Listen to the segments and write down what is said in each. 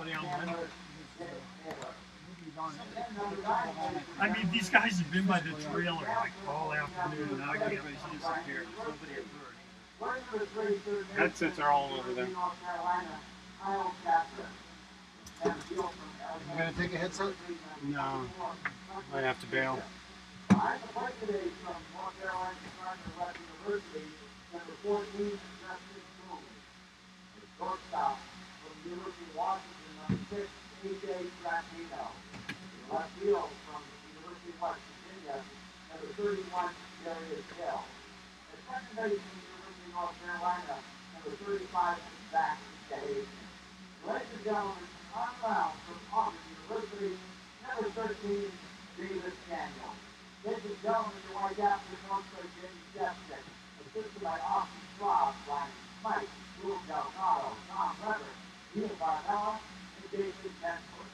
somebody on one. I mean, these guys have been by the trailer like all afternoon. Now everybody's disappeared. There's nobody at third. Headsets are all over there. You gonna take a headset? No. Might have to bail. Shortstop from the University of Washington, number 6, A.J. Rapino. Left field from the University of West Virginia, number 31, Darius Hill. At second base from the University of North Carolina, number 35, Zach Cahagan. Ladies and gentlemen, on round from Auburn University, number 13, Davis Daniel. Ladies and gentlemen, the Whitecaps are coached by Jamie Shepstick, assisted by Austin Schwab, Ryan Smite, Will Delgado, Tom Weber, Neil Barnella, and Jason Benford.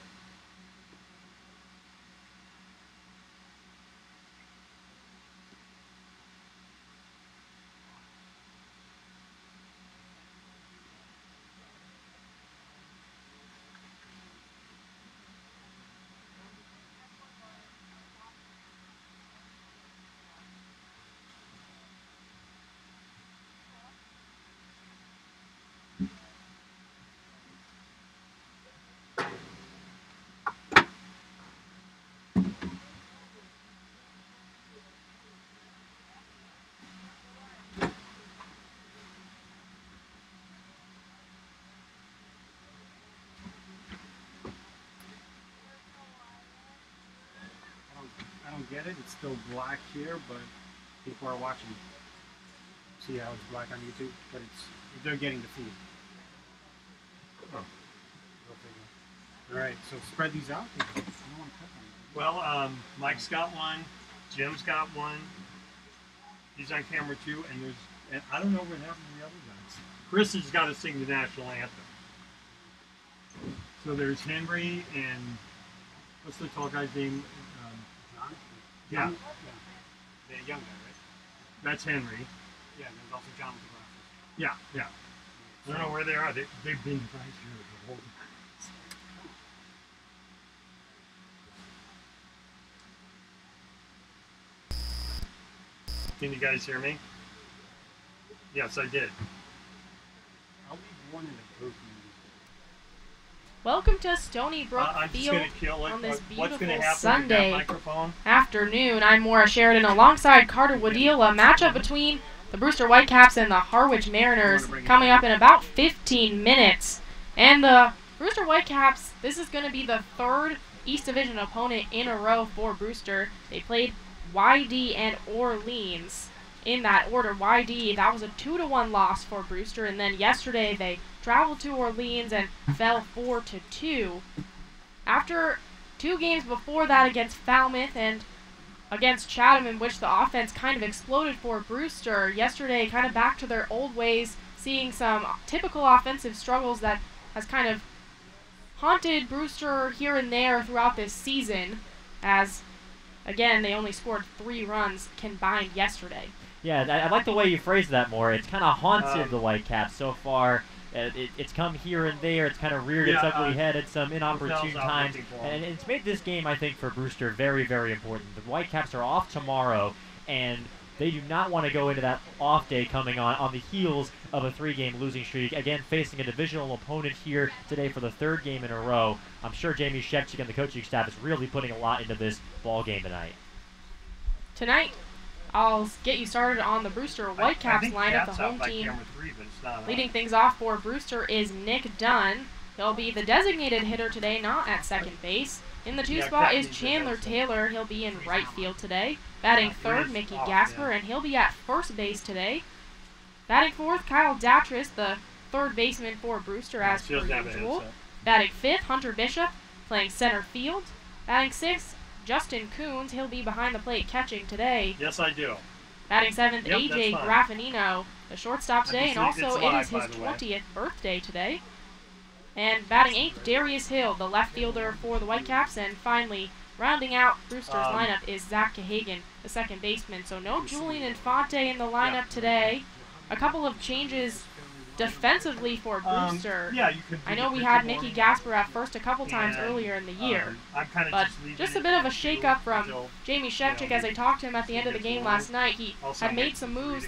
I don't get it. It's still black here, but people are watching. See how it's black on YouTube? But they're getting the feed. Oh. All right, so spread these out. Well, Mike's got one. Jim's got one. He's on camera too, and I don't know what happened to the other guys. Chris has got to sing the national anthem. So there's Henry and what's the tall guy's name? John? Yeah. The young guy, right? That's Henry. Yeah, and there's also John with the glasses. Yeah. I don't know where they are. They've been right here the whole time. Can you guys hear me? Yes, I did. I'll leave one in the booth. Welcome to Stony Brook Field on this beautiful Sunday afternoon. I'm Maura Sheridan alongside Carter Woodeel. A matchup between the Brewster Whitecaps and the Harwich Mariners coming up in about 15 minutes. And the Brewster Whitecaps, this is going to be the third East Division opponent in a row for Brewster. They played YD and Orleans in that order. YD, that was a 2-1 loss for Brewster, and then yesterday they traveled to Orleans and fell 4-2. After 2 games before that against Falmouth and against Chatham, in which the offense kind of exploded for Brewster, yesterday kind of back to their old ways, seeing some typical offensive struggles that has kind of haunted Brewster here and there throughout this season, as again they only scored 3 runs combined yesterday. Yeah, I like the way you phrased that more. It's kind of haunted the Whitecaps so far. It's come here and there. It's kind of reared its ugly head at some inopportune times. And it's made this game, I think, for Brewster very, very important. The Whitecaps are off tomorrow, and they do not want to go into that off day coming on the heels of a 3-game losing streak. Again, facing a divisional opponent here today for the 3rd game in a row. I'm sure Jamie Shepstick and the coaching staff is really putting a lot into this ball game tonight. Tonight, I'll get you started on the Brewster Whitecaps lineup, the home team. Leading things off for Brewster is Nick Dunn. He'll be the designated hitter today, not at second base. In the 2 spot is Chandler Taylor. He'll be in right field today. Batting 3rd, Mickey Gasper, and he'll be at first base today. Batting 4th, Kyle Datris, the 3rd baseman for Brewster, as per usual. Batting 5th, Hunter Bishop, playing center field. Batting 6th, Justin Coons. He'll be behind the plate catching today. Yes, I do. Batting 7th, AJ Graffinino, the shortstop today, and also it is his 20th birthday today. And batting 8th, Darius Hill, the left fielder for the Whitecaps. And finally, rounding out Brewster's lineup is Zach Cahagan, the 2nd baseman. So no Julian Infante in the lineup today. A couple of changes defensively for Brewster. Yeah, you could. I know we had Mickey Gasper at first a couple times earlier in the year, but just a bit of a shake-up from Jamie Shevchik as I talked to him at the end of the game last night. He had made some moves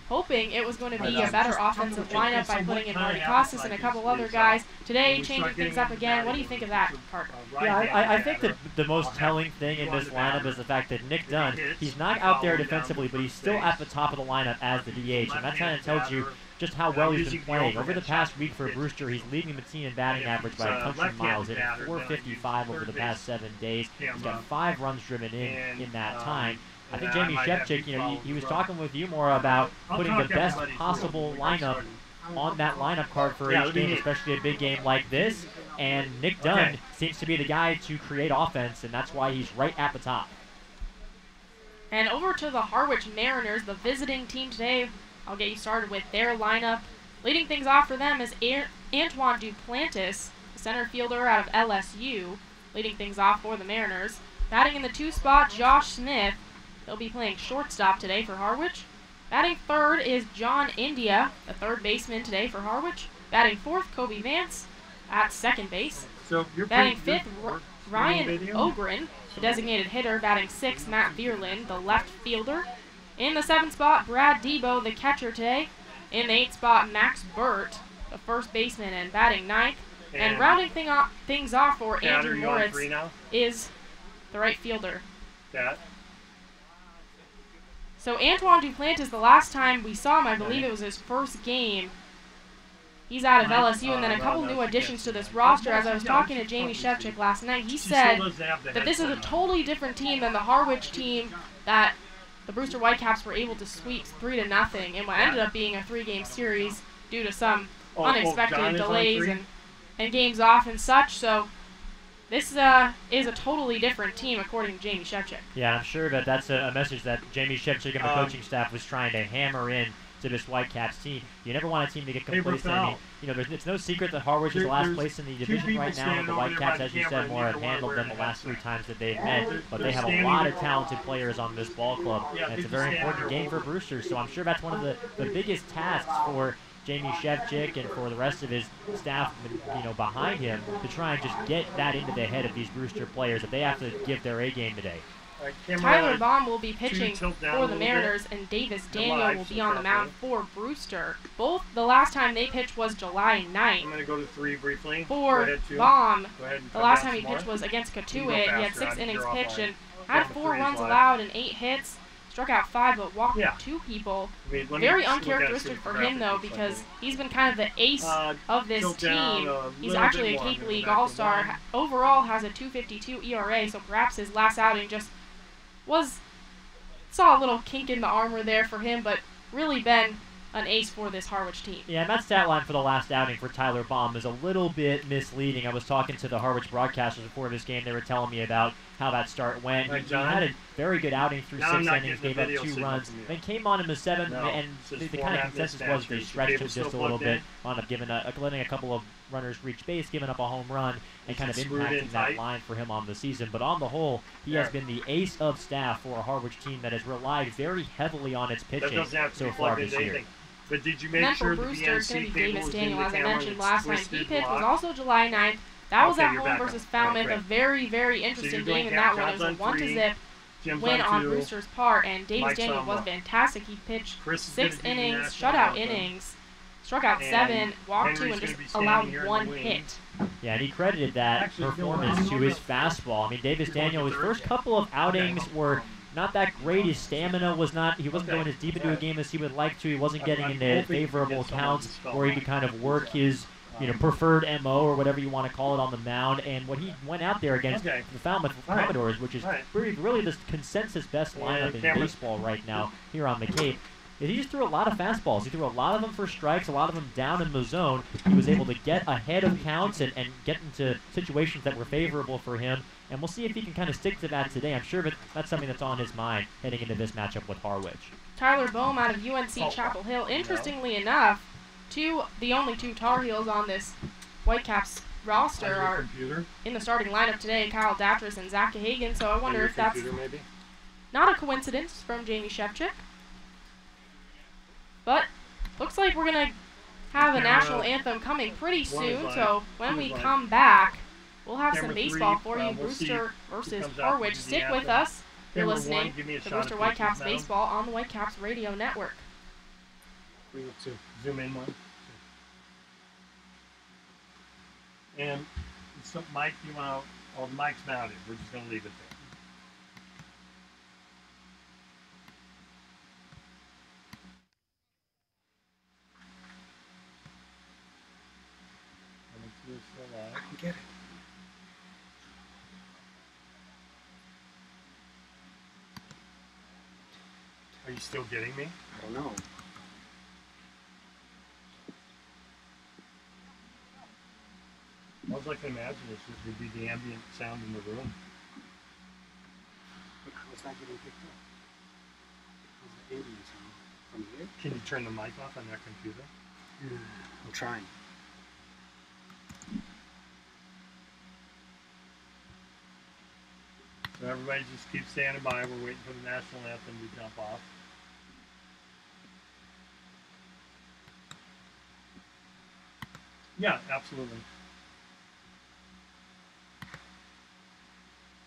hoping it was going to be a better offensive lineup by putting in Marty Costas and a couple other guys. Today, changing things up again. What do you think of that, Parker? Yeah, I think that the most telling thing in this lineup is the fact that Nick Dunn, he's not out there defensively, but he's still at the top of the lineup as the DH, and that kind of tells you just how well he's been playing. Over the past week for Brewster, he's leading the team in batting average by a country miles, hitting .455 over the past 7 days. He's got 5 runs driven in that time. I think Jamie Shevchik, he was talking with you more about putting the best possible lineup on that lineup card for each game, especially a big game like this. And Nick Dunn seems to be the guy to create offense, and that's why he's right at the top. And over to the Harwich Mariners, the visiting team today. I'll get you started with their lineup. Leading things off for them is Antoine Duplantis, the center fielder out of LSU, leading things off for the Mariners. Batting in the 2 spot, Josh Smith. He'll be playing shortstop today for Harwich. Batting third is John India, the third baseman today for Harwich. Batting fourth, Kobe Vance at second base. Batting fifth, Ryan Ogren, the designated hitter. Batting sixth, Matt Vierlin, the left fielder. In the 7th spot, Brad Debo, the catcher today. In the 8th spot, Max Burt, the first baseman, and batting 9th. And rounding things off for Andrew Moritz is the right fielder. So Antoine Duplantis, the last time we saw him, I believe it was his first game. He's out of LSU, and then a couple new additions to this roster. As I was talking to Jamie Shevchik last night, he said that this is a totally different team than the Harwich team that the Brewster Whitecaps were able to sweep 3-0 in what ended up being a 3-game series due to some unexpected delays and games off and such. So this is a totally different team, according to Jamie Shevchik. Yeah, I'm sure that that's a message that Jamie Shevchik and the coaching staff was trying to hammer in to this Whitecaps team. You never want a team to get complacent. I mean, it's no secret that Harwich is last place in the division right now, and the Whitecaps, as you said, more have handled them the last 3 times that they've met. But they have a lot of talented players on this ball club, and it's a very important game for Brewster. So I'm sure that's one of the biggest tasks for Jamie Shevchik and for the rest of his staff, behind him, to try and just get that into the head of these Brewster players, that they have to give their A game today. Tyler Baum will be pitching for the Mariners, and Davis Daniel will be on the mound for Brewster. Both the last time they pitched was July 9th. I'm going to go to 3 briefly. For Baum, the last time he pitched was against Katuitt. He had 6 innings pitched and had 4 runs allowed and 8 hits. Struck out 5, but walked 2 people. Very uncharacteristic for him, though, because he's been kind of the ace of this team. He's actually a Cape League All-Star. Overall, has a .252 ERA, so perhaps his last outing just saw a little kink in the armor there for him, but really been an ace for this Harwich team. Yeah, and that stat line for the last outing for Tyler Baum is a little bit misleading. I was talking to the Harwich broadcasters before this game. They were telling me about how that start went. He had a very good outing through 6 innings, gave up 2 runs, then came on in the 7th, and the kind of consensus was they stretched him just a little bit, wound up letting a couple of runners reach base, giving up a home run, and kind of impacting that line for him on the season. But on the whole, he has been the ace of staff for a Harwich team that has relied very heavily on its pitching so far this year. But did you make sure the Brewster, it's going to be Davis Daniel, as I mentioned last time. He pitched was also July 9th. That was at home versus Falmouth, a very, very interesting game in that one. It was a 1-0 win on Brewster's part, and Davis Daniel was fantastic. He pitched 6 innings, shutout innings, struck out 7, walked 2, and just allowed 1 hit. Yeah, and he credited that performance to his fastball. I mean, Davis Daniel, his first couple of outings were not that great. His stamina was not, he wasn't going as deep into a game as he would like to. He wasn't getting into favorable counts where he could kind of work his preferred MO or whatever you want to call it on the mound. And when he went out there against the Falmouth Commodores, which is really the consensus best lineup in baseball right now here on the Cape, he just threw a lot of fastballs. He threw a lot of them for strikes, a lot of them down in the zone. He was able to get ahead of counts and get into situations that were favorable for him. And we'll see if he can kind of stick to that today. I'm sure that's something that's on his mind heading into this matchup with Harwich. Tyler Boehm out of UNC Chapel Hill. Interestingly enough, the only 2 Tar Heels on this Whitecaps roster are in the starting lineup today, Kyle Datras and Zach Hagan. So I wonder if that's not a coincidence from Jamie Shevchik. But looks like we're going to have a national anthem coming pretty soon, so when we come back, we'll have some baseball for you. Brewster versus Harwich. Stick with us. You're listening to Brewster Whitecaps baseball on the Whitecaps Radio Network. Bring it to zoom in one. And so Mike, you want to, oh, the mic's mounted. We're just going to leave it there. I can get it. Are you still getting me? I don't know. All I can imagine is just would be the ambient sound in the room. But how's that getting picked up? How's the ambient sound? From here? Can you turn the mic off on that computer? I'm trying. So everybody just keep standing by. We're waiting for the national anthem to jump off. Yeah, absolutely.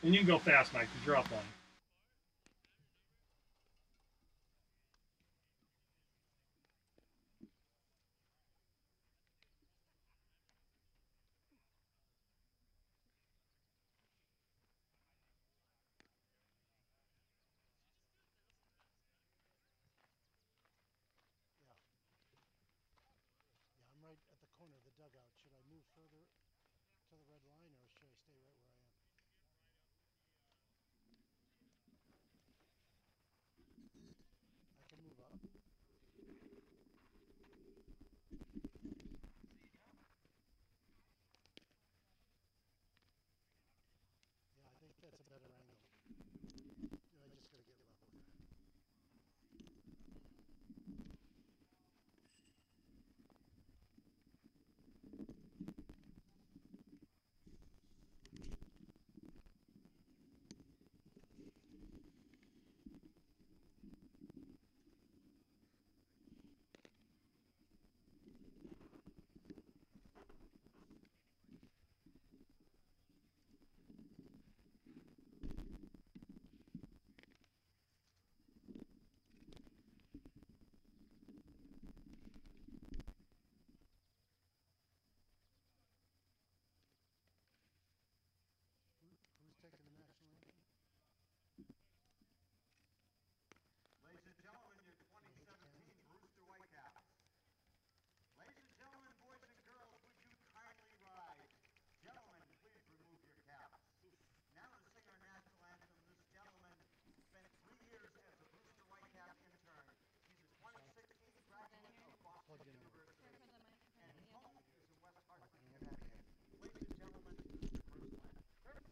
And you can go fast, Mike, because you're offline. I'm right at the corner of the dugout. Should I move further to the red line, or should I stay right where I am? I can move up. Yeah, I think that's a better angle. I just gotta get level with that. Who's taking the national anthem? Ladies and gentlemen, your 2017 Brewster Whitecaps. Ladies and gentlemen, boys and girls, would you kindly rise? Gentlemen, please remove your caps. Now to sing our national anthem, this gentleman spent 3 years as a Brewster Whitecaps intern. He's a 2016 graduate of Boston University. And home is in West Hartford, Connecticut. Ladies and gentlemen, Mr. Bruce Lynn.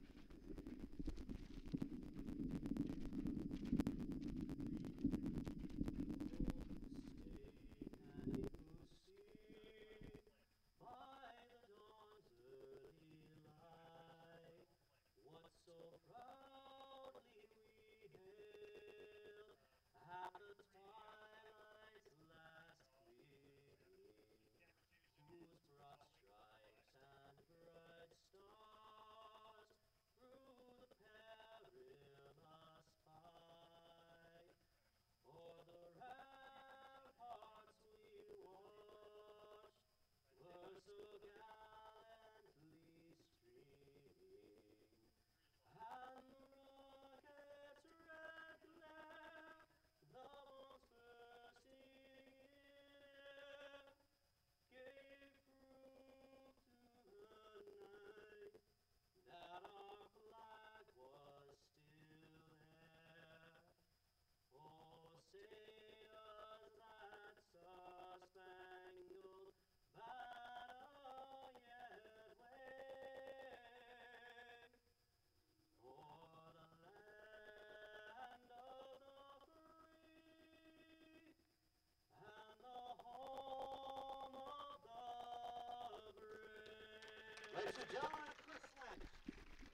Ladies and gentlemen, Chris Lynch.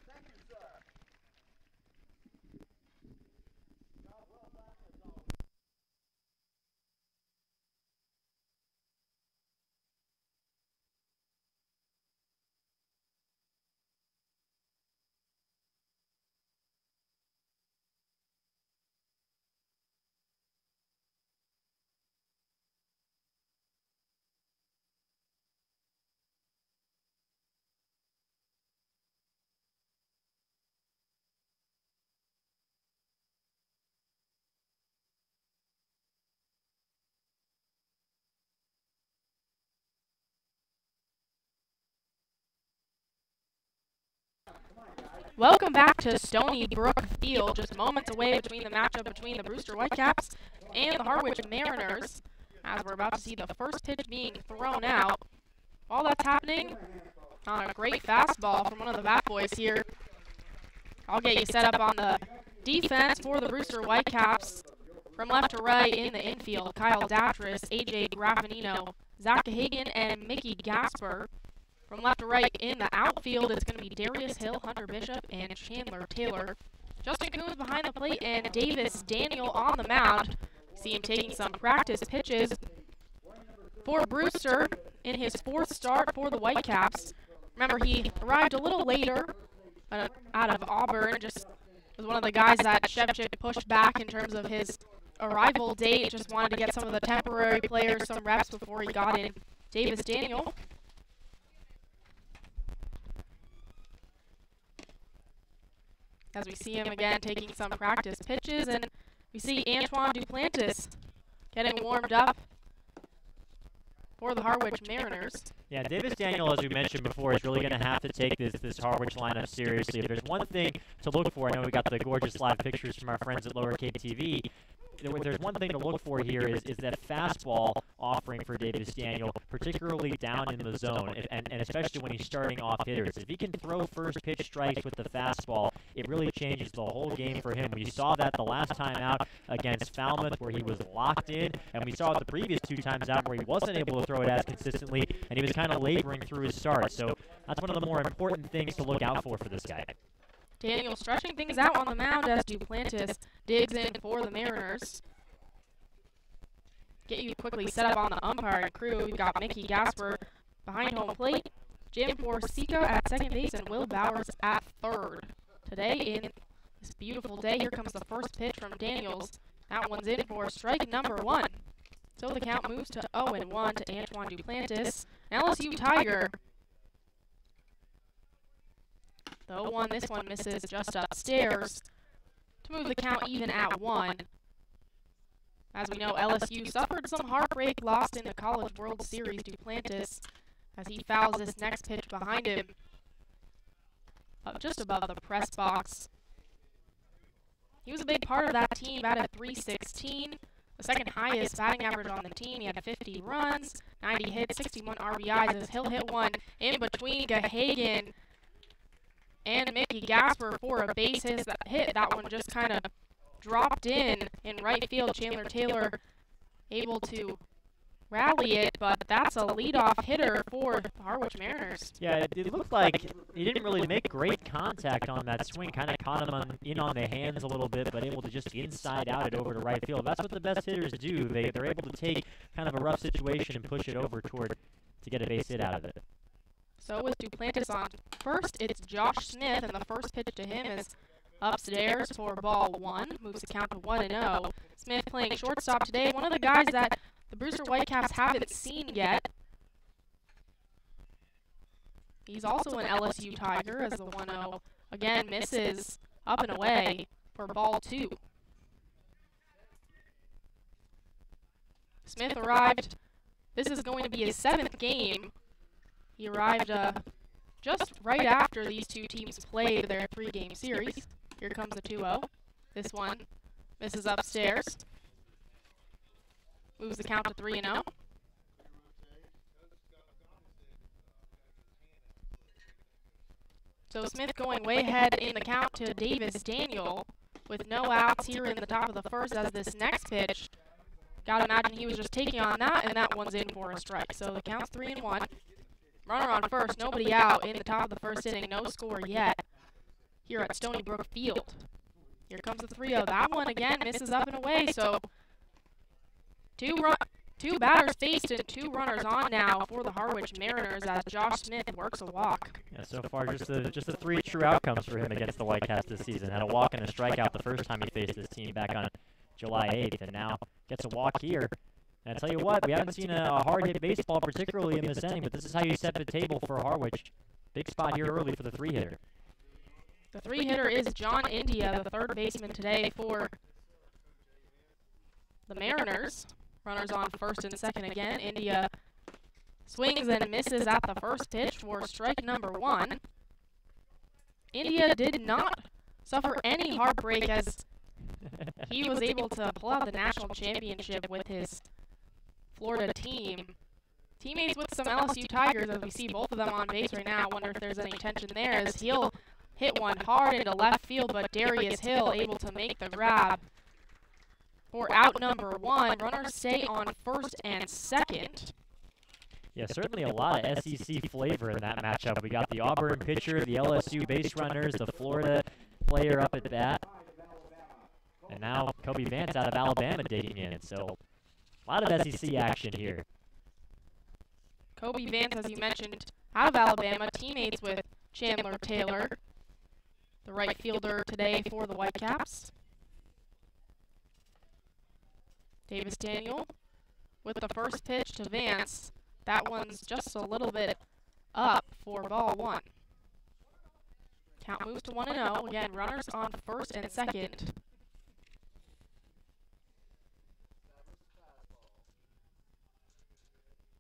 Thank you, sir. Job well done, as always. Welcome back to Stony Brook Field, just moments away between the matchup between the Brewster Whitecaps and the Harwich Mariners, as we're about to see the first pitch being thrown out. While that's happening, on a great fastball from one of the bat boys here. I'll get you set up on the defense for the Brewster Whitecaps. From left to right in the infield, Kyle Datris, AJ Graffinino, Zach Hagan, and Mickey Gasper. From left to right in the outfield, it's going to be Darius Hill, Hunter Bishop, and Chandler Taylor. Justin Coons behind the plate, and Davis Daniel on the mound. See him taking some practice pitches for Brewster in his 4th start for the Whitecaps. Remember, he arrived a little later out of Auburn. Just was one of the guys that Shevchik pushed back in terms of his arrival date. Just wanted to get some of the temporary players some reps before he got in Davis Daniel. As we see him again taking some practice pitches, and we see Antoine Duplantis getting warmed up for the Harwich Mariners. Yeah, Davis Daniel, as we mentioned before, is really going to have to take this Harwich lineup seriously. If there's one thing to look for, I know we got the gorgeous live pictures from our friends at Lower Cape TV. There's one thing to look for here is that fastball offering for Davis Daniel, particularly down in the zone, and especially when he's starting off hitters. If he can throw first pitch strikes with the fastball, it really changes the whole game for him. We saw that the last time out against Falmouth where he was locked in, and we saw it the previous 2 times out where he wasn't able to throw it as consistently, and he was kind of laboring through his start. So that's one of the more important things to look out for this guy. Daniel stretching things out on the mound as Duplantis digs in for the Mariners. Get you quickly set up on the umpiring crew. We've got Mickey Gasper behind home plate, Jim Forsica at second base, and Will Bowers at third. Today, in this beautiful day, here comes the first pitch from Daniels. That one's in for strike number 1. So the count moves to 0-1 to Antoine Duplantis. LSU Tiger. The 0-1, this one misses just upstairs to move the count even at 1. As we know, LSU suffered some heartbreak lost in the College World Series. Duplantis, as he fouls this next pitch behind him, just above the press box. He was a big part of that team, batted .316, the second highest batting average on the team. He had 50 runs, 90 hits, 61 RBIs, as he'll hit one in between Gahagan and Mickey Gasper for a base hit. That one just kind of dropped in right field. Chandler Taylor able to rally it, but that's a leadoff hitter for the Harwich Mariners. Yeah, it looked like he didn't really make great contact on that swing. Kind of caught him in on the hands a little bit, but able to just inside out it over to right field. That's what the best hitters do. They're able to take kind of a rough situation and push it over to get a base hit out of it. So with Duplantis on first, it's Josh Smith, and the first pitch to him is upstairs for ball 1. Moves the count to 1-0. Smith playing shortstop today. One of the guys that the Brewster Whitecaps haven't seen yet. He's also an LSU Tiger, as the 1-0 again misses up and away for ball 2. Smith arrived. This is going to be his 7th game. He arrived just right after these two teams played their 3-game series. Here comes the 2-0. This one misses upstairs. Moves the count to 3-0. So Smith going way ahead in the count to Davis Daniel with no outs here in the top of the first, as this next pitch, gotta imagine he was just taking on that, and that one's in for a strike. So the count's 3-1. Runner on first, nobody out in the top of the first inning, no score yet here at Stony Brook Field. Here comes the 3-0. That one again misses up and away, so two batters faced and 2 runners on now for the Harwich Mariners as Josh Smith works a walk. Yeah, so far just the 3 true outcomes for him against the Whitecaps this season. Had a walk and a strikeout the first time he faced this team back on July 8th, and now gets a walk here. And I tell you what, we haven't seen a hard-hit baseball, particularly in this inning, but this is how you set the table for Harwich. Big spot here early for the 3-hitter. The 3-hitter is John India, the 3rd baseman today for the Mariners. Runners on first and second again. India swings and misses at the first pitch for strike number 1. India did not suffer any heartbreak as he was able to pull out the national championship with his Florida team. Teammates with some LSU Tigers, as we see both of them on base right now. I wonder if there's any tension there, as he'll hit one hard into left field, but Darius Hill able to make the grab for out number 1. Runners stay on first and second. Yeah, certainly a lot of SEC flavor in that matchup. We got the Auburn pitcher, the LSU base runners, the Florida player up at bat, and now Kobe Vance out of Alabama digging in. So a lot of SEC action here. Kobe Vance, as you mentioned, out of Alabama, teammates with Chandler Taylor, the right fielder today for the Whitecaps. Davis Daniel with the first pitch to Vance. That one's just a little bit up for ball 1. Count moves to 1-0. Again, runners on first and second.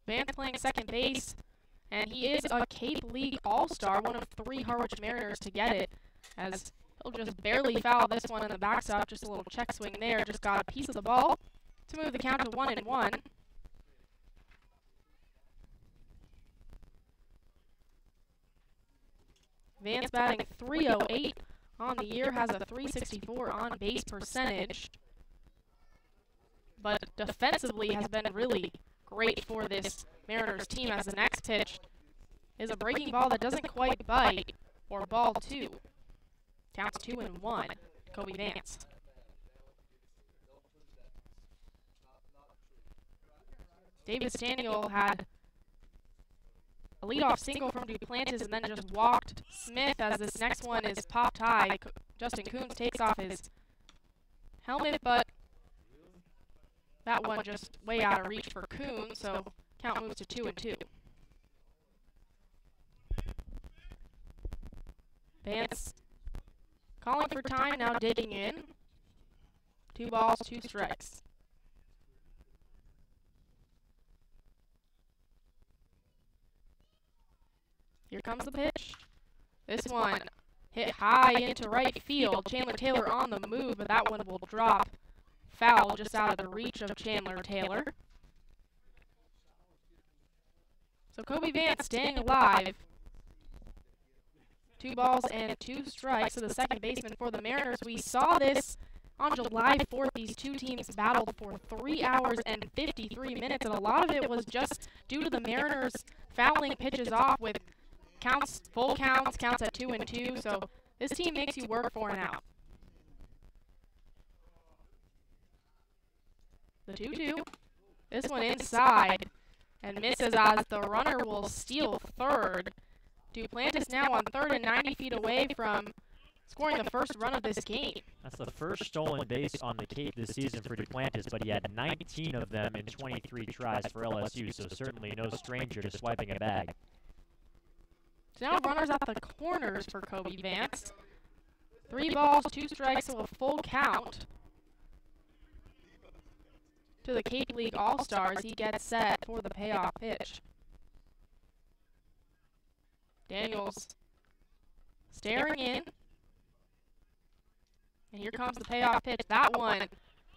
Vance playing second base, and he is a Cape League All-Star, one of 3 Harwich Mariners to get it, as he'll just barely foul this one in the backstop. Just a little check swing there, just got a piece of the ball to move the count to 1-1. Vance batting .308 on the year, has a .364 on base percentage, but defensively has been really great for this Mariners team, as the next pitch is a breaking ball that doesn't quite bite, or ball 2. Counts 2-1, Kobe Vance. Davis Daniel had a leadoff single from Duplantis and then just walked Smith, as this next one is popped high. Justin Coons takes off his helmet, but that one just way out of reach for Coons, so count moves to 2-2. Vance calling for time, now digging in. 2 balls, 2 strikes. Here comes the pitch. This one hit high into right field. Chandler Taylor on the move, but that one will drop foul just out of the reach of Chandler Taylor. So Kobe Vance staying alive. 2 balls and 2 strikes to the second baseman for the Mariners. We saw this on July 4th. These two teams battled for 3 hours and 53 minutes, and a lot of it was just due to the Mariners fouling pitches off with counts, full counts at 2-2. So this team makes you work for an out. The 2-2. This one inside and misses, as the runner will steal third. Duplantis now on third and 90 feet away from scoring the first run of this game. That's the first stolen base on the Cape this season for Duplantis, but he had 19 of them in 23 tries for LSU, so certainly no stranger to swiping a bag. So now runners at the corners for Kobe Vance. 3 balls, 2 strikes, so a full count to the Cape League All-Stars. He gets set for the payoff pitch. Daniels staring in. And here comes the payoff pitch. That one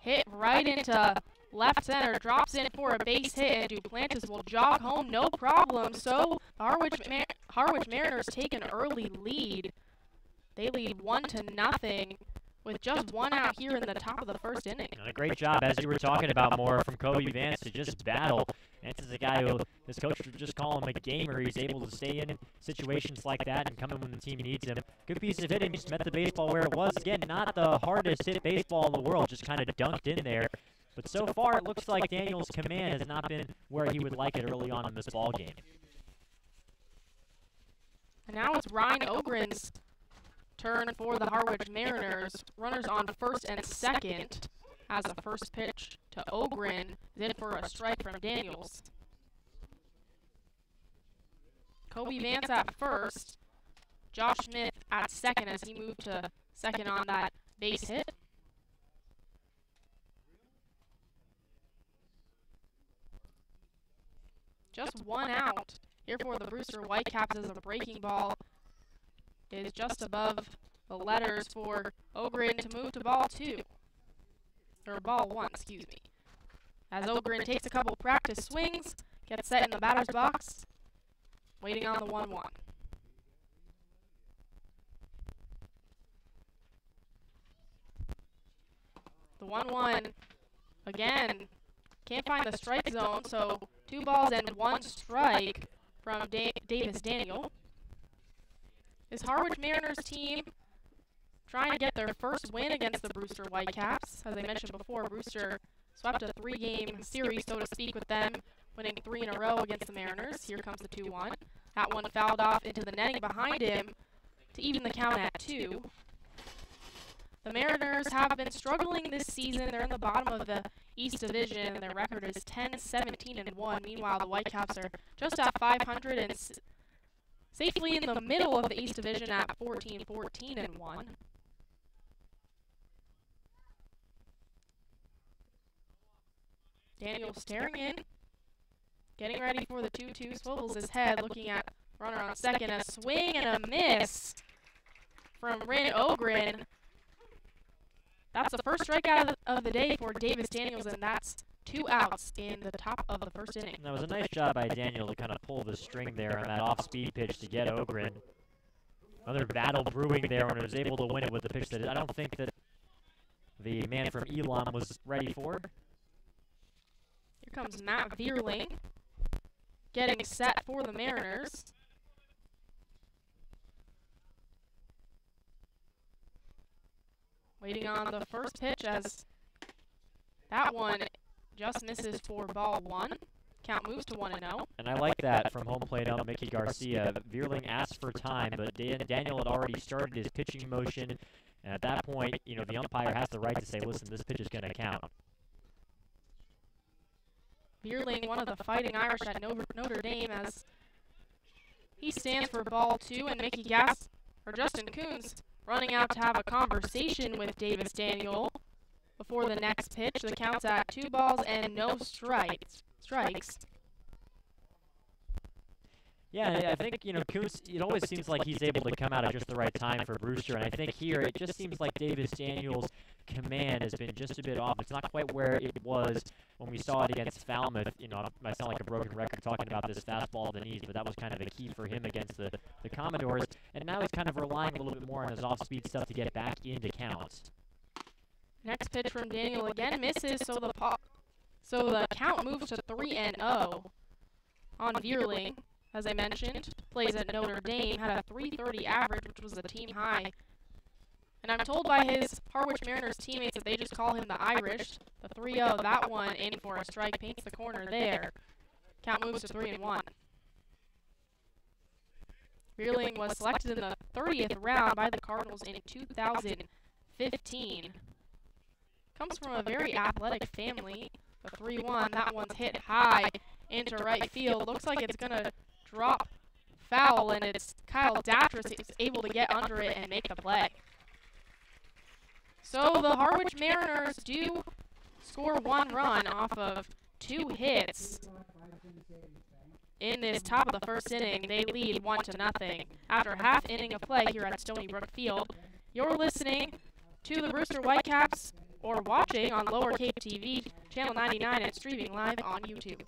hit right into left center, drops in for a base hit, and Duplantis will jog home no problem. So the Harwich Mariners take an early lead. They lead 1-0 with just 1 out here in the top of the first inning. And a great job, as you were talking about, more from Kobe Vance to just battle. Vance is a guy who his coach would just call him a gamer. He's able to stay in situations like that and come in when the team needs him. Good piece of hitting, just met the baseball where it was. Again, not the hardest hit baseball in the world, just kind of dunked in there. But so far, it looks like Daniel's command has not been where he would like it early on in this ball game. And now it's Ryan Ogren's turn for the Harwich Mariners. Runners on first and second, as the first pitch to Ogren is in for a strike from Daniels. Kobe Vance at first. Josh Smith at second, as he moved to second on that base hit. Just 1 out here for the Brewster Whitecaps as a breaking ball is just above the letters for Ogren to move to ball 2. Or ball 1, excuse me. As Ogren takes a couple practice swings, gets set in the batter's box, waiting on the 1-1. The 1-1, again, can't find the strike zone, so 2 balls and 1 strike from Davis Daniel. This Harwich Mariners team trying to get their first win against the Brewster Whitecaps. As I mentioned before, Brewster swept a 3-game series, so to speak, with them, winning 3 in a row against the Mariners. Here comes the 2-1. That one fouled off into the netting behind him to even the count at 2. The Mariners have been struggling this season. They're in the bottom of the East Division, and their record is 10-17-1. Meanwhile, the Whitecaps are just at 500 and safely in the middle of the East Division at 14-14-1. Daniel staring in, getting ready for the 2-2, swivels his head, looking at runner on second. A swing and a miss from Rin Ogren. That's the first strikeout of the day for Davis Daniels, and that's 2 outs in the top of the first inning. That was a nice job by Daniel to kind of pull the string there on that off-speed pitch to get Ogren. Another battle brewing there when he was able to win it with the pitch that I don't think that the man from Elam was ready for. Here comes Matt Vierling, getting set for the Mariners. Waiting on the first pitch as that one just misses for ball 1. Count moves to 1-0. And I like that from home plate ump Mickey Garcia. Vierling asked for time, but Daniel had already started his pitching motion. And at that point, you know, the umpire has the right to say, listen, this pitch is going to count. Vierling, one of the Fighting Irish at Notre Dame, as he stands for ball 2, and Justin Coons running out to have a conversation with Davis Daniel before the next pitch. The count's at 2 balls and no strikes. Yeah, I think, you know, Coons, it always seems like he's able to come out at just the right time for Brewster, and I think here it just seems like Davis Daniels' command has been just a bit off. It's not quite where it was when we saw it against Falmouth. You know, I sound like a broken record talking about this fastball to the knees, but that was kind of a key for him against the Commodores, and now he's kind of relying a little bit more on his off-speed stuff to get back into counts. Next pitch from Daniel again misses, so the count moves to 3-0 on Vierling. As I mentioned, plays at Notre Dame, had a .330 average, which was a team high. And I'm told by his Harwich Mariners teammates that they just call him the Irish. The 3-0, that one in for a strike, paints the corner there. Count moves to 3-1. Vierling was selected in the 30th round by the Cardinals in 2015. Comes from a very athletic family. The 3-1, that one's hit high into right field. Looks like it's going to drop foul, and it's Kyle Datras is able to get under it and make the play. So the Harwich Mariners do score 1 run off of 2 hits in this top of the first inning. They lead 1-0 after half inning of play here at Stony Brook Field. You're listening to the Brewster Whitecaps or watching on Lower Cape TV, Channel 99, and streaming live on YouTube.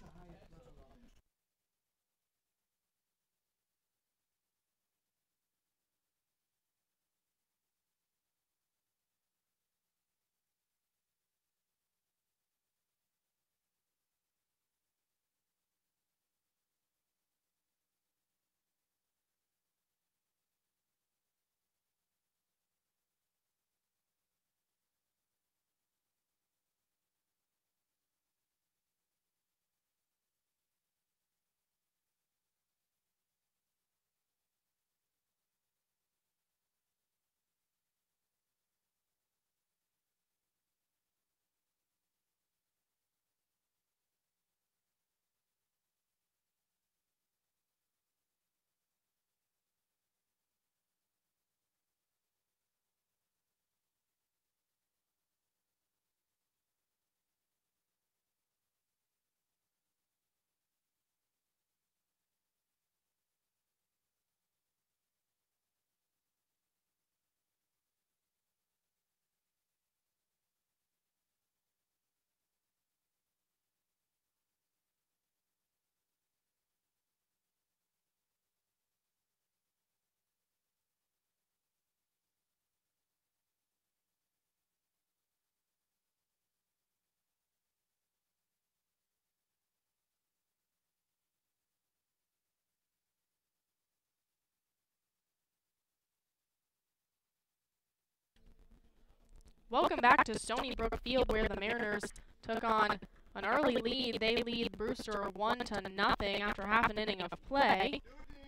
welcome back to Stony Brook Field, where the Mariners took on an early lead. They lead Brewster 1-0 after half an inning of play.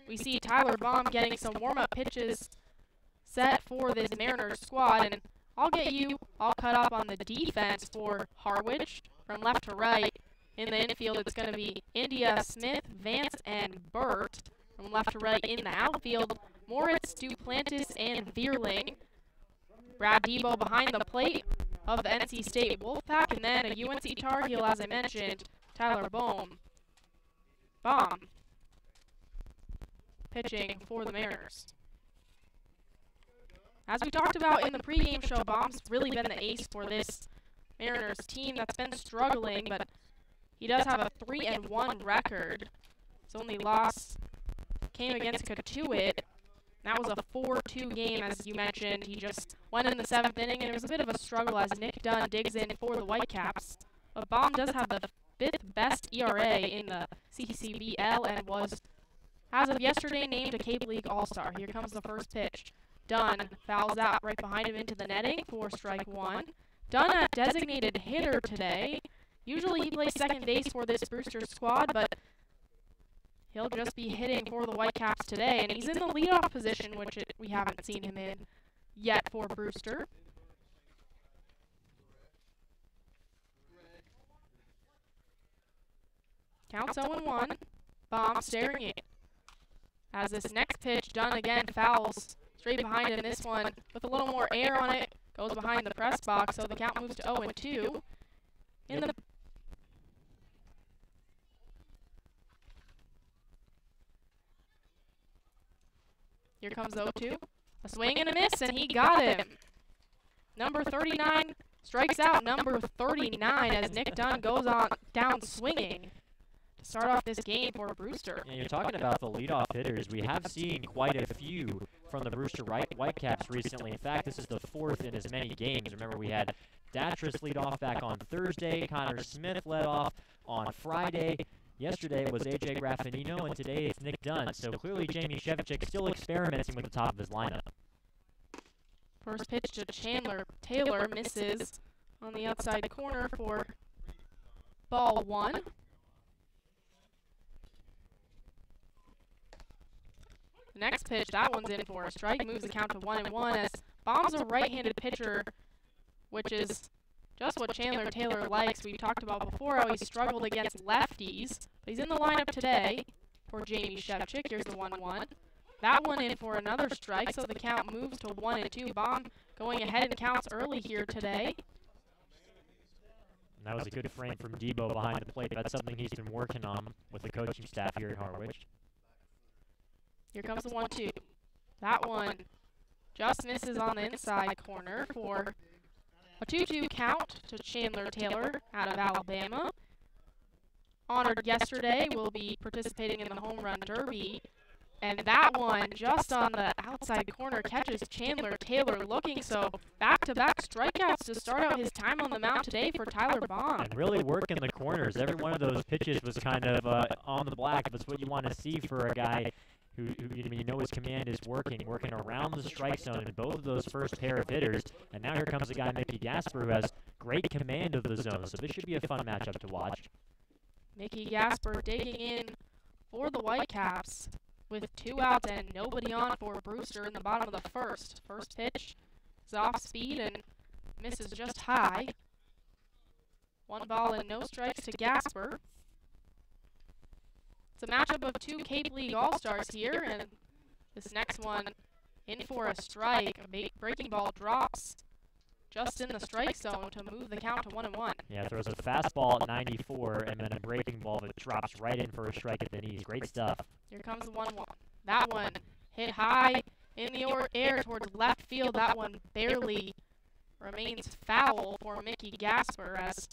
We see Tyler Baum getting some warm-up pitches set for this Mariners squad, and I'll get you all cut up on the defense for Harwich. From left to right, in the infield, it's going to be India, Smith, Vance, and Burt. From left to right, in the outfield, Moritz, Duplantis, and Vierling. Brad Debo behind the plate of the NC State Wolfpack, and then a UNC Tar Heel, as I mentioned, Tyler Baum pitching for the Mariners. As we talked about in the pregame show, Baum's really been the ace for this Mariners team that's been struggling, but he does have a 3-1 record. His only loss came against Katuitt. That was a 4-2 game, as you mentioned. He just went in the 7th inning, and it was a bit of a struggle as Nick Dunn digs in for the Whitecaps. But Baum does have the 5th best ERA in the CCBL and was, as of yesterday, named a Cape League All-Star. Here comes the first pitch. Dunn fouls out right behind him into the netting for strike one. Dunn, a designated hitter today. Usually he plays second base for this Brewster squad, but he'll just be hitting for the Whitecaps today, and he's in the leadoff position, which we haven't seen him in yet for Brewster. Counts 0-1. Baum staring it. As this next pitch, Dunn again fouls straight behind him. This one with a little more air on it goes behind the press box, so the count moves to 0-2. Here comes 0-2. A swing and a miss, and he got him. Number 39 strikes out number 39 as Nick Dunn goes on down swinging to start off this game for Brewster. And you're talking about the leadoff hitters. We have seen quite a few from the Brewster Whitecaps recently. In fact, this is the 4th in as many games. Remember, we had Datras lead off back on Thursday. Connor Smith led off on Friday. Yesterday it was A.J. Graffinino, and today it's Nick Dunn. So clearly Jamie Shevchik still experimenting with the top of his lineup. First pitch to Chandler Taylor misses on the outside corner for ball one. The next pitch, that one's in for a strike, moves the count to 1-1 as Baum's a right-handed pitcher, which is just what Chandler Taylor likes. We've talked about before how he struggled against lefties, but he's in the lineup today for Jamie Shevchik. Here's the 1-1. That one in for another strike, so the count moves to 1-2. Baum going ahead in counts early here today. And that was a good frame from Debo behind the plate. That's something he's been working on with the coaching staff here at Harwich. Here comes the 1-2. That one just misses on the inside corner for a 2-2 count to Chandler Taylor out of Alabama. Honored yesterday, will be participating in the Home Run Derby. And that one, just on the outside corner, catches Chandler Taylor looking. So back-to-back strikeouts to start out his time on the mound today for Tyler Baum. And really working the corners. Every one of those pitches was kind of on the black. That's what you want to see for a guy who you know his command is working around the strike zone in both of those first pair of hitters. And now here comes a guy, Mickey Gasper, who has great command of the zone. So this should be a fun matchup to watch. Mickey Gasper digging in for the Whitecaps with 2 outs and nobody on for Brewster in the bottom of the first. First pitch is off speed and misses just high. 1 ball and no strikes to Gasper. It's a matchup of 2 Cape League All-Stars here, and this next one in for a strike. A breaking ball drops just in the strike zone to move the count to 1-1. Yeah, throws a fastball at 94 and then a breaking ball that drops right in for a strike at the knees. Great stuff. Here comes the 1-1. That one hit high in the air towards left field. That one barely remains foul for Mickey Gasper as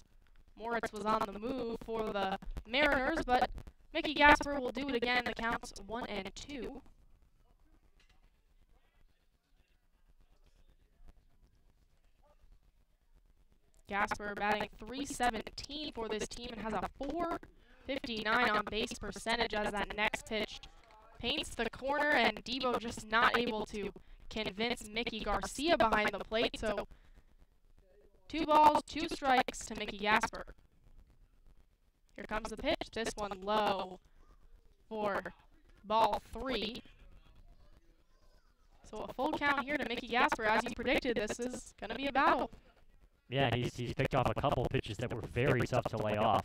Moritz was on the move for the Mariners, but Mickey Gasper will do it again. The count's 1-2. Gasper batting .317 for this team and has a .459 on base percentage as that next pitch paints the corner, and Debo just not able to convince Mickey Garcia behind the plate. So 2 balls, 2 strikes to Mickey Gasper. Here comes the pitch. This one low for ball 3. So a full count here to Mickey Gasper. As you predicted, this is going to be a battle. Yeah, he's picked off a couple pitches that were very tough to lay off.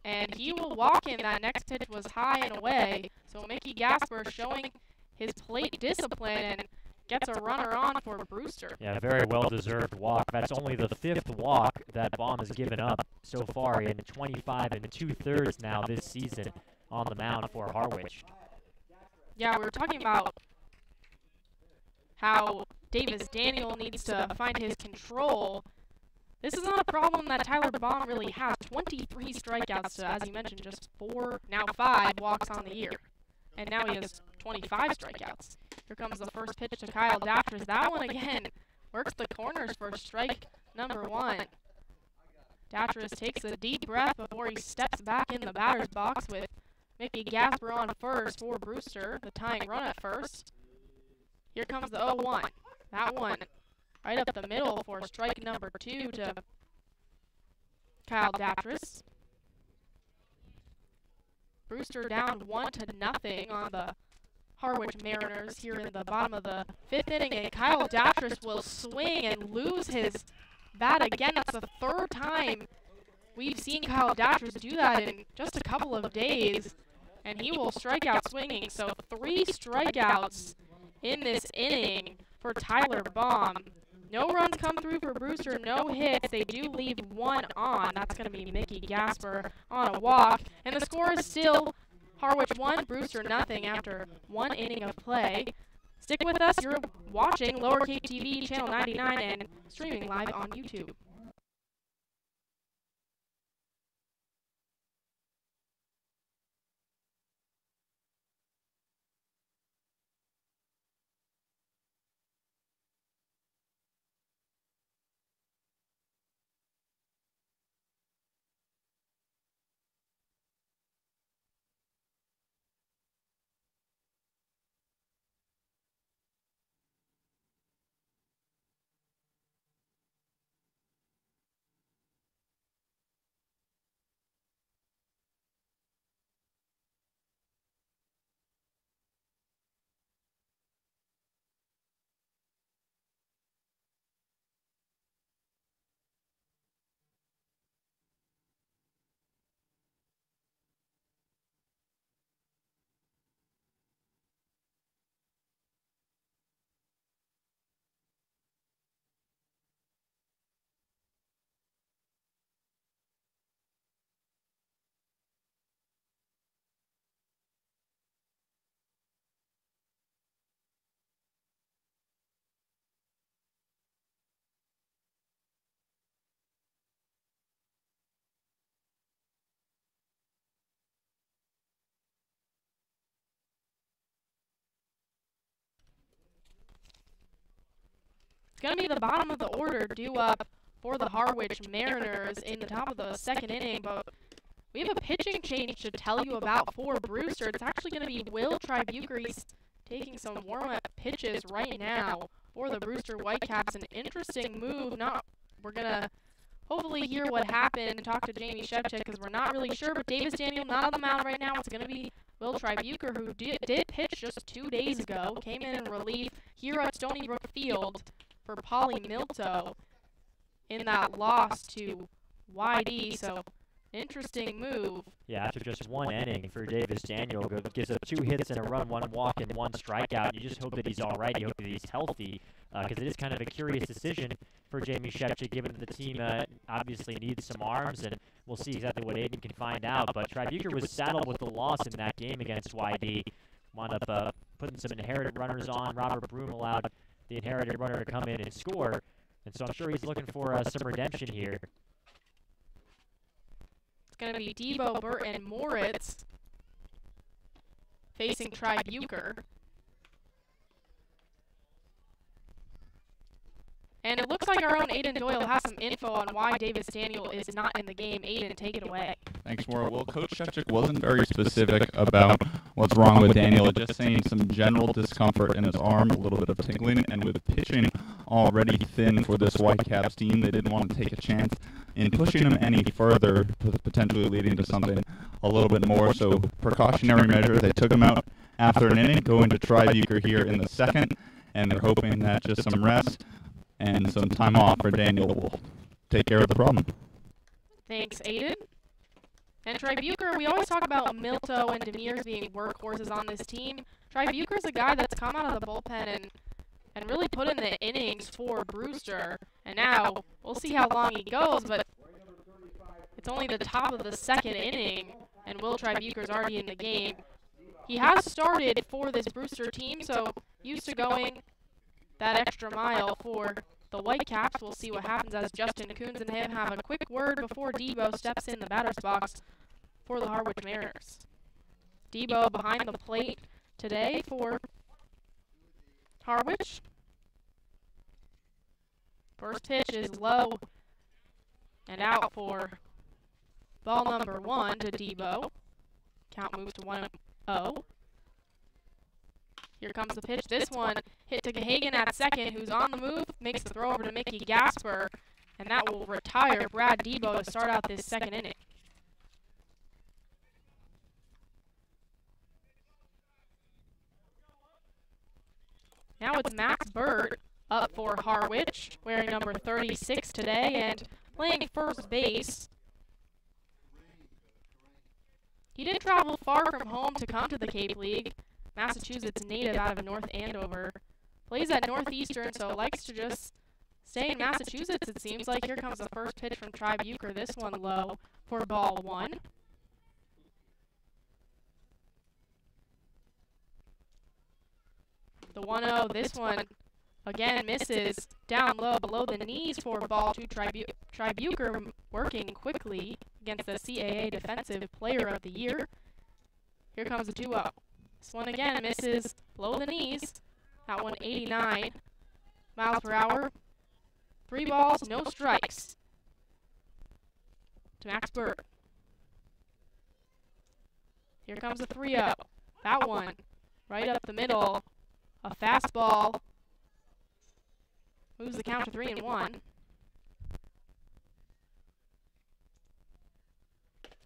And he will walk in. That next pitch was high and away. So Mickey Gasper showing his plate discipline and gets a runner on for Brewster. Yeah, very well-deserved walk. That's only the 5th walk that Baum has given up so far in 25 2/3 now this season on the mound for Harwich. Yeah, we were talking about how Davis Daniel needs to find his control. This is not a problem that Tyler Baum really has. 23 strikeouts to, as you mentioned, just 4, now 5 walks on the year. And now he has 25 strikeouts. Here comes the first pitch to Kyle Dafters. That one again works the corners for strike number 1. Dafters takes a deep breath before he steps back in the batter's box with Mickey Gasper on first for Brewster, the tying run at first. Here comes the 0-1. That one right up the middle for strike number 2 to Kyle Dafters. Brewster down 1-0 on the Harwich Mariners here in the bottom of the 5th inning, and Kyle Dafters will swing and lose his bat again. That's the 3rd time we've seen Kyle Dafters do that in just a couple of days, and he will strike out swinging. So 3 strikeouts in this inning for Tyler Baum. No runs come through for Brewster, no hits. They do leave 1 on. That's going to be Mickey Gasper on a walk. And the score is still Harwich 1, Brewster 0 after 1 inning of play. Stick with us. You're watching Lower Cape TV, Channel 99, and streaming live on YouTube. It's going to be the bottom of the order due up for the Harwich Mariners in the top of the 2nd inning, but we have a pitching change to tell you about for Brewster. It's actually going to be Will Tribuker. He's taking some warm-up pitches right now for the Brewster Whitecaps. An interesting move. We're going to hopefully hear what happened and talk to Jamie Shevchik because we're not really sure, but Davis Daniel not on the mound right now. It's going to be Will Tribuker, who did pitch just 2 days ago, came in relief here at Stony Brook Field for Paulie Milto in that loss to YD, so interesting move. Yeah, after just 1 inning for Davis Daniel, gives up 2 hits and a run, 1 walk, and 1 strikeout. You just hope that he's all right. You hope that he's healthy, because it is kind of a curious decision for Jamie Shevchik, given that the team obviously needs some arms, and we'll see exactly what Aiden can find out. But Tribuker was saddled with the loss in that game against YD. Wound up putting some inherited runners on. Robert Broom allowed the inherited runner to come in and score, and so I'm sure he's looking for some redemption here. It's going to be Debo, Burt, and Moritz facing Tribuker. And it looks like our own Aiden Doyle has some info on why Davis Daniel is not in the game. Aiden, take it away. Thanks, Maura. Well, Coach Shevchik wasn't very specific about what's wrong with Daniel, just saying some general discomfort in his arm, a little bit of tingling, and with pitching already thin for this Whitecaps team. They didn't want to take a chance in pushing him any further, potentially leading to something a little bit more. So precautionary measure, they took him out after an inning, going to try Bucher here in the second, and they're hoping that just some rest and some time off for Daniel will take care of the problem. Thanks, Aiden. And Bucher, we always talk about Milto and Demirs being workhorses on this team. Bucher's a guy that's come out of the bullpen and really put in the innings for Brewster. And now, we'll see how long he goes, but it's only the top of the second inning, and Will Bucher's already in the game. He has started for this Brewster team, so used to going that extra mile for the Whitecaps. We'll see what happens as Justin Coons and him have a quick word before Debo steps in the batter's box for the Harwich Mariners. Debo behind the plate today for Harwich. First pitch is low and out for ball number 1 to Debo. Count moves to 1-0. Here comes the pitch. This one hit to Gahagan at second, who's on the move, makes the throw over to Mickey Gasper, and that will retire Brad Debo to start out this second inning. Now it's Max Bird up for Harwich, wearing number 36 today and playing first base. He did travel far from home to come to the Cape League. Massachusetts native out of North Andover. Plays at Northeastern, so likes to just stay in Massachusetts, it seems like. Here comes the first pitch from Bucher. This one low for ball 1. The 1-0, this one again misses down low below the knees for ball 2. Bucher working quickly against the CAA Defensive Player of the Year. Here comes the 2-0. This one again misses below the knees. That one 89 miles per hour. 3 balls, no strikes to Max Bird. Here comes the 3-0. That one right up the middle. A fastball. Moves the count to 3-1.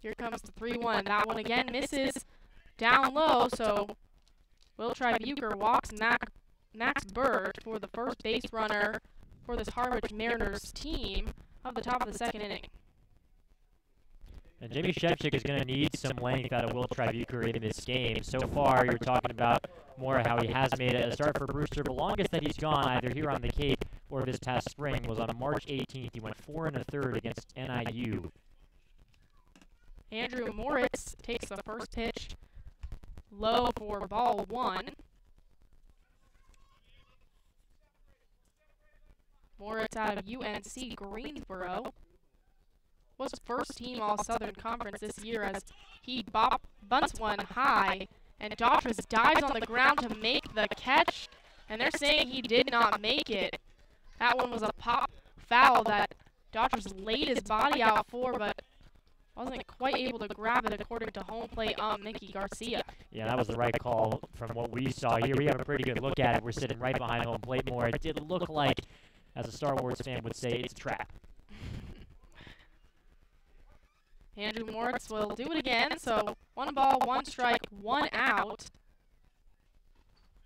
Here comes the 3-1. That one again misses down low, so Will Bucher walks Max Bird for the first base runner for this Harwich Mariners team of the top of the second inning. And Jimmy Shevchik is going to need some length out of Will Bucher in this game. So far, you're talking about more how he has made a start for Brewster. The longest that he's gone, either here on the Cape or this past spring, was on March 18th. He went 4 1/3 against NIU. Andrew Moritz takes the first pitch low for ball 1. Moritz out of UNC Greensboro. Was first team All-Southern Conference this year as he bunts one high, and Daughters dives on the ground to make the catch, and they're saying he did not make it. That one was a pop foul that Daughters laid his body out for, but wasn't quite able to grab it according to home plate Mickey Garcia. Yeah, that was the right call from what we saw here. We have a pretty good look at it. We're sitting right behind home plate more. It did look like, as a Star Wars fan would say, it's a trap. Andrew Moritz will do it again, so 1 ball, 1 strike, 1 out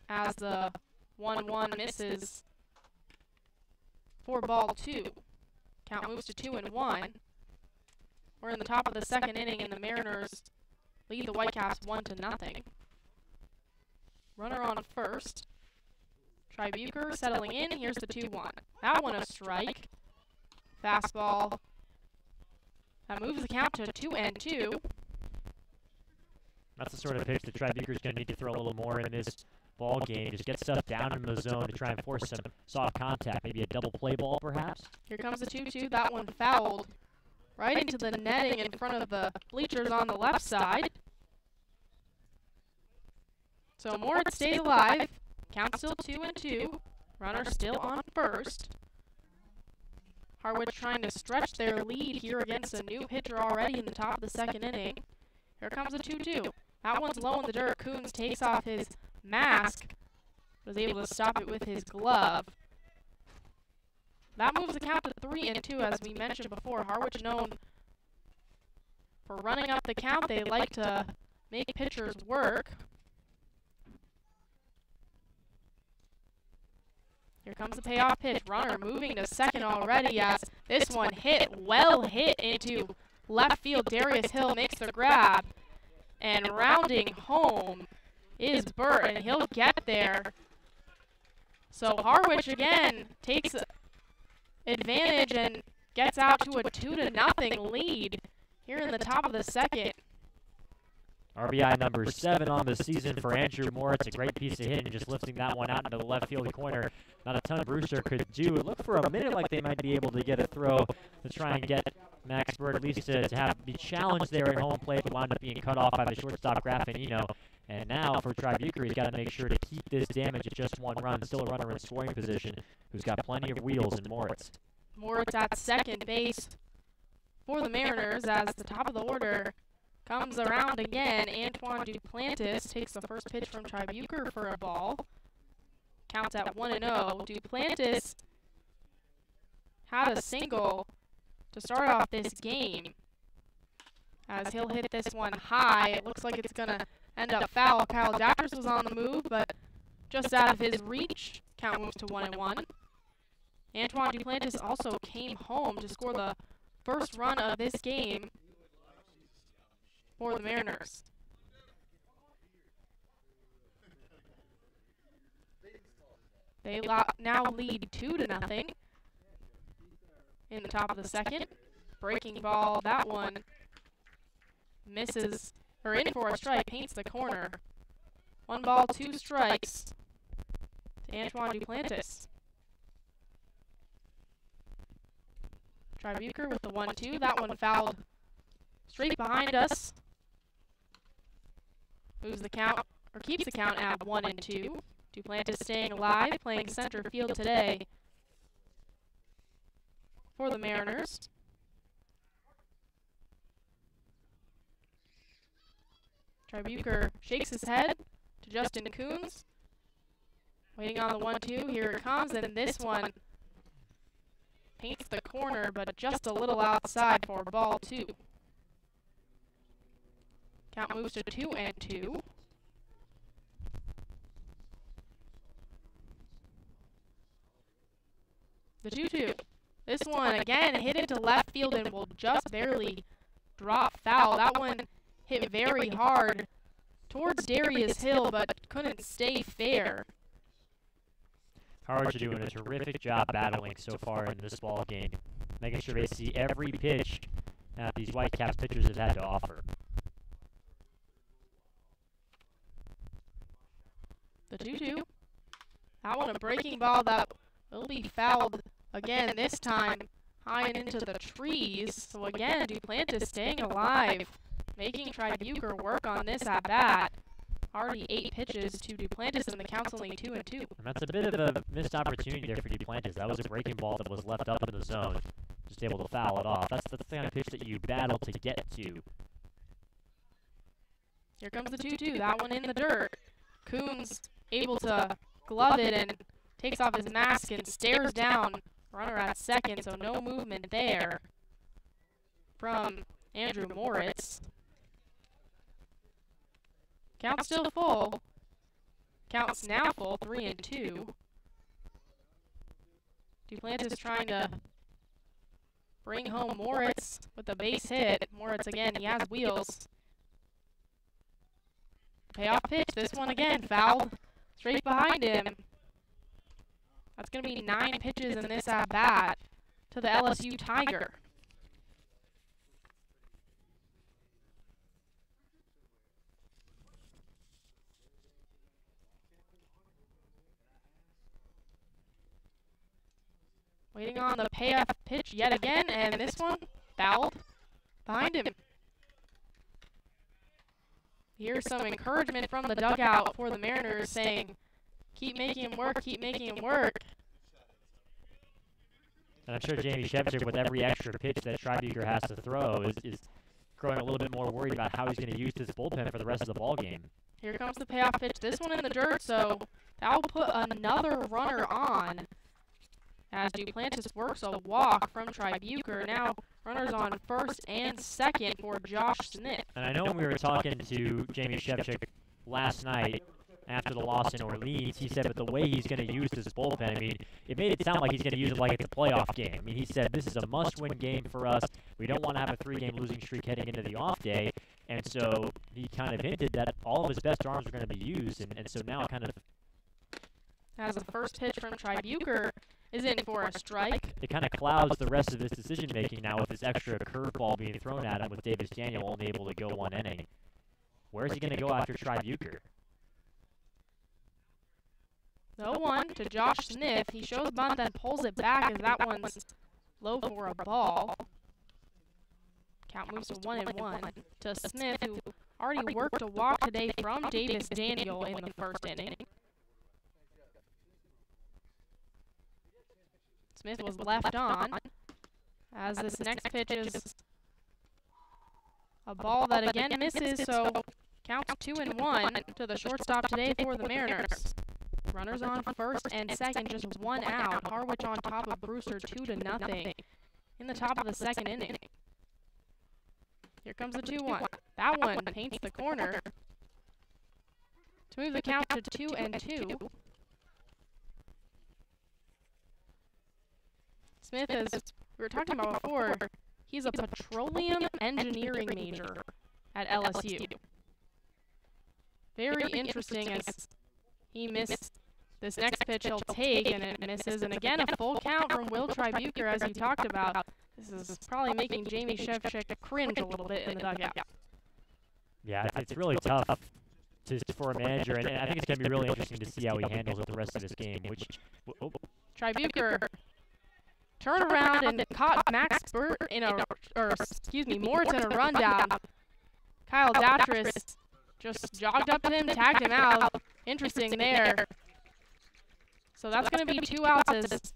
as the 1-1 misses for ball 2. Count moves to 2-1. We're in the top of the second inning, and the Mariners lead the Whitecaps 1-0. Runner on first. Bucher settling in. Here's the 2-1. That one a strike. Fastball. That moves the count to 2-2. That's the sort of pitch that Bucher's going to need to throw a little more in this ball game. Just get stuff down in the zone to try and force some soft contact. Maybe a double play ball, perhaps. Here comes the 2-2. That one fouled right into the netting in front of the bleachers on the left side. So Moritz stays alive. Count still 2-2. Runner still on first. Harwich trying to stretch their lead here against a new pitcher already in the top of the second inning. Here comes a 2-2. That one's low in the dirt. Coons takes off his mask. Was able to stop it with his glove. That moves the count to 3-2, as we mentioned before. Harwich known for running up the count. They like to make pitchers work. Here comes the payoff pitch. Runner moving to second already, as this one well hit into left field. Darius Hill makes the grab, and rounding home is Burt, and he'll get there. So Harwich again takes advantage and gets out to a 2-0 lead here in the top of the second. RBI number 7 on the season for Andrew Moritz. A great piece of hitting, just lifting that one out into the left field corner. Not a ton Brewster could do. It looked for a minute like they might be able to get a throw to try and get Max Bird at least to be challenged there at home plate, but wound up being cut off by the shortstop Graffinino. And now for Tribuker, he's got to make sure to keep this damage at just 1 run. Still a runner in scoring position who's got plenty of wheels in Moritz. Moritz at second base for the Mariners, as the top of the order comes around again. Antoine Duplantis takes the first pitch from Tribuker for a ball. Counts at 1-0. Duplantis had a single to start off this game, as he'll hit this one high. It looks like it's going to end up foul. Kyle Dappers was on the move, but just out of his reach. Count moves to 1-1. Antoine Duplantis also came home to score the first run of this game for the Mariners. They now lead 2-0 in the top of the second. Breaking ball, that one misses, or in for a strike, paints the corner. 1 ball, 2 strikes to Antoine Duplantis. Tribuker with the 1-2. That one fouled straight behind us. Moves the count, or keeps the count at 1-2. Duplantis staying alive, playing center field today for the Mariners. Tribuker shakes his head to Justin Coons. Waiting on the 1-2. Here it comes, and this one paints the corner, but just a little outside for ball 2. Count moves to 2-2. The 2-2. This one again hit into left field and will just barely drop foul. That one hit very hard towards Darius Hill, but couldn't stay fair. Harwich are doing a terrific job battling so far in this ball game, making sure they see every pitch that these Whitecaps pitchers have had to offer. The 2-2. That one a breaking ball that will be fouled again, this time high and into the trees. So again, Duplantis staying alive, making Tribuker work on this at bat. Already 8 pitches to Duplantis, and the count's only 2-2. And that's a bit of a missed opportunity there for Duplantis. That was a breaking ball that was left up in the zone. Just able to foul it off. That's the kind of pitch that you battle to get to. Here comes the 2-2. That one in the dirt. Coons able to glove it and takes off his mask and stares down. Runner at second, so no movement there from Andrew Moritz. Count's still full. Count's now full, 3-2. Duplantis trying to bring home Moritz with a base hit. Moritz again, he has wheels. Payoff pitch, this one again, fouled straight behind him. That's going to be 9 pitches in this at-bat to the LSU Tiger. Waiting on the payoff pitch yet again, and this one fouled behind him. Here's some encouragement from the dugout for the Mariners saying, keep making him work, keep making him work. And I'm sure Jamie Shevchik, with every extra pitch that Tribuker has to throw, is growing a little bit more worried about how he's going to use this bullpen for the rest of the ball game. Here comes the payoff pitch. This one in the dirt, so that will put another runner on. as Duplantis works a walk from Tribuker. Now runners on first and second for Josh Smith. And I know when we were talking to Jamie Shevchik last night after the loss in Orleans, he said, but the way he's going to use this bullpen, I mean, it made it sound like he's going to use it like it's a playoff game. I mean, he said, this is a must-win game for us. We don't want to have a 3-game losing streak heading into the off day. And so he kind of hinted that all of his best arms are going to be used. And so now kind of... As the first pitch from Tribuker is in for a strike. It kind of clouds the rest of his decision-making now with this extra curveball being thrown at him with Davis Daniel only able to go 1 inning. Where's he going to go after Tribuker? 0-1 to Josh Smith. He shows bunt, then pulls it back as that one's low for a ball. Count moves to 1-1 to Smith, who already worked a walk today from Davis Daniel in the first inning. Smith was left on, as this next pitch is a ball that again misses, so counts 2-1 to the shortstop today for the Mariners. Runners on first and second, just 1 out. Harwich on top of Brewster 2-0 in the top of the second inning. Here comes the 2-1. That one paints the corner to move the count to 2-2. Smith, as we were talking about before, he's a petroleum engineering major at LSU. Very interesting, as he missed this next pitch he'll take, and it misses. And again, a full count from Will Tribuker, as he talked about. This is probably making Jamie Shevchik cringe a little bit in the dugout. Yeah, it's really tough for a manager, and I think it's going to be really interesting to see how he handles it the rest of this game. Tribuker turned around and caught Moritz in a rundown. Kyle Datris just jogged up to him, tagged him out. Interesting there. So that's going to be 2 outs, as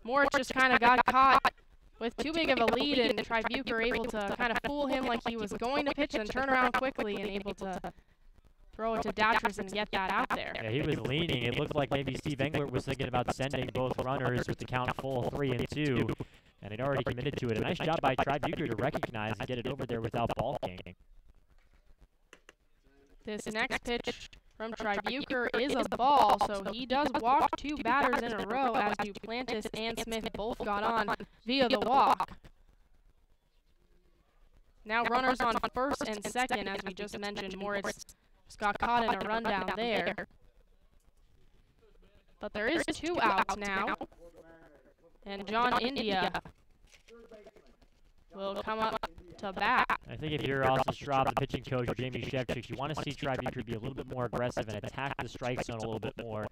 Moritz just kind of got caught with too big of a lead, and Tribuker able to kind of fool him like he was going to pitch and turn around quickly and able to throw it to Datris and get that out there. Yeah, he was leaning. It looked like maybe Steve Englert was thinking about sending both runners with the count full 3-2, and he'd already committed to it. A nice job by Tribuker to recognize and get it over there without balking. This next pitch from Tribuker is a ball, so he does walk 2 batters in a row, as Duplantis and Smith both got on via the walk. Now runners on first and second, as we just mentioned. Moritz just got caught in a rundown there. But there is 2 outs now, and John India will come up to bat. I think if you're Austin Straub, the pitching coach, or Jamie Shevchik, you want to see Tribuker be a little bit more aggressive and attack the strike zone a little bit more.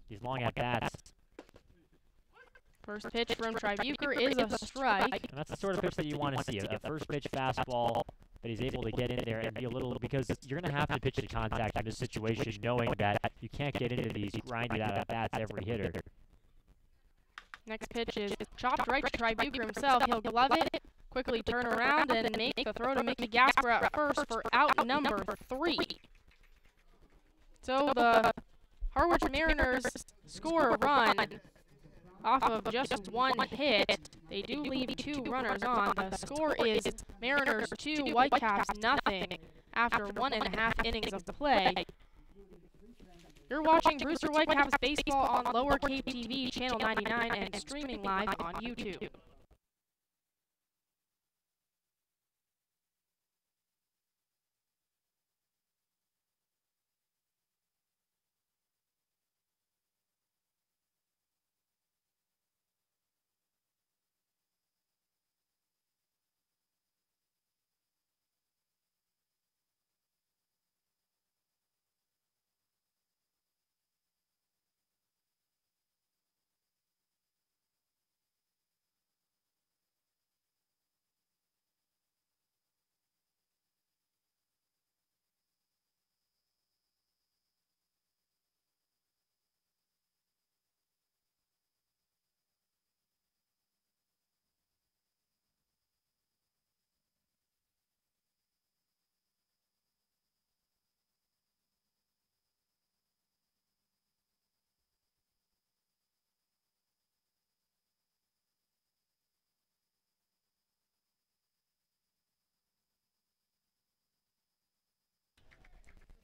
These long at-bats. First pitch from Tribuker is a strike. And that's the sort of pitch that you want to see, a first pitch fastball that he's able to get in there and be a little, because you're going to have to pitch to contact in this situation, knowing that you can't get into these grinded out at-bats every hitter. Next pitch is chopped right to Tribuker himself. He'll glove it, quickly turn around, and make the throw to Mickey Gasper at first for out number 3. So the Harwich Mariners score a run off of just 1 hit. They do leave 2 runners on. The score is Mariners 2, Whitecaps nothing after 1.5 innings of play. You're watching Brewster Whitecaps baseball on Lower Cape TV, Channel 99, and streaming live on YouTube.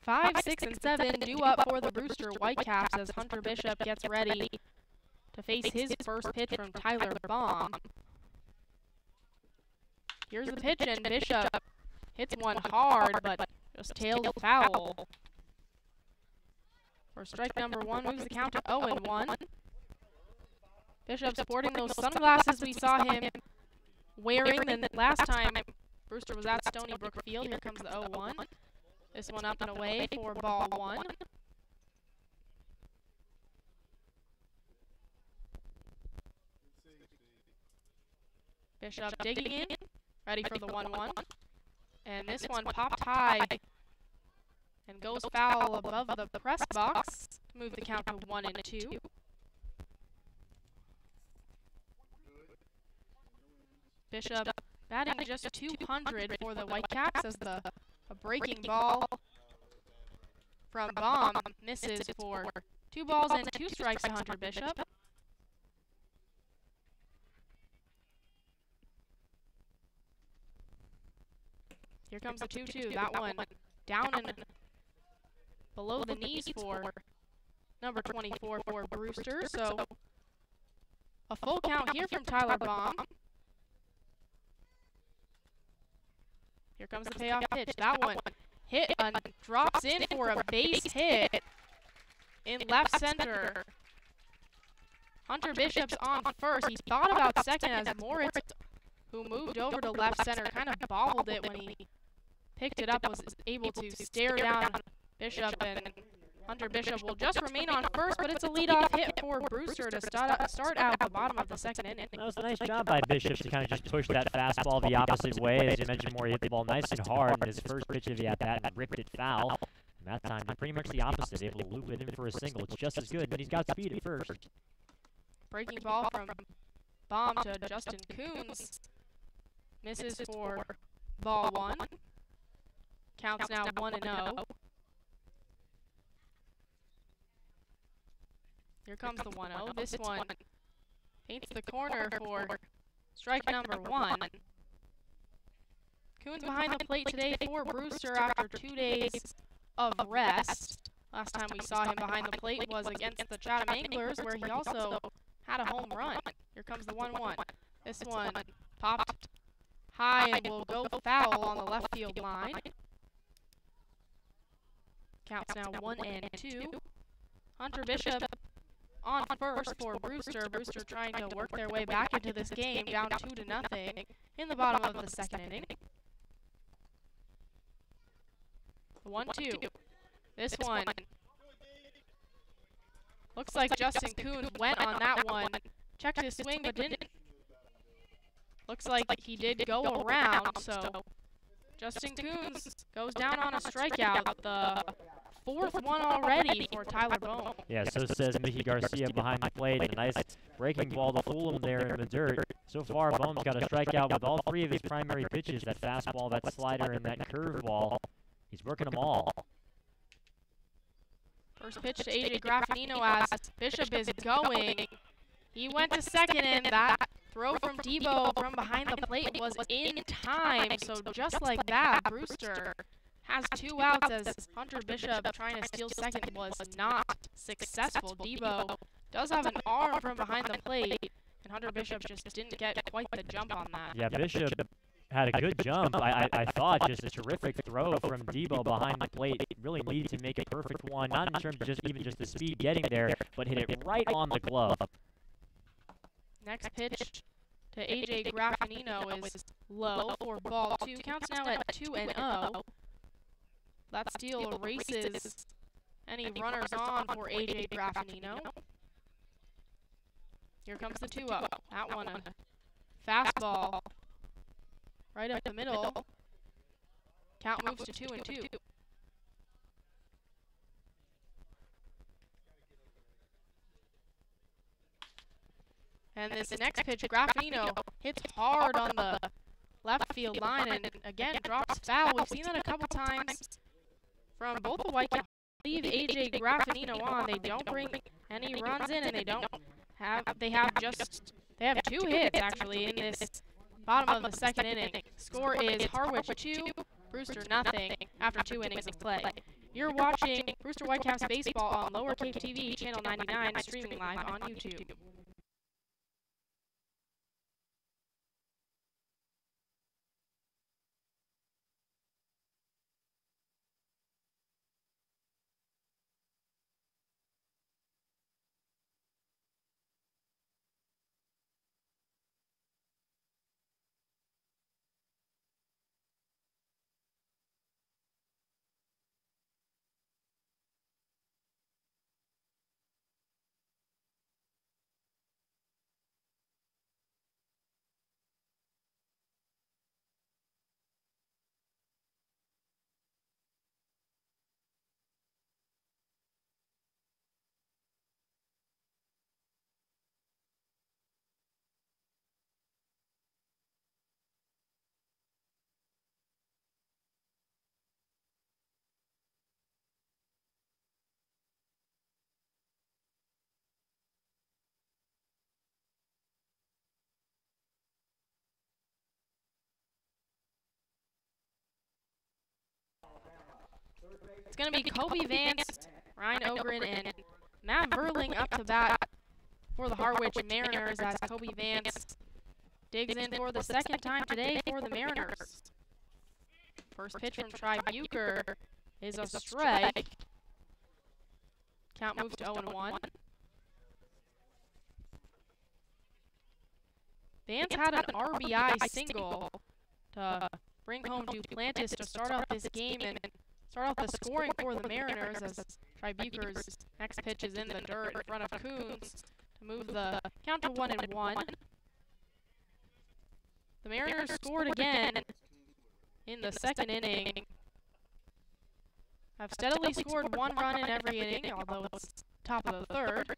5, 6, and 7 due up for the Brewster Whitecaps as Hunter Bishop gets ready to face his first pitch from Tyler Baum. Here's the pitch, and Bishop hits one hard, but just tails foul. For strike number 1, moves the count to 0-1. Bishop sporting those sunglasses we saw him wearing the last time Brewster was at Stony Brook Field. Here comes the 0-1. This one up and away for ball 1. Bishop digging in, ready for the 1-1. And this one popped high and goes foul above the press box to move the count to 1-2. Bishop batting just .200 for the Whitecaps as a breaking ball from Baum misses for 2 balls and 2 strikes to Hunter Bishop. Here comes the 2-2. That one down and below the knees for number 24 for Brewster. So a full count here from Tyler Baum. Here comes the payoff pitch. That one hit and drops in for a base hit in left center. Hunter Bishop's on first. He thought about second as Moritz, who moved over to left center, kind of bobbled it when he picked it up, was able to stare down Bishop, and Hunter Bishop will just remain on first, but it's a leadoff hit for Brewster to start out the bottom of the second inning. That was a nice job by Bishop to kind of just push that fastball the opposite way. As you mentioned, Maury hit the ball nice and hard in his first pitch of the at-bat and ripped it foul. And that time, pretty much the opposite, able to loop it in for a single. It's just as good, but he's got speed at first. Breaking ball from Baum to Justin Coons. Misses for ball 1. Counts now 1-0. Here comes the 1-0. This one paints the corner for strike number 1. Coons behind the plate today for Brewster after 2 days of rest. Last time we saw him behind the plate was against the Chatham Anglers, where he also had a home run. Here comes the 1-1. This one popped high and will go foul on the left field line. Counts now 1-2. Hunter Bishop on first for Brewster. Brewster trying to work their way back into this game, down 2-0 in the bottom of the second inning. 1-2. This one looks like Justin Coons went on that one. Checked his swing, but didn't. Looks like he did go around, so Justin Coons goes down on a strikeout. The 4th one already for Tyler Baum. Yeah, so says Mickey Garcia behind the plate. A nice breaking ball to fool him there in the dirt. So far, Baum's got a strikeout with all 3 of his primary pitches, that fastball, that slider, and that curveball. He's working them all. First pitch to AJ Graffinino as Bishop is going. He went to second, and that throw from Debo from behind the plate was in time. So just like that, Brewster has 2 outs as Hunter Bishop trying to steal second was not successful. Debo does have an arm from behind the plate, and Hunter Bishop just didn't get quite the jump on that. Yeah, Bishop had a good jump. I thought just a terrific throw from Debo behind the plate. Really needed to make a perfect one, not in terms of just the speed getting there, but hit it right on the glove. Next pitch to AJ Graffinino is low for ball 2. Counts now at 2-0. That steal erases any runners on for AJ Graffinino. Here comes the 2-0. That one a fastball right up the middle. Count moves to 2-2. And this next pitch, Graffinino hits hard on the left field line and again drops foul. We've seen that a couple times from both the Whitecaps. Leave AJ Graffinino on. They don't bring any runs in, and they have 2 hits actually in this bottom of the second inning. Score is Harwich 2, Brewster nothing after 2 innings of play. You're watching Brewster Whitecaps baseball on Lower Cape TV, channel 99, streaming live on YouTube. It's going to be Kobe Vance, Ryan Ogren, and Matt Verling up to bat for the Harwich Mariners as Kobe Vance digs in for the second time today for the Mariners. First pitch from Tri Bucher is a strike. Count moves to 0-1. Vance had an RBI single to bring home Duplantis to start off this game and start off the scoring for the Mariners as Tri Bucher's next pitch is in the dirt in front of Coons to move the count to 1-1. The Mariners scored again in the second inning. Have steadily scored 1 run in every inning, although it's top of the third.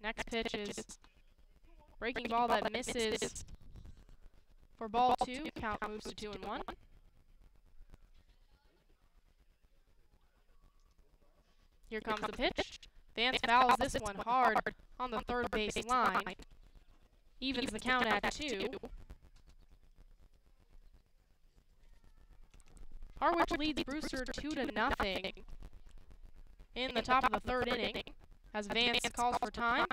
Next pitch is breaking ball that misses for ball 2. Count moves to 2-1. Here comes the pitch. Vance fouls this one hard on the third base line. Evens the count at 2. Harwich leads Brewster 2-0 in the top of the third inning as Vance calls for time,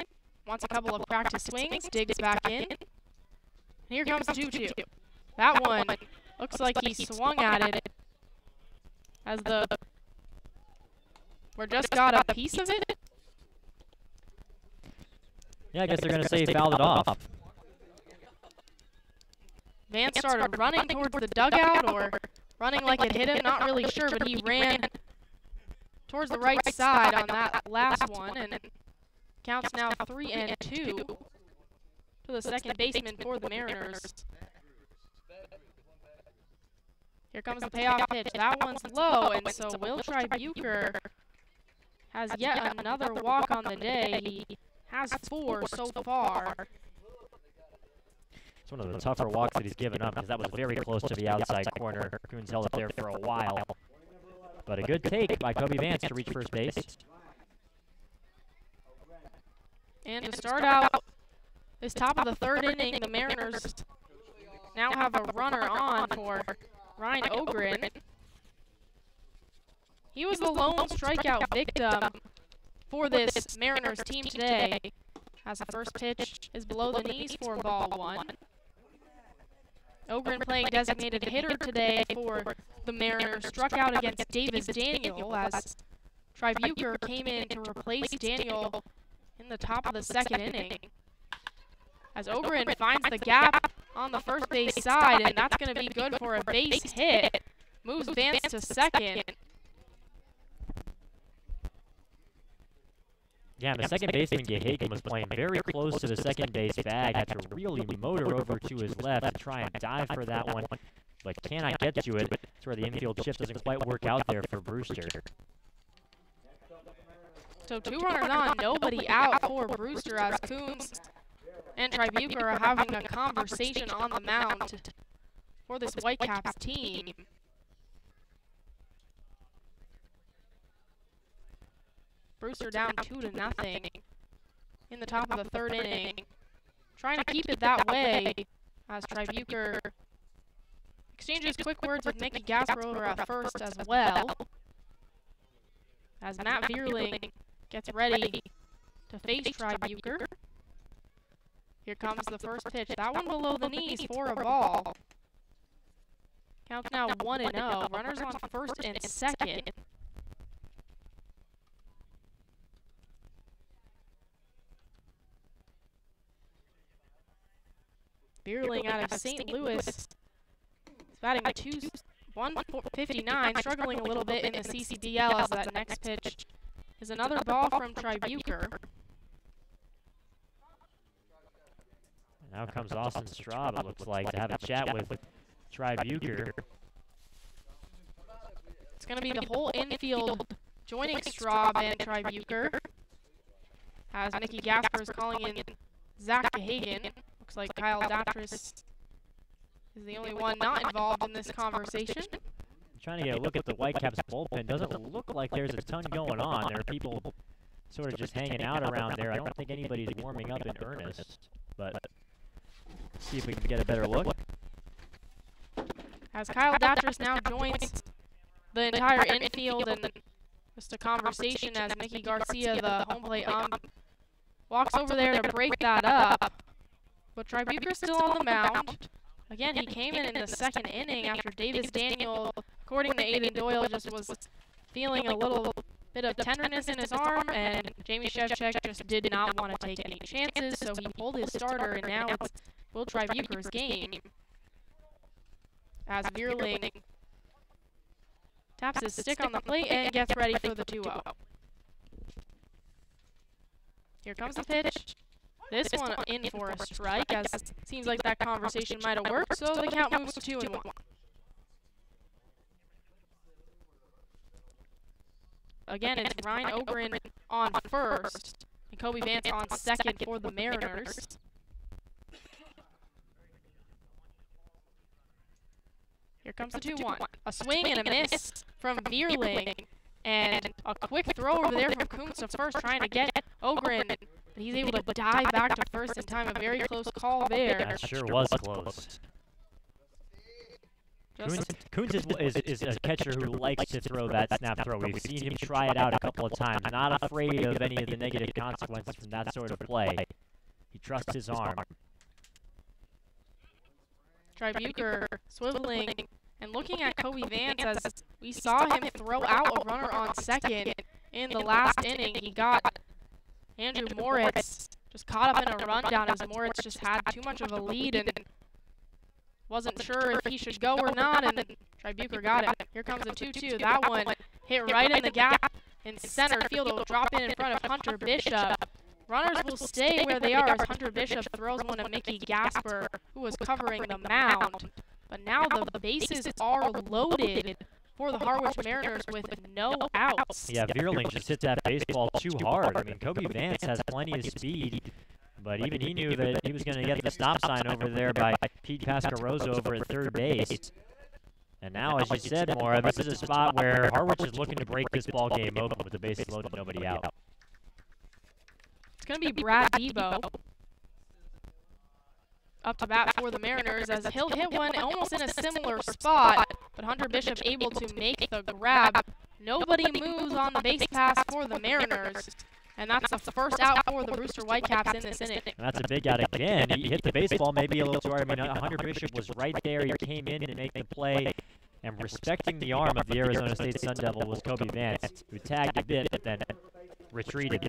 wants a couple of practice swings, digs back in. And here comes 2-2. That one looks like he swung at it as we just got a piece of it. Yeah, I guess they're going to say he fouled it off. Vance started running towards the dugout or running like it hit him, not really sure, but he ran towards the right side on that last one, and counts now 3-2 to the second baseman for the Mariners. Here comes the payoff pitch. That one's low, and so Will Tri Bucher has yet another walk on the day. He has 4 so far. It's one of the tougher walks that he's given up because that was very close to the outside corner. Coons held it there for a while. But a good take by Kobe Vance to reach first base. And to start out this top of the third inning, the Mariners now have a runner on for Ryan Ogren. He was the lone strikeout victim for this Mariners team today, as the first pitch is below the knees for ball 1. Ogren playing designated hitter today for the Mariners, struck out against Davis Daniel as Tri Bucher came in to replace Daniel in the top of the second inning. As Ogren finds the gap on the first base side, and that's going to be good for a base hit. Moves Vance to second. Yeah, the second baseman, Gehagen, was playing very close to the second base bag. Had to really motor over to his left to try and dive for that one. But cannot get to it. That's where the infield shift doesn't quite work out there for Brewster. So 2 runners on, nobody out for Brewster as Coons and Tri Bucher are having a conversation on the mound for this Whitecaps team. Brewster down 2-0 in the top of the third inning. Trying to keep it that way as Tri Bucher exchanges quick words with Mickey Gasper over at first as well. as Matt Vierling gets ready to face Tribuker. Here comes the first pitch. That one below the knees for a ball. Counts now 1-0. Runners on first and second. Vierling out of St. Louis is batting a 159, struggling a little bit in the CCDL as that next pitch is another ball from Tribuker. Now comes Austin Straub, it looks like, to have a chat with Tribuker. It's going to be the whole infield joining Straub and Tribuker, as Mickey Gasper is calling in Zach Gahagan. Looks like Kyle Datris is the only one not involved in this conversation. I'm trying to get a look at the Whitecaps bullpen. Doesn't look like there's a ton going on. There are people sort of just hanging out around there. I don't think anybody's warming up in earnest, but see if we can get a better look. As Kyle Datris now joins the entire infield, and just a conversation as Mickey Garcia, the home plate walks over there to break that up. But Tribuker's still on the mound. Again, he came in the second inning after Davis Daniel, according to Aiden Doyle, just was feeling a little bit of tenderness in his arm, and Jamie Shevchek just did not want to take any chances, so he pulled his starter, and now it's Will Tribuker's game. As Vierling taps his stick on the plate and gets ready for the 2-0. Here comes the pitch. This one in for a strike, as it seems like that conversation might have worked, so the count moves to 2-1. Again, it's Ryan Ogren on first, and Kobe Vance on second for the Mariners. Here comes the 2-1. A swing and a miss from Vierling, and a quick throw over there from Kuntz to first, trying to get Ogren. But he's able to dive back to first in time. A very close call there. That sure was close. Kuntz is a catcher who likes to throw that snap throw. We've seen him try it out a couple of times. Not afraid of any of the negative consequences from that sort of play. He trusts his arm. Tribuker swiveling and looking at Kobe Vance, as we saw him throw out a runner on second in the last inning. He got Andrew Moritz just caught up in a rundown, as Moritz just had too much of a lead and wasn't sure if he should go or not, and Tribuker got it. Here comes the 2-2. That one hit right in the gap in center field. It'll drop in front of Hunter Bishop. Runners will stay where they are as Hunter Bishop throws one to Mickey Gasper, who was covering the mound. But now the bases are loaded for the Harwich Mariners with no outs. Yeah, Vierling just hit that baseball too hard. I mean, Kobe Vance has plenty of speed, but even he knew that he was going to get the stop sign over there by Pete Pascarosa over at third base. And now, as you said, Maura, this is a spot where Harwich is looking to break this ball game open with the bases loaded, nobody out. It's going to be Brad Debo up to bat for the Mariners, as he'll hit one almost in a similar spot, but Hunter Bishop able to make the grab. Nobody moves on the base pass for the Mariners, and that's the first out for the Brewster Whitecaps in this inning. And that's a big out again. He hit the baseball maybe a little too hard. I mean, Hunter Bishop was right there. He came in to make the play, and respecting the arm of the Arizona State Sun Devil was Kobe Vance, who tagged a bit but then retreated.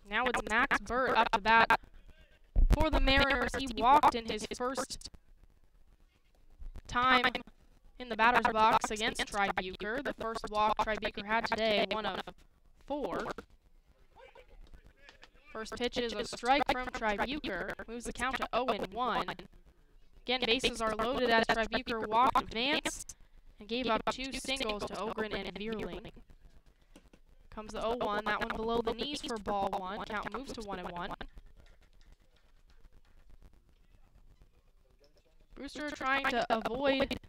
Now it's Max Burt up to bat for the Mariners. He walked in his first time in the batter's box against Tribuker. The first walk Tribuker had today, 1 of 4. First pitch is a strike from Tribuker. Moves the count to 0-1. Again, bases are loaded as Tribuker walked Vance and gave up 2 singles to Ogren and Vierling. Comes the 0-1, that one below the knees for ball 1. Count moves to 1-1. Brewster trying to avoid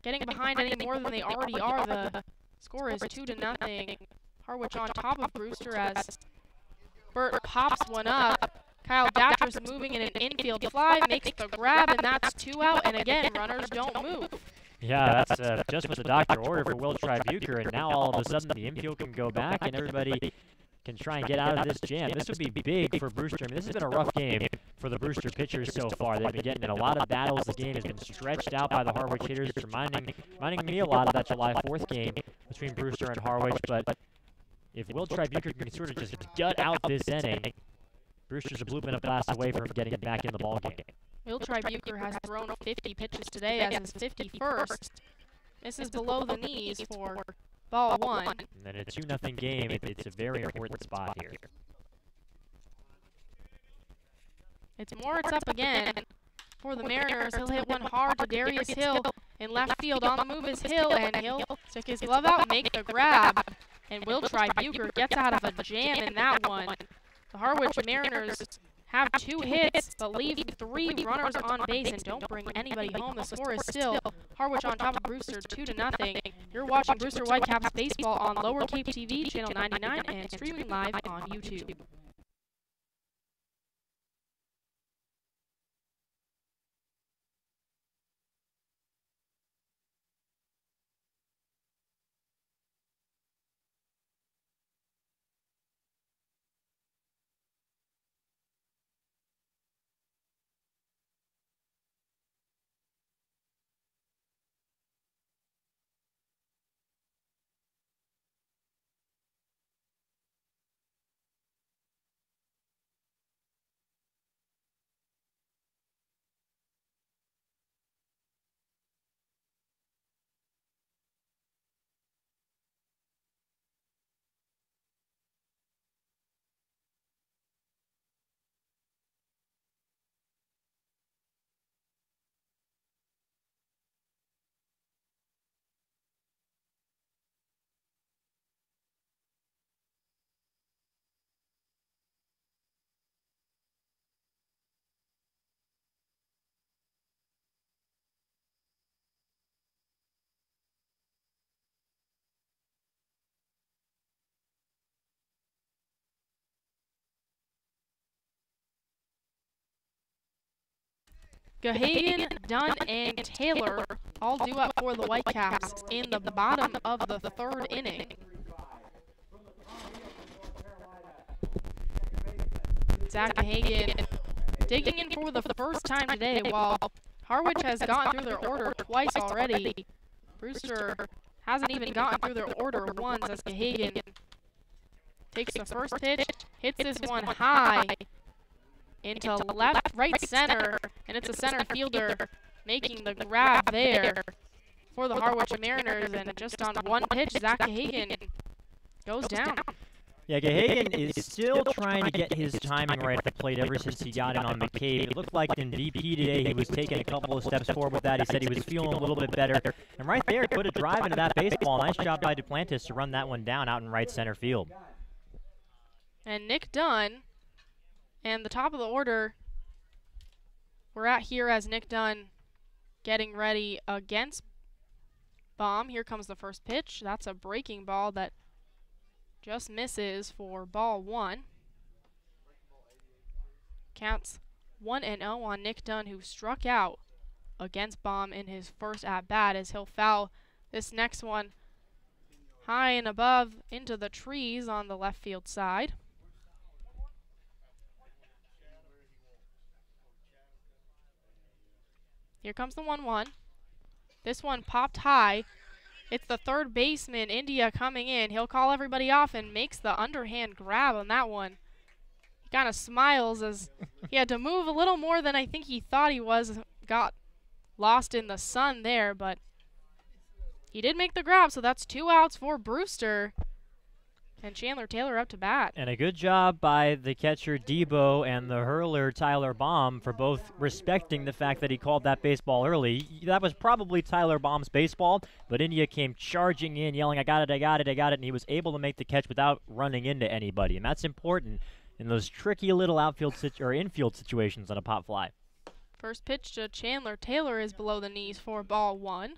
getting behind any more than they already are. The score is 2-0. Harwich on top of Brewster as Burt pops one up. Kyle Datris moving in an infield fly, makes the grab, and that's 2 out. And again, runners don't move. Yeah, that's just what the doctor ordered for Will Tribuker, and now all of a sudden the infield can go back and everybody can try and get out of this jam. This would be big for Brewster. I mean, this has been a rough game for the Brewster pitchers so far. They've been getting in a lot of battles. The game has been stretched out by the Harwich hitters. It's reminding me a lot of that July 4th game between Brewster and Harwich. But if Will Tribuker can sort of just gut out this inning, Brewster's a blue minute blast away from getting back in the ballgame. Will Tribuker has thrown 50 pitches today as his 51st. This is below the knees for ball 1. And then a 2-0 game. It's a very important spot here. It's up again for the Mariners. He'll hit one hard to Darius Hill in left field. On the move is Hill, and he'll stick his glove out, make the grab. And Will Tribuker gets out of a jam in that one. The Harwich Mariners have 2 hits, but leave 3 runners on base and don't bring anybody home. The score is still Harwich on top of Brewster 2-0. You're watching Brewster Whitecaps baseball on Lower Cape TV, channel 99, and streaming live on YouTube. Gahagan, Dunn, and Taylor all due up for the Whitecaps in the bottom of the 3rd inning. Zach Gahagan digging in for the first time today, while Harwich has gotten through their order twice already. Brewster hasn't even gotten through their order once as Gahagan takes the first pitch, hits this one high into right center, and it's a center fielder making the grab there for the Harwich Mariners, and just on one pitch, Zach Gahagan goes down. Yeah, Gahagan is still trying to get his timing right at the plate ever since he got in on McCabe. It looked like in VP today he was taking a couple of steps forward with that. He said he was feeling a little bit better. And right there, put a drive into that baseball. Nice job by Duplantis to run that one down out in right center field. And Nick Dunn, and the top of the order, we're at here as Nick Dunn getting ready against Baum. Here comes the first pitch. That's a breaking ball that just misses for ball 1. Counts 1-0 on Nick Dunn, who struck out against Baum in his first at-bat, as he'll foul this next one high and above into the trees on the left field side. Here comes the 1-1. This one popped high. It's the third baseman, India, coming in. He'll call everybody off and makes the underhand grab on that one. He kind of smiles as he had to move a little more than I think he thought he was. Got lost in the sun there, but he did make the grab, so that's 2 outs for Brewster. And Chandler Taylor up to bat. And a good job by the catcher Debo and the hurler Tyler Baum for both respecting the fact that he called that baseball early. That was probably Tyler Baum's baseball, but India came charging in, yelling, I got it, I got it, I got it, and he was able to make the catch without running into anybody. And that's important in those tricky little infield situations on a pop fly. First pitch to Chandler Taylor is below the knees for ball 1.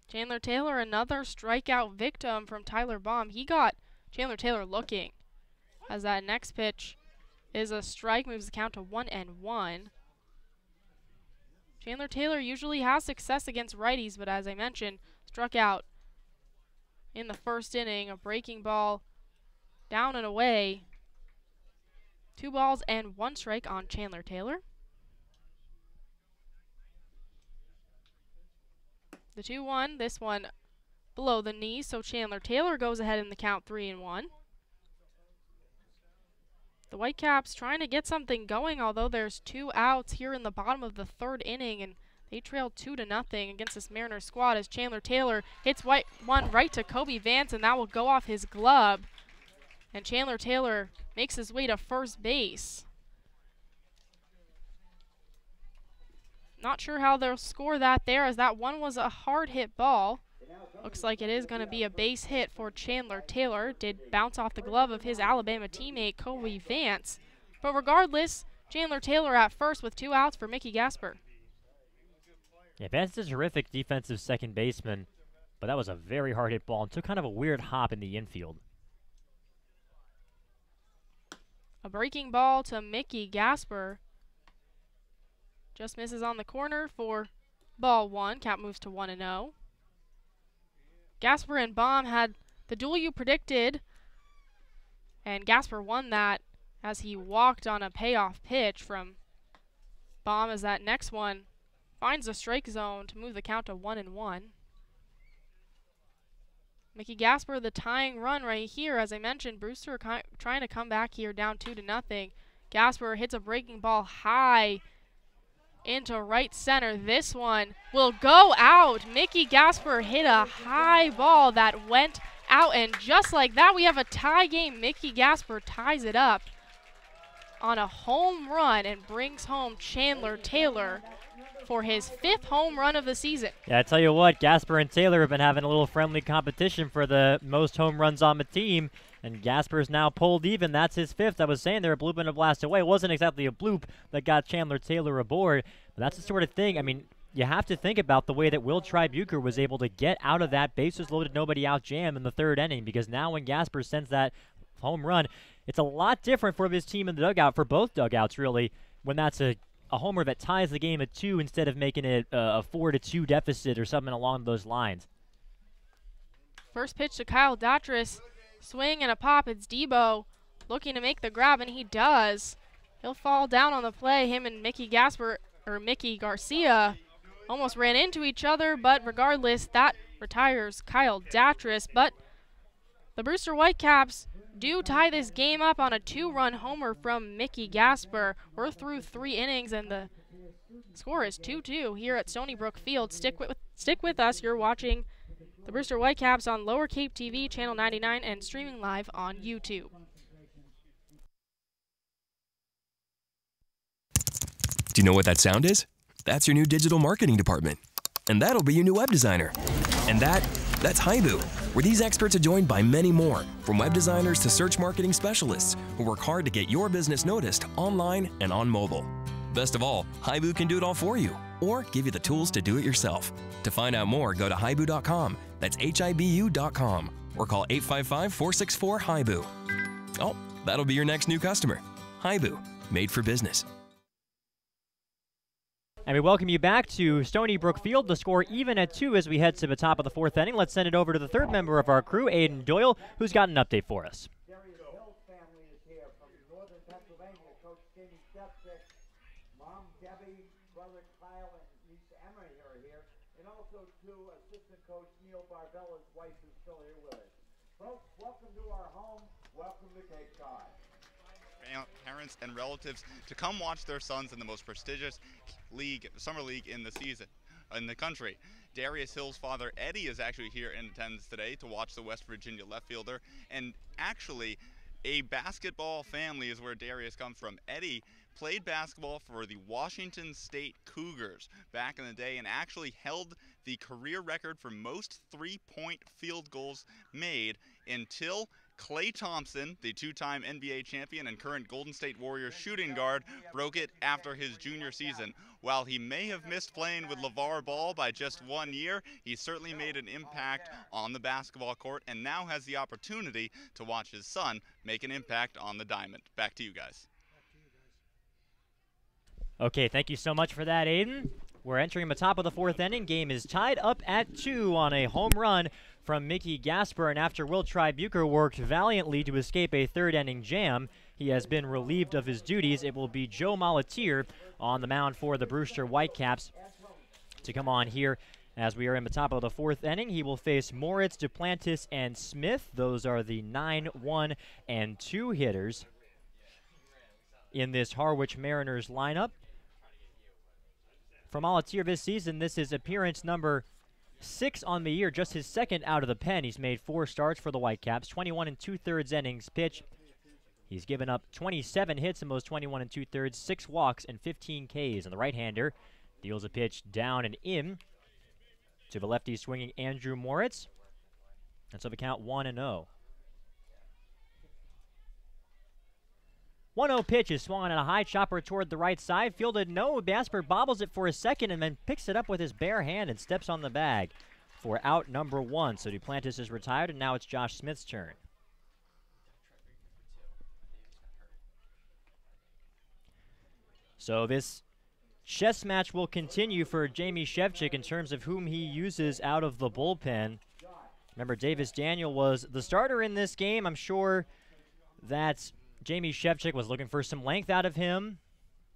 Chandler Taylor, another strikeout victim from Tyler Baum. He got Chandler Taylor looking, as that next pitch is a strike, moves the count to 1-1. Chandler Taylor usually has success against righties, but as I mentioned, struck out in the first inning. A breaking ball down and away. 2 balls and 1 strike on Chandler Taylor. The 2-1, this one below the knee, so Chandler Taylor goes ahead in the count 3-1. The Whitecaps trying to get something going, although there's 2 outs here in the bottom of the 3rd inning, and they trail 2-0 against this Mariners squad as Chandler Taylor hits one right to Kobe Vance, and that will go off his glove. And Chandler Taylor makes his way to first base. Not sure how they'll score that there, as that one was a hard hit ball. Looks like it is going to be a base hit for Chandler Taylor. Did bounce off the glove of his Alabama teammate Kobe Vance. But regardless, Chandler Taylor at first with 2 outs for Mickey Gasper. Yeah, Vance is a terrific defensive second baseman, but that was a very hard hit ball and took kind of a weird hop in the infield. A breaking ball to Mickey Gasper. Just misses on the corner for ball 1. Count moves to 1-0. Gasper and Baum had the duel you predicted, and Gasper won that as he walked on a payoff pitch from Baum, as that next one finds the strike zone to move the count to 1-1. Mickey Gasper, the tying run right here. As I mentioned, Brewster trying to come back here down 2-0. Gasper hits a breaking ball high into right center. This one will go out. Mickey Gasper hit a high ball that went out, and just like that, we have a tie game. Mickey Gasper ties it up on a home run and brings home Chandler Taylor for his 5th home run of the season. Yeah, I tell you what, Gasper and Taylor have been having a little friendly competition for the most home runs on the team, and Gasper's now pulled even. That's his 5th. I was saying they were blooping a blast away. It wasn't exactly a bloop that got Chandler Taylor aboard, but that's the sort of thing. I mean, you have to think about the way that Will Tribuker was able to get out of that bases loaded, nobody out jam in the 3rd inning, because now when Gasper sends that home run, it's a lot different for his team in the dugout, for both dugouts really, when that's a homer that ties the game at 2 instead of making it a 4-2 deficit or something along those lines. First pitch to Kyle Datris. Swing and a pop. It's Debo looking to make the grab, and he does. He'll fall down on the play. Him and Mickey Garcia almost ran into each other, but regardless, that retires Kyle Datris. But the Brewster Whitecaps do tie this game up on a 2-run homer from Mickey Gasper. We're through 3 innings, and the score is 2-2 here at Stony Brook Field. Stick with us. You're watching the Brewster Whitecaps on Lower Cape TV, Channel 99, and streaming live on YouTube. Do you know what that sound is? That's your new digital marketing department. And that'll be your new web designer. And that's Haibu, where these experts are joined by many more, from web designers to search marketing specialists, who work hard to get your business noticed online and on mobile. Best of all, Haibu can do it all for you, or give you the tools to do it yourself. To find out more, go to haibu.com. That's HIBU.com, or call 855-464-HIBU. Oh, that'll be your next new customer. Haibu, made for business. And we welcome you back to Stony Brook Field. The score even at 2 as we head to the top of the 4th inning. Let's send it over to the 3rd member of our crew, Aiden Doyle, who's got an update for us. Family is here from northern Pennsylvania. Coach Jamie Stepsick, Mom Debbie, brother Kyle, and niece Emma are here, and also assistant coach Neil Barbella's wife who's still here with us. Folks, welcome to our home. Welcome to Cape Cod. Parents and relatives to come watch their sons in the most prestigious summer league in the country. Darius Hill's father Eddie is actually here in attendance today to watch the West Virginia left fielder, and actually a basketball family is where Darius comes from. Eddie played basketball for the Washington State Cougars back in the day and actually held the career record for most three-point field goals made until Klay Thompson, the 2-time NBA champion and current Golden State Warriors shooting guard, broke it after his junior season. While he may have missed playing with LeVar Ball by just 1 year, he certainly made an impact on the basketball court and now has the opportunity to watch his son make an impact on the diamond. Back to you guys. Okay, thank you so much for that, Aiden. We're entering the top of the 4th inning. Game is tied up at 2 on a home run from Mickey Gasper, and after Will Tribuker worked valiantly to escape a 3rd inning jam, he has been relieved of his duties. It will be Joe Molatier on the mound for the Brewster Whitecaps to come on here as we are in the top of the 4th inning. He will face Moritz, Duplantis, and Smith. Those are the 9, 1, and 2 hitters in this Harwich Mariners lineup. For Molatier this season, this is appearance number 6 on the year, just his 2nd out of the pen. He's made 4 starts for the Whitecaps, 21 2/3 innings pitched. He's given up 27 hits in those 21 2/3, 6 walks, and 15 Ks. And the right-hander deals a pitch down and in to the lefty swinging Andrew Moritz. And so the count 1-0. 1-0 pitch is swung on a high chopper toward the right side. Fielded no. Gasper bobbles it for a second and then picks it up with his bare hand and steps on the bag for out number 1. So Duplantis is retired, and now it's Josh Smith's turn. So this chess match will continue for Jamie Shevchik in terms of whom he uses out of the bullpen. Remember, Davis Daniel was the starter in this game. I'm sure that Jamie Shevchik was looking for some length out of him,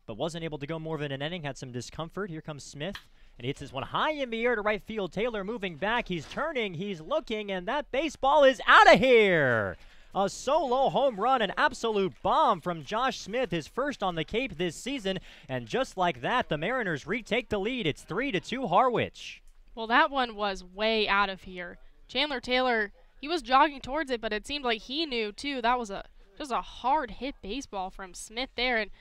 but wasn't able to go more than an inning, had some discomfort. Here comes Smith, and he hits this one high in the air to right field. Taylor moving back. He's turning, he's looking, and that baseball is out of here. A solo home run, an absolute bomb from Josh Smith, his first on the Cape this season. And just like that, the Mariners retake the lead. It's 3-2 Harwich. Well, that one was way out of here. Chandler Taylor, he was jogging towards it, but it seemed like he knew, too. That was just a hard-hit baseball from Smith there, and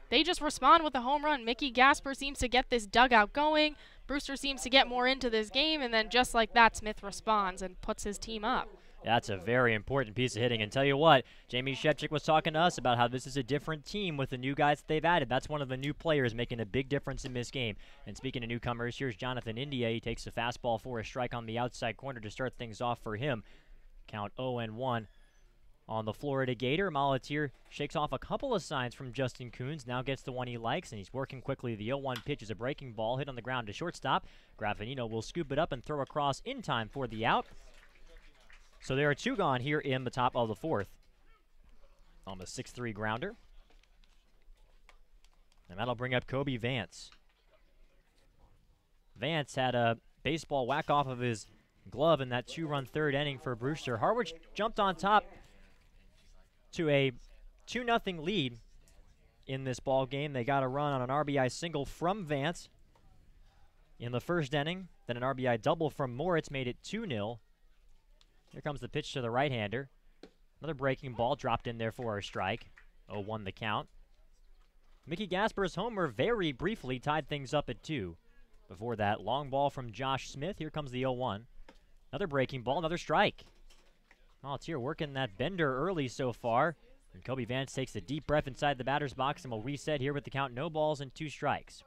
they just respond with a home run. Mickey Gasper seems to get this dugout going. Brewster seems to get more into this game, and then just like that, Smith responds and puts his team up. That's a very important piece of hitting. And tell you what, Jamie Shevchik was talking to us about how this is a different team with the new guys that they've added. That's one of the new players making a big difference in this game. And speaking of newcomers, here's Jonathan India. He takes a fastball for a strike on the outside corner to start things off for him. Count 0-1 on the Florida Gator. Molatier shakes off a couple of signs from Justin Coons, now gets the one he likes, and he's working quickly. The 0-1 pitch is a breaking ball hit on the ground to shortstop. Graffinino will scoop it up and throw across in time for the out. So there are 2 gone here in the top of the 4th on the 6-3 grounder. And that'll bring up Kobe Vance. Vance had a baseball whack off of his glove in that 2-run 3rd inning for Brewster. Harwich jumped on top to a 2-0 lead in this ball game. They got a run on an RBI single from Vance in the 1st inning. Then an RBI double from Moritz made it 2-0. Here comes the pitch to the right-hander. Another breaking ball dropped in there for a strike. 0-1 the count. Mickey Gasper's homer very briefly tied things up at 2. Before that, long ball from Josh Smith. Here comes the 0-1. Another breaking ball, another strike. Molatier working that bender early so far. And Kobe Vance takes a deep breath inside the batter's box and will reset here with the count, no balls and 2 strikes.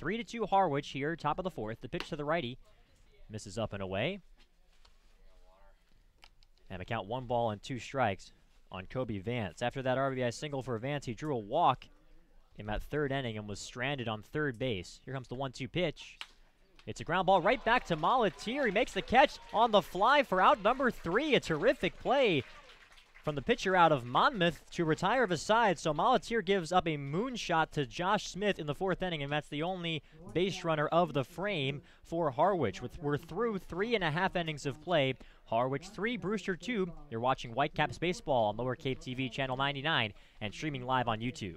3-2 Harwich here, top of the 4th. The pitch to the righty misses up and away. And the count 1 ball and 2 strikes on Kobe Vance. After that RBI single for Vance, he drew a walk in that 3rd inning and was stranded on 3rd base. Here comes the 1-2 pitch. It's a ground ball right back to Molatier. He makes the catch on the fly for out number 3. A terrific play from the pitcher out of Monmouth to retire the side. So Molatier gives up a moonshot to Josh Smith in the 4th inning, and that's the only base runner of the frame for Harwich. We're through 3.5 innings of play. Harwich 3, Brewster 2. You're watching Whitecaps baseball on Lower Cape TV channel 99 and streaming live on YouTube.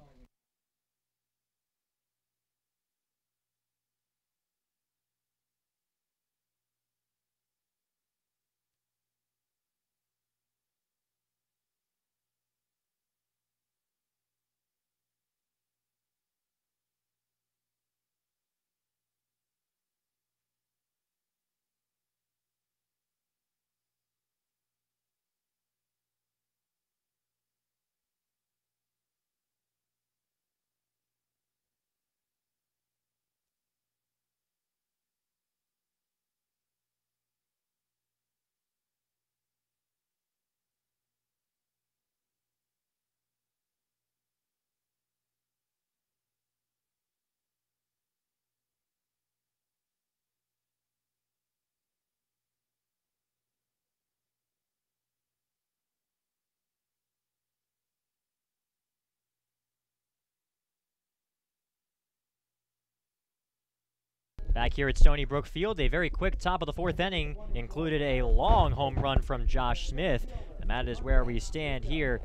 Back here at Stony Brook Field, a very quick top of the fourth inning included a long home run from Josh Smith, and that is where we stand here.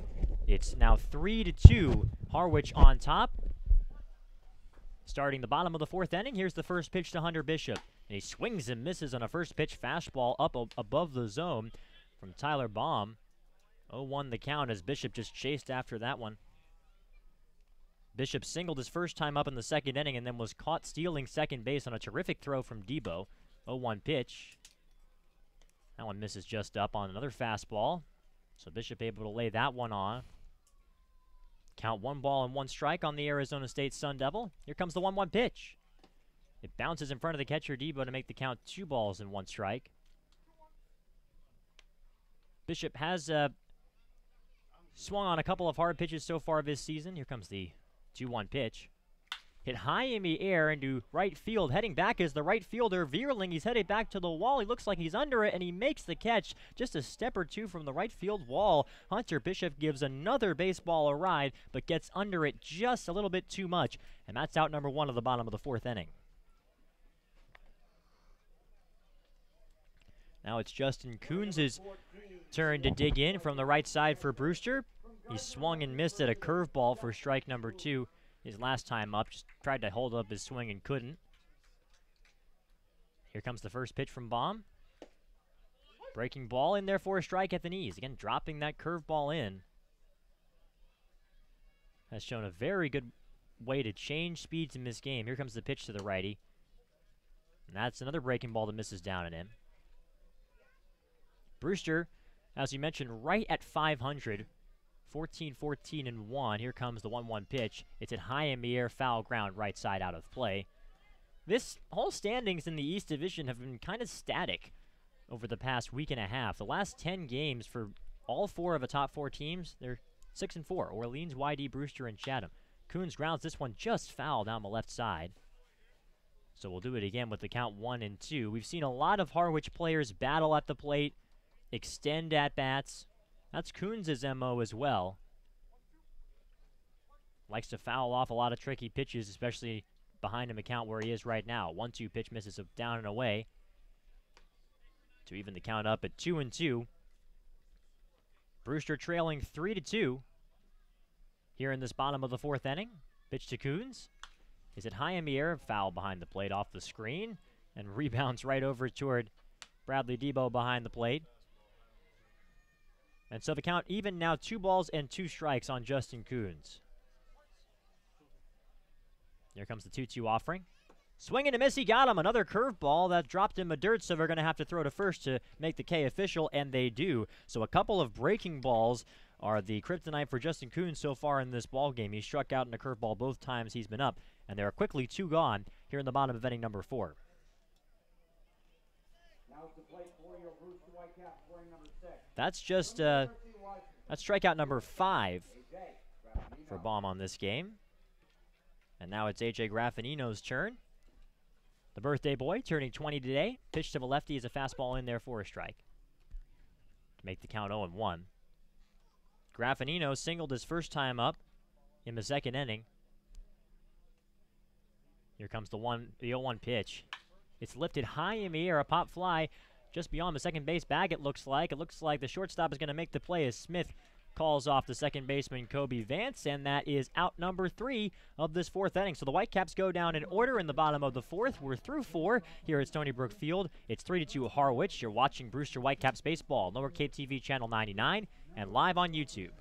It's now 3-2, Harwich on top. Starting the bottom of the fourth inning, here's the first pitch to Hunter Bishop. And he swings and misses on a first pitch fastball up above the zone from Tyler Baum. 0-1 the count as Bishop just chased after that one. Bishop singled his first time up in the second inning and then was caught stealing second base on a terrific throw from Debo. 0-1 pitch. That one misses just up on another fastball. So Bishop able to lay that one on. Count 1 ball and 1 strike on the Arizona State Sun Devil. Here comes the 1-1 pitch. It bounces in front of the catcher Debo to make the count 2 balls and 1 strike. Bishop has swung on a couple of hard pitches so far this season. Here comes the 2-1 pitch. Hit high in the air into right field. Heading back is the right fielder, Vierling. He's headed back to the wall. He looks like he's under it, and he makes the catch just a step or two from the right field wall. Hunter Bishop gives another baseball a ride, but gets under it just a little bit too much. And that's out number 1 of the bottom of the fourth inning. Now it's Justin Coons' turn to dig in from the right side for Brewster. He swung and missed at a curveball for strike number 2. His last time up, just tried to hold up his swing and couldn't. Here comes the first pitch from Baum. Breaking ball in there for a strike at the knees. Again, dropping that curveball in. Has shown a very good way to change speeds in this game. Here comes the pitch to the righty. And that's another breaking ball that misses down and in. Brewster, as you mentioned, right at 500. 14-14-1. Here comes the 1-1 pitch. It's at high in the air, foul ground, right side out of play. This whole standings in the East Division have been kind of static over the past week and a half. The last 10 games for all 4 of the top 4 teams, they're 6-4. Orleans, YD, Brewster, and Chatham. Coons grounds this one just foul down the left side. So we'll do it again with the count 1-2. We've seen a lot of Harwich players battle at the plate, extend at-bats. That's Coons' MO as well. Likes to foul off a lot of tricky pitches, especially behind him account where he is right now. 1-2 pitch misses down and away to even the count up at 2-2. Brewster trailing 3-2 here in this bottom of the fourth inning. Pitch to Coons. Is it high in the air? Foul behind the plate off the screen and rebounds right over toward Bradley Debo behind the plate. And so the count even now, 2 balls and 2 strikes on Justin Coons. Here comes the 2-2 offering. Swing and a miss, he got him. Another curveball that dropped in the dirt, so they're going to have to throw to first to make the K official, and they do. So a couple of breaking balls are the kryptonite for Justin Coons so far in this ball game. He struck out in a curveball both times he's been up, and there are quickly 2 gone here in the bottom of inning number 4. That's just that's strikeout number 5 for Baum on this game. And now it's A.J. Graffinino's turn. The birthday boy turning 20 today. Pitch to the lefty is a fastball in there for a strike to make the count 0-1. Graffinino singled his first time up in the second inning. Here comes the 0-1 pitch. It's lifted high in the air, a pop fly just beyond the second base bag, it looks like. It looks like the shortstop is going to make the play as Smith calls off the second baseman, Kobe Vance, and that is out number 3 of this fourth inning. So the Whitecaps go down in order in the bottom of the fourth. We're through 4 here at Stony Brook Field. It's 3-2 Harwich. You're watching Brewster Whitecaps baseball, Lower Cape TV channel 99, and live on YouTube.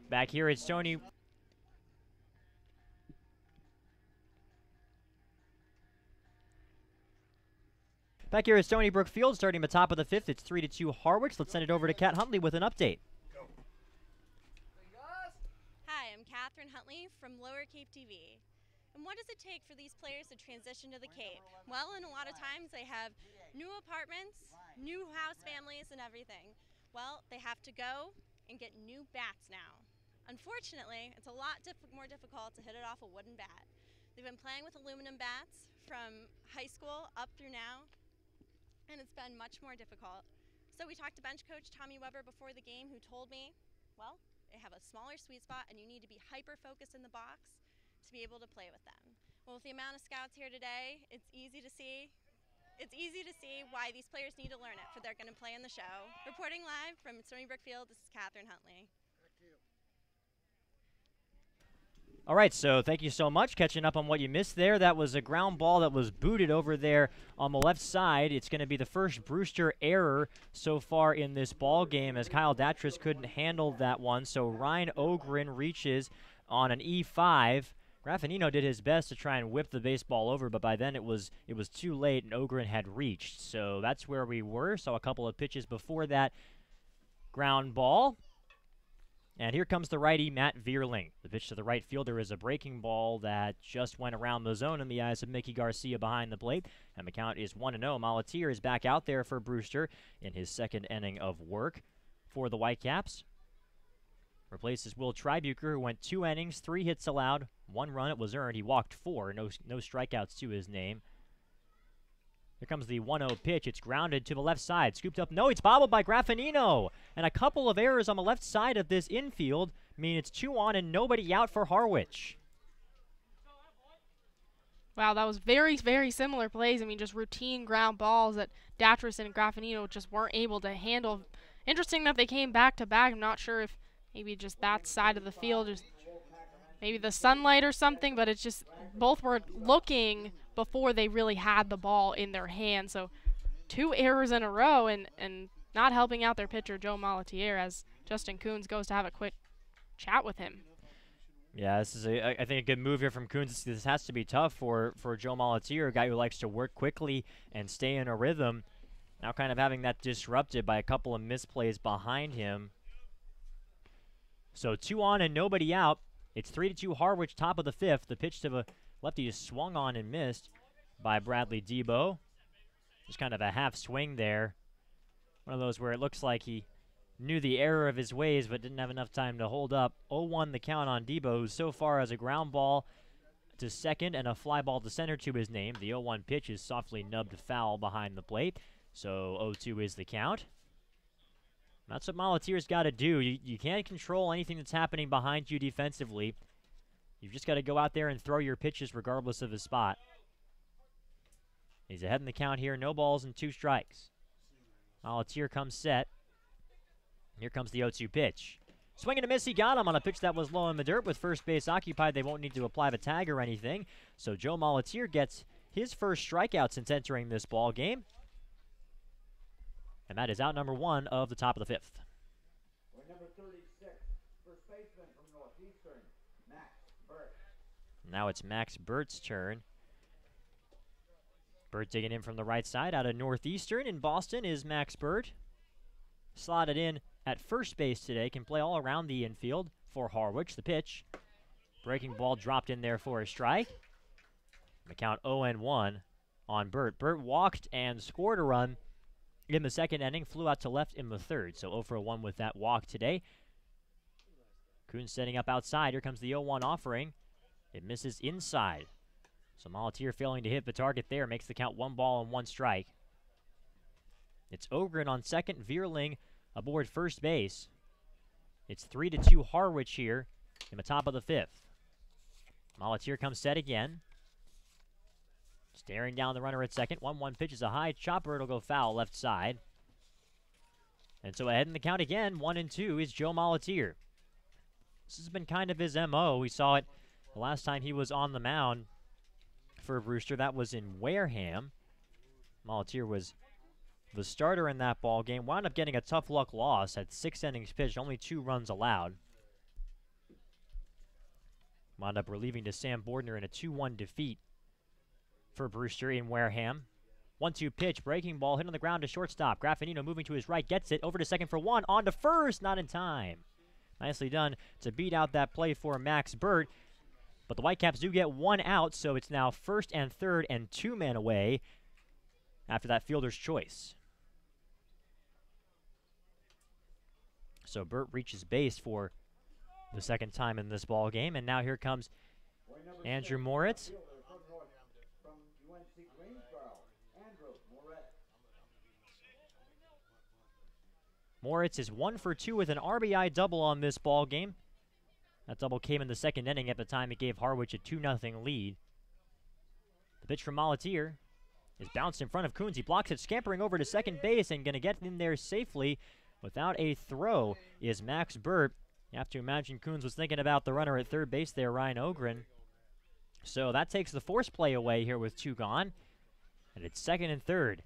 Back here it's Stony. Back here at Stony Brook Field, starting the top of the 5th, it's 3-2 Harwich. Let's send it over to Kat Huntley with an update. Hi, I'm Catherine Huntley from Lower Cape TV. And what does it take for these players to transition to the Cape? Well, in a lot of times they have new apartments, new house families, and everything. Well, they have to go and get new bats now. Unfortunately, it's a lot more difficult to hit it off a wooden bat. They've been playing with aluminum bats from high school up through now, and it's been much more difficult. So we talked to bench coach Tommy Weber before the game, who told me, well, they have a smaller sweet spot and you need to be hyper-focused in the box to be able to play with them. Well, with the amount of scouts here today, it's easy to see why these players need to learn it, for they're going to play in the show. Reporting live from Stony Brook Field, this is Catherine Huntley. All right, so thank you so much. Catching up on what you missed there. That was a ground ball that was booted over there on the left side. It's going to be the first Brewster error so far in this ball game, as Kyle Datris couldn't handle that one. So Ryan Ogren reaches on an E5. Graffinino did his best to try and whip the baseball over, but by then it was too late and Ogren had reached. So that's where we were. So a couple of pitches before that ground ball. And here comes the righty, Matt Vierling. The pitch to the right fielder is a breaking ball that just went around the zone in the eyes of Mickey Garcia behind the plate. And the count is 1-0. Molatier is back out there for Brewster in his second inning of work for the Whitecaps. Replaces Will Tribuker, who went 2 innings, 3 hits allowed, 1 run. It was earned. He walked 4, no strikeouts to his name. Here comes the 1-0 pitch. It's grounded to the left side. Scooped up. No, it's bobbled by Graffinino. And a couple of errors on the left side of this infield mean it's 2 on and nobody out for Harwich. Wow, that was very, very similar plays. I mean, just routine ground balls that Datris and Graffinino just weren't able to handle. Interesting that they came back to back. I'm not sure if maybe just that side of the field, just maybe the sunlight or something, but it's just both were looking before they really had the ball in their hand. So 2 errors in a row and not helping out their pitcher, Joe Molatier, as Justin Coons goes to have a quick chat with him. Yeah, this is, I think, a good move here from Coons. This has to be tough for Joe Molatier, a guy who likes to work quickly and stay in a rhythm. Now kind of having that disrupted by a couple of misplays behind him. So 2 on and nobody out. It's 3-2 Harwich, top of the 5th. The pitch to the lefty is swung on and missed by Bradley Debo. Just kind of a half swing there. One of those where it looks like he knew the error of his ways but didn't have enough time to hold up. 0-1 the count on Debo, who so far has a ground ball to second and a fly ball to center to his name. The 0-1 pitch is softly nubbed foul behind the plate. So 0-2 is the count. That's what Molatier's got to do. You can't control anything that's happening behind you defensively. You've just got to go out there and throw your pitches regardless of his spot. He's ahead in the count here. No balls and 2 strikes. Molatier comes set. Here comes the 0-2 pitch. Swing and a miss. He got him on a pitch that was low in the dirt with first base occupied. They won't need to apply the tag or anything. So Joe Molatier gets his first strikeout since entering this ball game. And that is out number 1 of the top of the 5th. Number 36, first baseman from Northeastern, Max Burt. Now it's Max Burt's turn. Burt digging in from the right side out of Northeastern in Boston is Max Burt. Slotted in at first base today, can play all around the infield for Harwich. The pitch, breaking ball dropped in there for a strike. The count 0-1 on Burt. Burt walked and scored a run in the second inning, flew out to left in the third. So 0-1 with that walk today. Coons setting up outside. Here comes the 0-1 offering. It misses inside. So Molatier failing to hit the target there makes the count 1 ball and 1 strike. It's Ogren on second, Vierling aboard first base. It's 3-2 Harwich here in the top of the 5th. Molatier comes set again. Staring down the runner at second. 1-1 pitch is a high chopper. It'll go foul left side. And so ahead in the count again, 1-2 is Joe Molatier. This has been kind of his MO. We saw it the last time he was on the mound for Brewster. That was in Wareham. Molatier was the starter in that ball game. Wound up getting a tough luck loss. Had 6 innings pitched, only 2 runs allowed. Wound up relieving to Sam Bordner in a 2-1 defeat for Brewster in Wareham. 1-2 pitch, breaking ball, hit on the ground to shortstop. Graffinino moving to his right, gets it, over to second for one, on to first, not in time. Nicely done to beat out that play for Max Burt. But the Whitecaps do get one out, so it's now first and third and 2 men away after that fielder's choice. So Burt reaches base for the second time in this ball game, and now here comes Andrew Moritz. Moritz is 1 for 2 with an RBI double on this ball game. That double came in the second inning. At the time, it gave Harwich a 2-0 lead. The pitch from Molatier is bounced in front of Coons. He blocks it, scampering over to second base and going to get in there safely without a throw is Max Burt. You have to imagine Coons was thinking about the runner at third base there, Ryan Ogren. So that takes the force play away here with 2 gone. And it's second and third.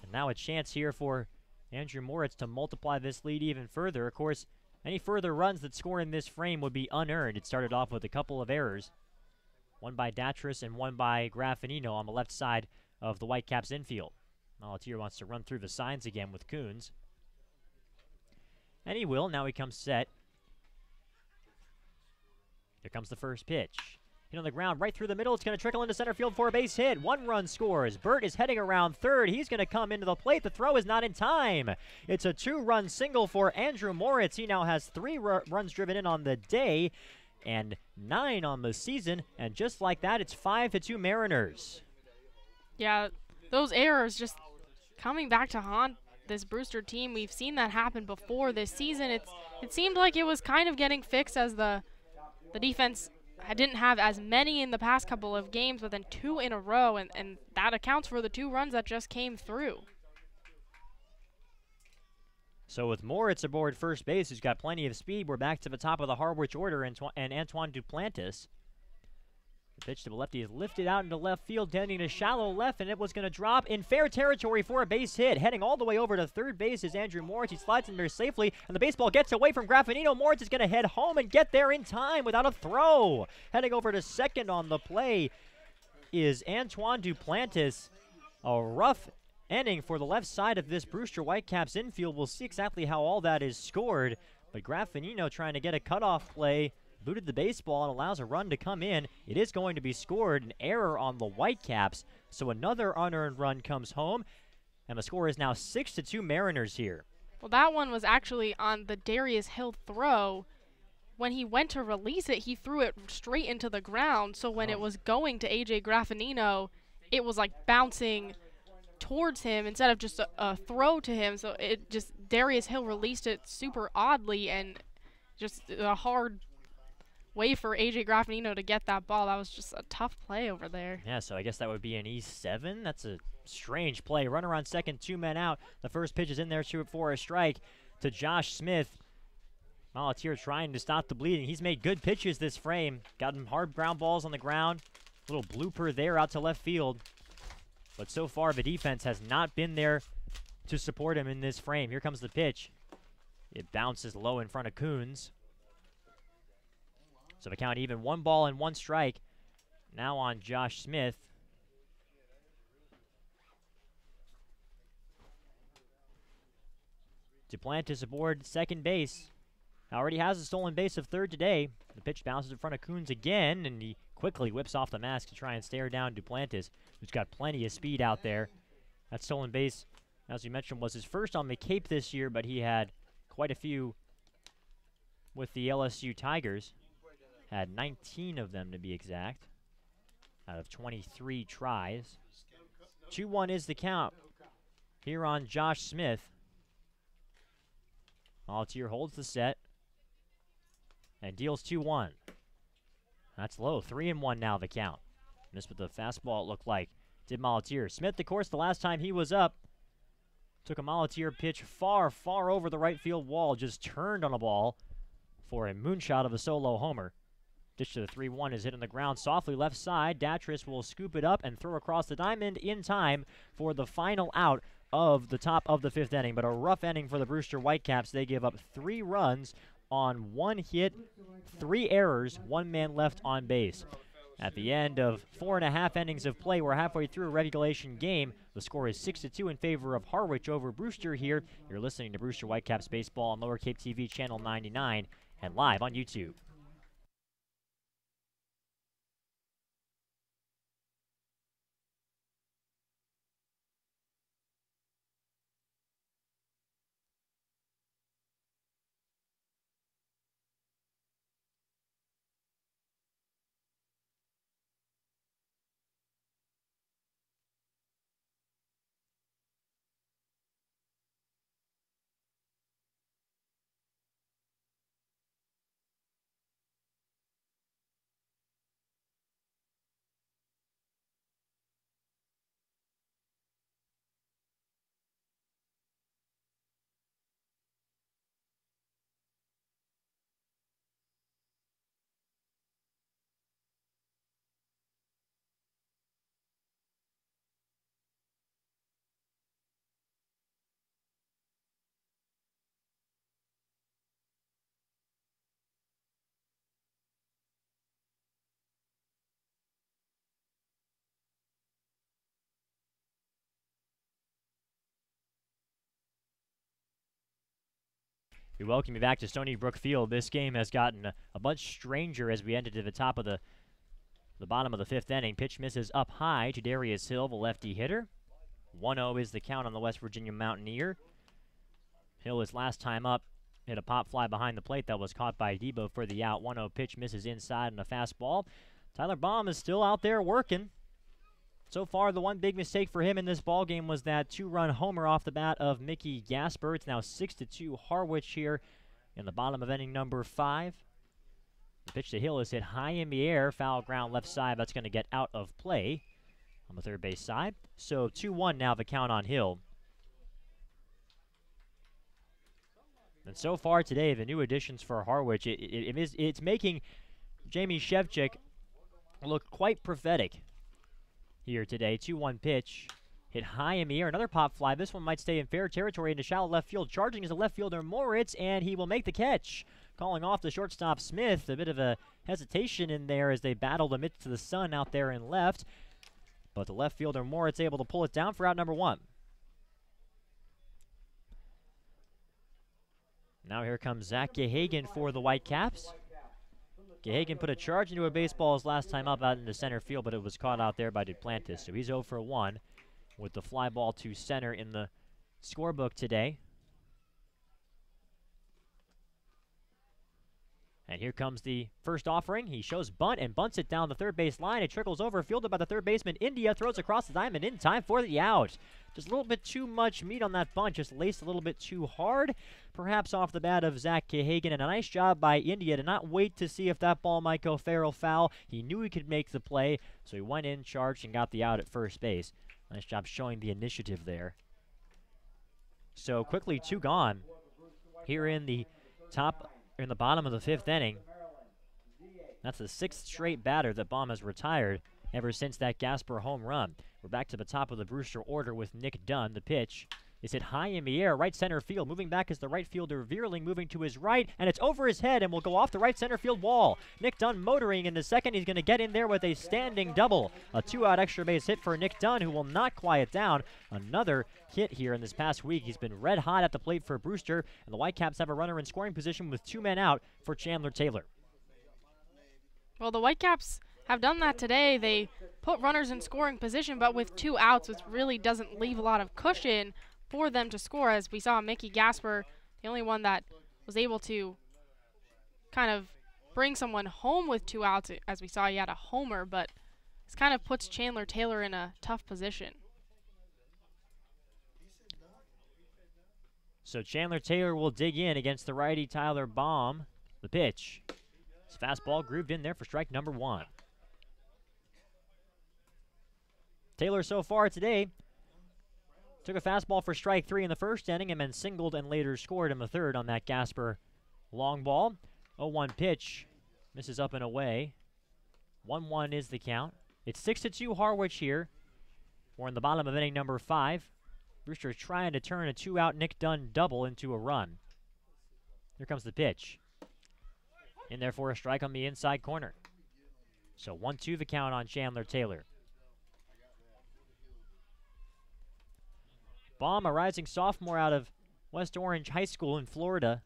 And now a chance here for Andrew Moritz to multiply this lead even further. Of course, any further runs that score in this frame would be unearned. It started off with a couple of errors. One by Datris and one by Graffinino on the left side of the Whitecaps infield. Molatier wants to run through the signs again with Coons. And he will. Now he comes set. Here comes the first pitch. Hit on the ground right through the middle. It's going to trickle into center field for a base hit. 1 run scores. Burt is heading around third. He's going to come into the plate. The throw is not in time. It's a 2-run single for Andrew Moritz. He now has 3 runs driven in on the day and 9 on the season. And just like that, it's 5-2 Mariners. Yeah, those errors just coming back to haunt this Brewster team. We've seen that happen before this season. It seemed like it was kind of getting fixed as the defense didn't have as many in the past couple of games, but then 2 in a row, and that accounts for the 2 runs that just came through. So with Moritz aboard first base, who's got plenty of speed, we're back to the top of the Harwich order, and Antoine Duplantis. The pitch to the lefty is lifted out into left field, tending to shallow left, and it was going to drop in fair territory for a base hit. Heading all the way over to third base is Andrew Moritz. He slides in there safely, and the baseball gets away from Graffinino. Moritz is going to head home and get there in time without a throw. Heading over to second on the play is Antoine Duplantis. A rough inning for the left side of this Brewster Whitecaps infield. We'll see exactly how all that is scored, but Graffinino trying to get a cutoff play. Booted the baseball and allows a run to come in. It is going to be scored, an error on the Whitecaps. So another unearned run comes home, and the score is now 6-2 Mariners here. Well, that one was actually on the Darius Hill throw. When he went to release it, he threw it straight into the ground. So when it was going to A.J. Graffinino, it was like bouncing towards him instead of just a throw to him. So Darius Hill released it super oddly, and just a hard way for A.J. Graffinino to get that ball. That was just a tough play over there. Yeah, so I guess that would be an E7. That's a strange play. Runner on second, 2 men out. The first pitch is in there for a strike to Josh Smith. Molatier trying to stop the bleeding. He's made good pitches this frame. Got him hard ground balls on the ground. Little blooper there out to left field. But so far, the defense has not been there to support him in this frame. Here comes the pitch. It bounces low in front of Coons. So the count even, 1 ball and 1 strike. Now on Josh Smith. Duplantis aboard second base. Already has a stolen base of third today. The pitch bounces in front of Coons again, and he quickly whips off the mask to try and stare down Duplantis, who's got plenty of speed out there. That stolen base, as we mentioned, was his first on the Cape this year, but he had quite a few with the LSU Tigers. Had 19 of them to be exact, out of 23 tries. 2-1 is the count here on Josh Smith. Molatier holds the set and deals 2-1. That's low. 3-1 now the count. Missed with the fastball, it looked like. Did Molatier. Smith, of course, the last time he was up, took a Molatier pitch far, far over the right field wall, just turned on a ball for a moonshot of a solo homer. Ditch to the 3-1 is hit on the ground softly left side. Datris will scoop it up and throw across the diamond in time for the final out of the top of the 5th inning. But a rough inning for the Brewster Whitecaps. They give up 3 runs on 1 hit, 3 errors, 1 man left on base. At the end of 4.5 innings of play, we're halfway through a regulation game. The score is 6-2 in favor of Harwich over Brewster here. You're listening to Brewster Whitecaps Baseball on Lower Cape TV Channel 99 and live on YouTube. We welcome you back to Stony Brook Field. This game has gotten a much stranger as we ended to the top of the bottom of the 5th inning. Pitch misses up high to Darius Hill, the lefty hitter. 1-0 is the count on the West Virginia Mountaineer. Hill, his last time up, hit a pop fly behind the plate that was caught by Debo for the out. 1-0 pitch misses inside on a fastball. Tyler Baum is still out there working. So far, the one big mistake for him in this ballgame was that 2-run homer off the bat of Mickey Gasper. It's now 6-2 Harwich here in the bottom of inning number 5. The pitch to Hill is hit high in the air. Foul ground left side. That's going to get out of play on the third base side. So 2-1 now the count on Hill. And so far today, the new additions for Harwich, it's making Jamie Shevchik look quite prophetic here today. 2-1 pitch, hit high in the air. Another pop fly. This one might stay in fair territory into shallow left field. Charging is the left fielder Moritz, and he will make the catch. Calling off the shortstop Smith. A bit of a hesitation in there as they battled amidst the sun out there in left. But the left fielder Moritz able to pull it down for out number 1. Now here comes Zach Gehagen for the Whitecaps. Gehagen put a charge into a baseball his last time up out into center field, but it was caught out there by Duplantis. So he's 0 for 1 with the fly ball to center in the scorebook today. And here comes the first offering. He shows bunt and bunts it down the third base line. It trickles over, fielded by the third baseman. India throws across the diamond in time for the out. Just a little bit too much meat on that bunt, just laced a little bit too hard. Perhaps off the bat of Zach Gehagen, and a nice job by India to not wait to see if that ball might go fair or foul. He knew he could make the play, so he went in, charged, and got the out at first base. Nice job showing the initiative there. So quickly 2 gone here in the bottom of the 5th inning. That's the 6th straight batter that Baum has retired ever since that Gasper home run. We're back to the top of the Brewster order with Nick Dunn. The pitch is hit high in the air, right center field. Moving back is the right fielder Vierling, moving to his right, and it's over his head and will go off the right center field wall. Nick Dunn motoring in the second. He's going to get in there with a standing double. A 2-out extra base hit for Nick Dunn, who will not quiet down. Another hit here in this past week. He's been red hot at the plate for Brewster, and the Whitecaps have a runner in scoring position with 2 men out for Chandler Taylor. Well, the Whitecaps have done that today. They put runners in scoring position, but with 2 outs, which really doesn't leave a lot of cushion for them to score. As we saw Mickey Gasper, the only one that was able to kind of bring someone home with 2 outs. As we saw, he had a homer, but this kind of puts Chandler Taylor in a tough position. So Chandler Taylor will dig in against the righty Tyler Baum. The pitch. His fastball grooved in there for strike number 1. Taylor so far today took a fastball for strike 3 in the first inning and then singled and later scored in the third on that Gasper long ball. 0-1 pitch. Misses up and away. 1-1 is the count. It's 6-2 Harwich here. We're in the bottom of inning number 5. Brewster trying to turn a 2-out Nick Dunn double into a run. Here comes the pitch. In there for a strike on the inside corner. So 1-2 the count on Chandler Taylor. Baum, a rising sophomore out of West Orange High School in Florida.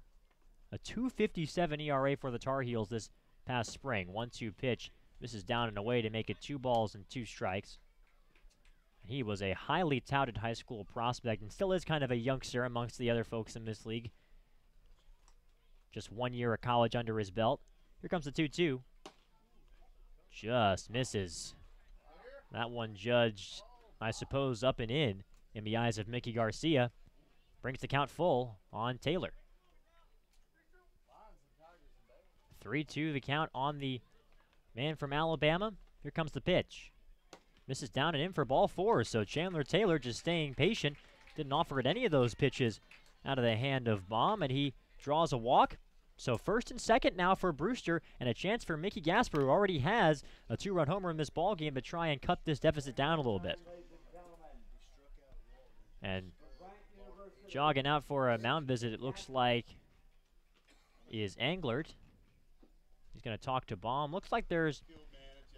A 2.57 ERA for the Tar Heels this past spring. 1-2 pitch. This is down and away to make it 2 balls and 2 strikes. He was a highly touted high school prospect and still is kind of a youngster amongst the other folks in this league. Just 1 year of college under his belt. Here comes the 2-2. Just misses. That one judged, I suppose, up and in the eyes of Mickey Garcia. Brings the count full on Taylor. 3-2 the count on the man from Alabama. Here comes the pitch. Misses down and in for ball 4, so Chandler Taylor just staying patient. Didn't offer at any of those pitches out of the hand of Baum, and he draws a walk. So first and second now for Brewster, and a chance for Mickey Gasper, who already has a 2-run homer in this ball game, to try and cut this deficit down a little bit. And jogging out for a mound visit, it looks like, is Englert. He's going to talk to Baum. Looks like there's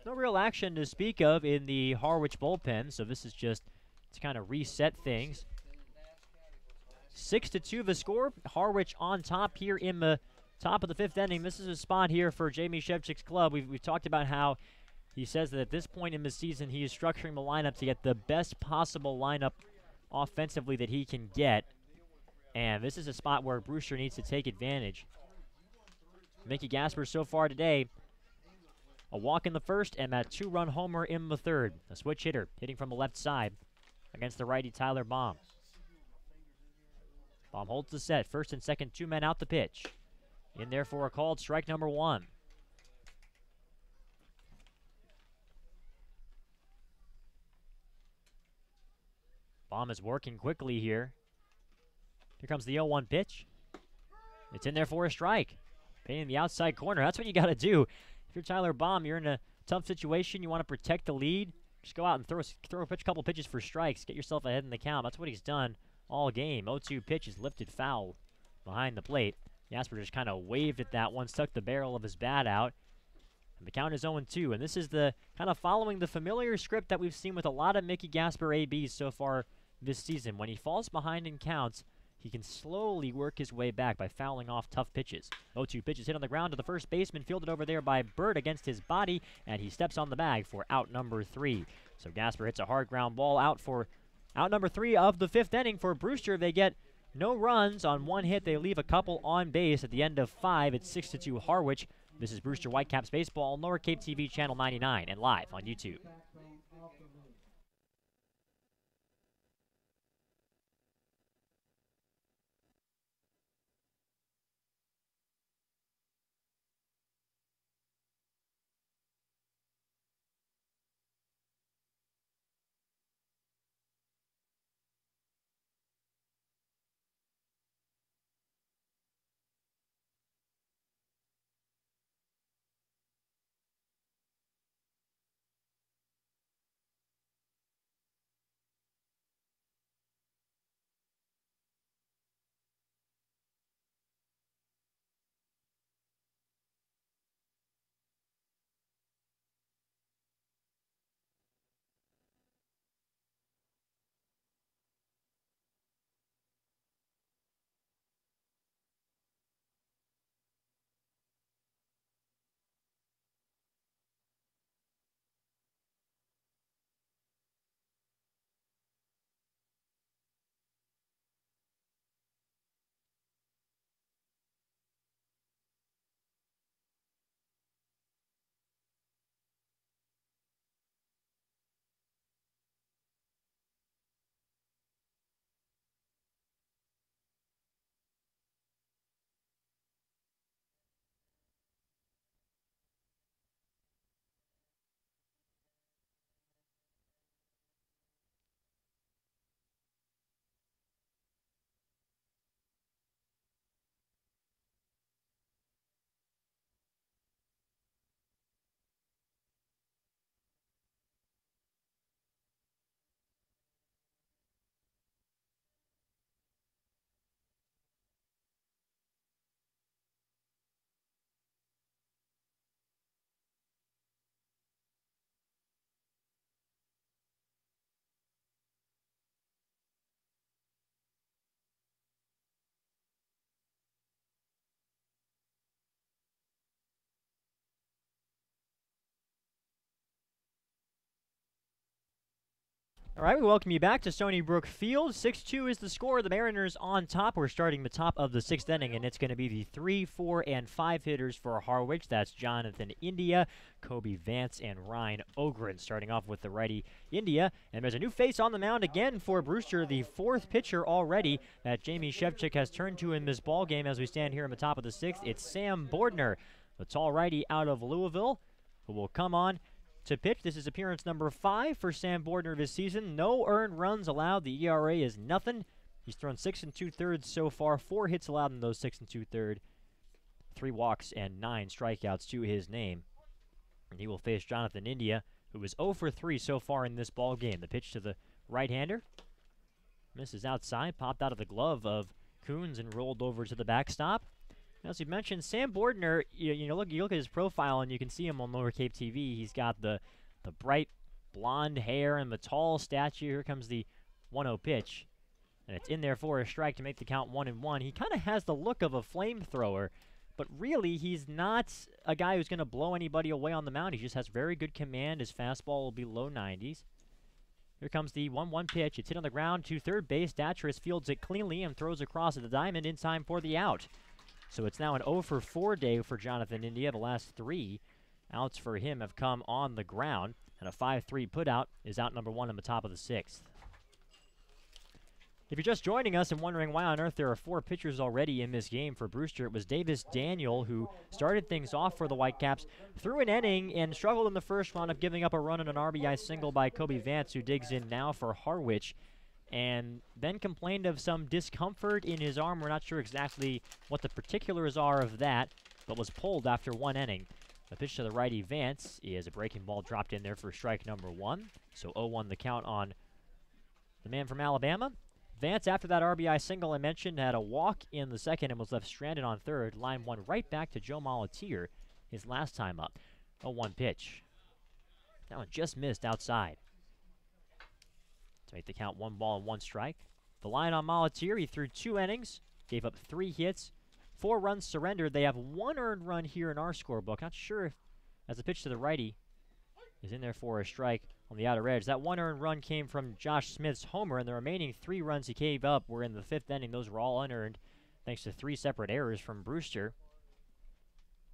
no real action to speak of in the Harwich bullpen, so this is just to kind of reset things. 6-2 the score. Harwich on top here in the top of the 5th inning. This is a spot here for Jamie Shevchik's club. We've talked about how he says that at this point in the season he is structuring the lineup to get the best possible lineup offensively that he can get. And this is a spot where Brewster needs to take advantage. Mickey Gasper so far today, a walk in the first and that 2-run homer in the third. A switch hitter hitting from the left side against the righty Tyler Baum. Baum holds the set. First and second, 2 men out the pitch. In there for a called strike number 1. Baum is working quickly here. Here comes the 0-1 pitch. It's in there for a strike. Painting the outside corner. That's what you got to do. If you're Tyler Baum, you're in a tough situation. You want to protect the lead. Just go out and throw a couple pitches for strikes. Get yourself ahead in the count. That's what he's done all game. 0-2 pitch is lifted foul behind the plate. Gasper just kind of waved at that one, stuck the barrel of his bat out. And the count is 0-2, and this is the kind of following the familiar script that we've seen with a lot of Mickey Gasper ABs so far this season. When he falls behind in counts, he can slowly work his way back by fouling off tough pitches. 0-2 pitch is hit on the ground to the first baseman, fielded over there by Bird against his body, and he steps on the bag for out number 3. So Gasper hits a hard ground ball out for out number 3 of the 5th inning for Brewster. They get no runs on 1 hit. They leave a couple on base at the end of 5. It's 6-2 Harwich. This is Brewster Whitecaps Baseball on Lower Cape TV Channel 99 and live on YouTube. All right, we welcome you back to Stony Brook Field. 6-2 is the score. The Mariners on top. We're starting the top of the 6th inning, and it's going to be the 3, 4, and 5 hitters for Harwich. That's Jonathan India, Kobe Vance, and Ryan Ogren, starting off with the righty India. And there's a new face on the mound again for Brewster, the 4th pitcher already that Jamie Shevchik has turned to in this ball game as we stand here in the top of the 6th. It's Sam Bordner, the tall righty out of Louisville, who will come on to pitch. This is appearance number 5 for Sam Bordner this season. No earned runs allowed. The ERA is nothing. He's thrown 6 2/3 so far. 4 hits allowed in those 6 2/3. 3 walks and 9 strikeouts to his name. And he will face Jonathan India, who is 0 for 3 so far in this ball game. The pitch to the right-hander misses outside, popped out of the glove of Coons and rolled over to the backstop. As you mentioned, Sam Bordner, you look at his profile and you can see him on Lower Cape TV. He's got the bright blonde hair and the tall stature. Here comes the 1-0 pitch, and it's in there for a strike to make the count 1-1. He kind of has the look of a flamethrower, but really he's not a guy who's going to blow anybody away on the mound. He just has very good command. His fastball will be low 90s. Here comes the 1-1 pitch. It's hit on the ground to third base. Datris fields it cleanly and throws across at the diamond in time for the out. So it's now an 0 for 4 day for Jonathan India. The last 3 outs for him have come on the ground, and a 5-3 putout is out number 1 in the top of the 6th. If you're just joining us and wondering why on earth there are 4 pitchers already in this game for Brewster, it was Davis Daniel who started things off for the Whitecaps, threw an inning and struggled in the first round of giving up a run on an RBI single by Kobe Vance, who digs in now for Harwich, and then complained of some discomfort in his arm. We're not sure exactly what the particulars are of that, but was pulled after 1 inning. The pitch to the righty Vance is a breaking ball dropped in there for strike number 1. So 0-1 the count on the man from Alabama. Vance, after that RBI single I mentioned, had a walk in the second and was left stranded on third. Line 1 right back to Joe Molatier his last time up. 0-1 pitch. That one just missed outside to make the count 1 ball and 1 strike. The line on Molatier, he threw 2 innings, gave up 3 hits, 4 runs surrendered. They have 1 earned run here in our scorebook. Not sure if, as the pitch to the righty is in there for a strike on the outer edge. That 1 earned run came from Josh Smith's homer, and the remaining 3 runs he gave up were in the 5th inning. Those were all unearned thanks to 3 separate errors from Brewster.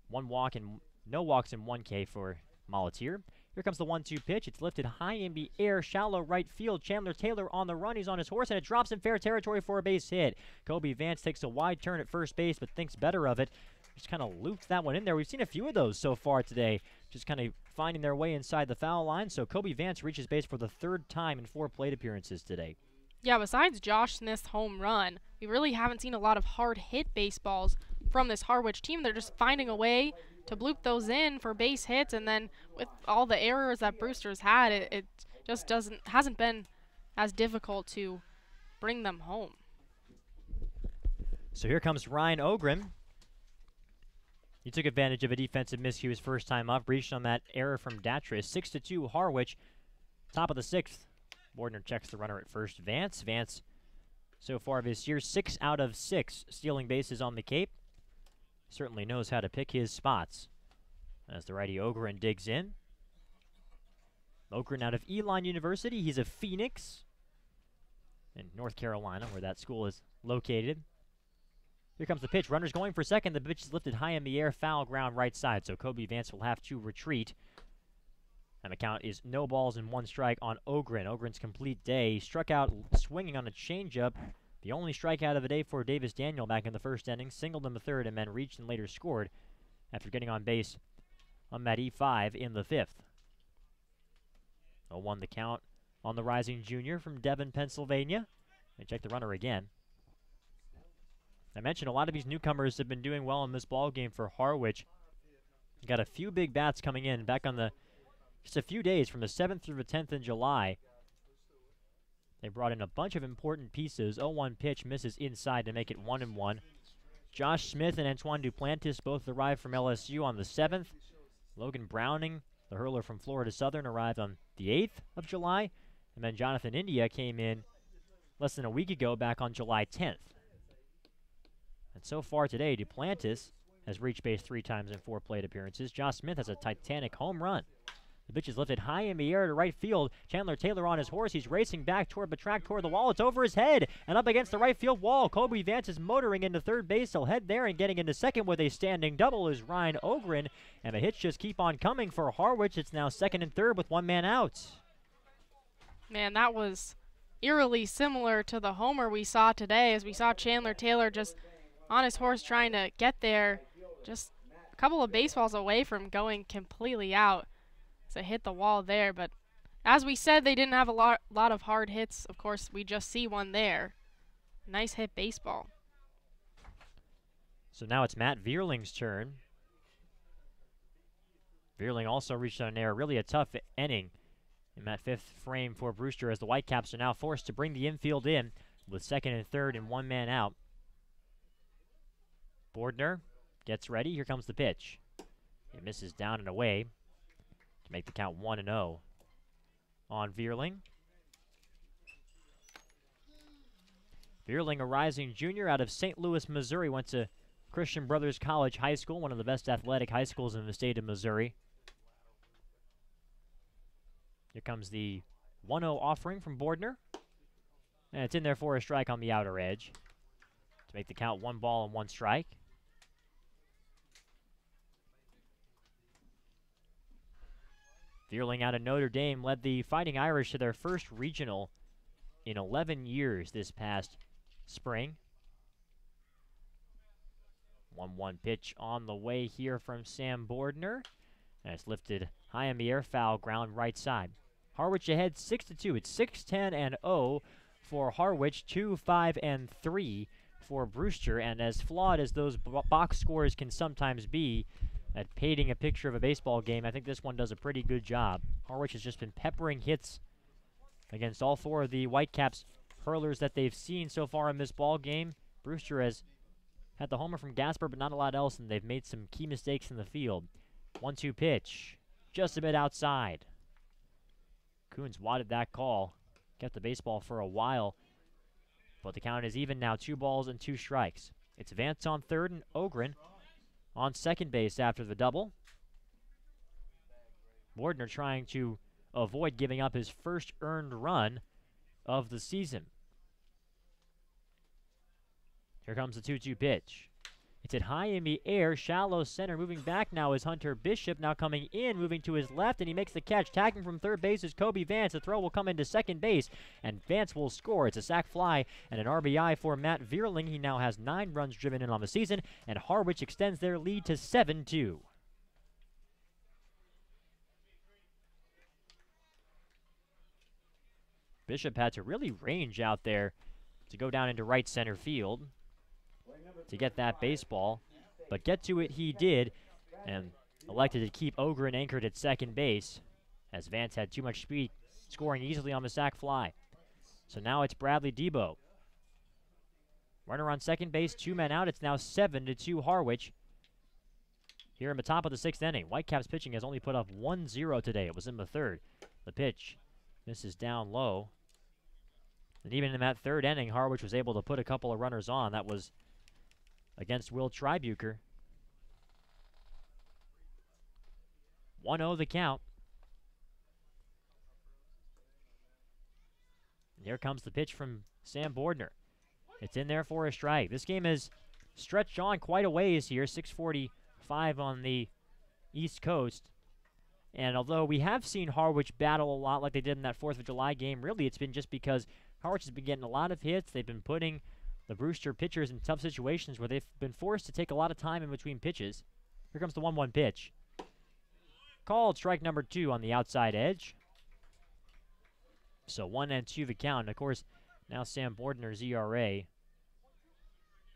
1 walk and no walks and 1 K for Molatier. Here comes the 1-2 pitch. It's lifted high in the air, shallow right field. Chandler Taylor on the run. He's on his horse, and it drops in fair territory for a base hit. Kobe Vance takes a wide turn at first base, but thinks better of it. Just kind of looped that one in there. We've seen a few of those so far today, just kind of finding their way inside the foul line. So Kobe Vance reaches base for the 3rd time in 4 plate appearances today. Yeah, besides Josh Smith's home run, we really haven't seen a lot of hard-hit baseballs from this Harwich team. They're just finding a way to bloop those in for base hits, and then with all the errors that Brewster's had, it just hasn't been as difficult to bring them home. So here comes Ryan Ogren. He took advantage of a defensive miscue his first time up, reached on that error from Datris. 6-2 Harwich, top of the 6th. Bordner checks the runner at first. Vance so far this year 6 out of 6 stealing bases on the Cape. Certainly knows how to pick his spots. As the righty Ogren digs in. Ogren out of Elon University. He's a Phoenix in North Carolina, where that school is located. Here comes the pitch. Runner's going for second. The pitch is lifted high in the air, foul ground right side. So Kobe Vance will have to retreat. And the count is no balls and 1 strike on Ogren. Ogren's complete day. He struck out swinging on a changeup. The only strikeout of the day for Davis Daniel back in the 1st inning. Singled in the 3rd and then reached and later scored after getting on base on that E5 in the 5th. 0-1 the count on the rising junior from Devon, Pennsylvania. And check the runner again. I mentioned a lot of these newcomers have been doing well in this ball game for Harwich. Got a few big bats coming in back on just a few days from the 7th through the 10th in July. They brought in a bunch of important pieces. 0-1 pitch misses inside to make it 1-1. Josh Smith and Antoine Duplantis both arrived from LSU on the 7th. Logan Browning, the hurler from Florida Southern, arrived on the 8th of July. And then Jonathan India came in less than a week ago back on July 10th. And so far today, Duplantis has reached base 3 times in 4 plate appearances. Josh Smith has a titanic home run. The pitch is lifted high in the air to right field. Chandler Taylor on his horse. He's racing back toward the track, toward the wall. It's over his head and up against the right field wall. Kobe Vance is motoring into third base. He'll head there, and getting into second with a standing double is Ryan Ogren. And the hits just keep on coming for Harwich. It's now second and third with one man out. Man, that was eerily similar to the homer we saw today, as we saw Chandler Taylor just on his horse trying to get there, just a couple of baseballs away from going completely out. So it hit the wall there, but as we said, they didn't have a lot of hard hits. Of course, we just see one there. Nice hit baseball. So now it's Matt Vierling's turn. Vierling also reached on an error. Really a tough inning in that fifth frame for Brewster, as the Whitecaps are now forced to bring the infield in with second and third and one man out. Bordner gets ready. Here comes the pitch. It misses down and away to make the count 1-0 on Vierling. Vierling, a rising junior out of St. Louis, Missouri, went to Christian Brothers College High School, one of the best athletic high schools in the state of Missouri. Here comes the 1-0 offering from Bordner. And it's in there for a strike on the outer edge to make the count 1 ball and 1 strike. Vierling out of Notre Dame led the Fighting Irish to their first regional in 11 years this past spring. 1-1 pitch on the way here from Sam Bordner. And it's lifted high in the air, foul ground right side. Harwich ahead 6-2. It's 6-10-0 for Harwich, 2-5-3 for Brewster. And as flawed as those box scores can sometimes be at painting a picture of a baseball game, I think this one does a pretty good job. Harwich has just been peppering hits against all 4 of the Whitecaps hurlers that they've seen so far in this ball game. Brewster has had the homer from Gasper, but not a lot else, and they've made some key mistakes in the field. 1-2 pitch, just a bit outside. Coons wadded that call, kept the baseball for a while, but the count is even now, 2 balls and 2 strikes. It's Vance on third and Ogren on second base after the double. Bordner trying to avoid giving up his first earned run of the season. Here comes the 2-2 pitch. It's hit high in the air, shallow center. Moving back now is Hunter Bishop, now coming in, moving to his left, and he makes the catch. Tagging from third base is Kobe Vance. The throw will come into second base, and Vance will score. It's a sac fly and an RBI for Matt Vierling. He now has 9 runs driven in on the season, and Harwich extends their lead to 7-2. Bishop had to really range out there to go down into right center field to get that baseball, but get to it he did, and elected to keep Ogren anchored at second base, as Vance had too much speed, scoring easily on the sac fly. So now it's Bradley Debo. Runner on second base, 2 men out. It's now 7-2 Harwich. Here in the top of the 6th inning, Whitecaps pitching has only put up 1-0 today. It was in the third. The pitch, this is down low. And even in that third inning, Harwich was able to put a couple of runners on. That was against Will Tribuker. 1-0 the count. And here comes the pitch from Sam Bordner. It's in there for a strike. This game has stretched on quite a ways here. 6:45 on the East Coast. And although we have seen Harwich battle a lot like they did in that 4th of July game, really it's been just because Harwich has been getting a lot of hits. They've been putting the Brewster pitchers in tough situations where they've been forced to take a lot of time in between pitches. Here comes the 1-1 pitch. Called strike number 2 on the outside edge. So 1-2 the count. And of course, now Sam Bordner's ERA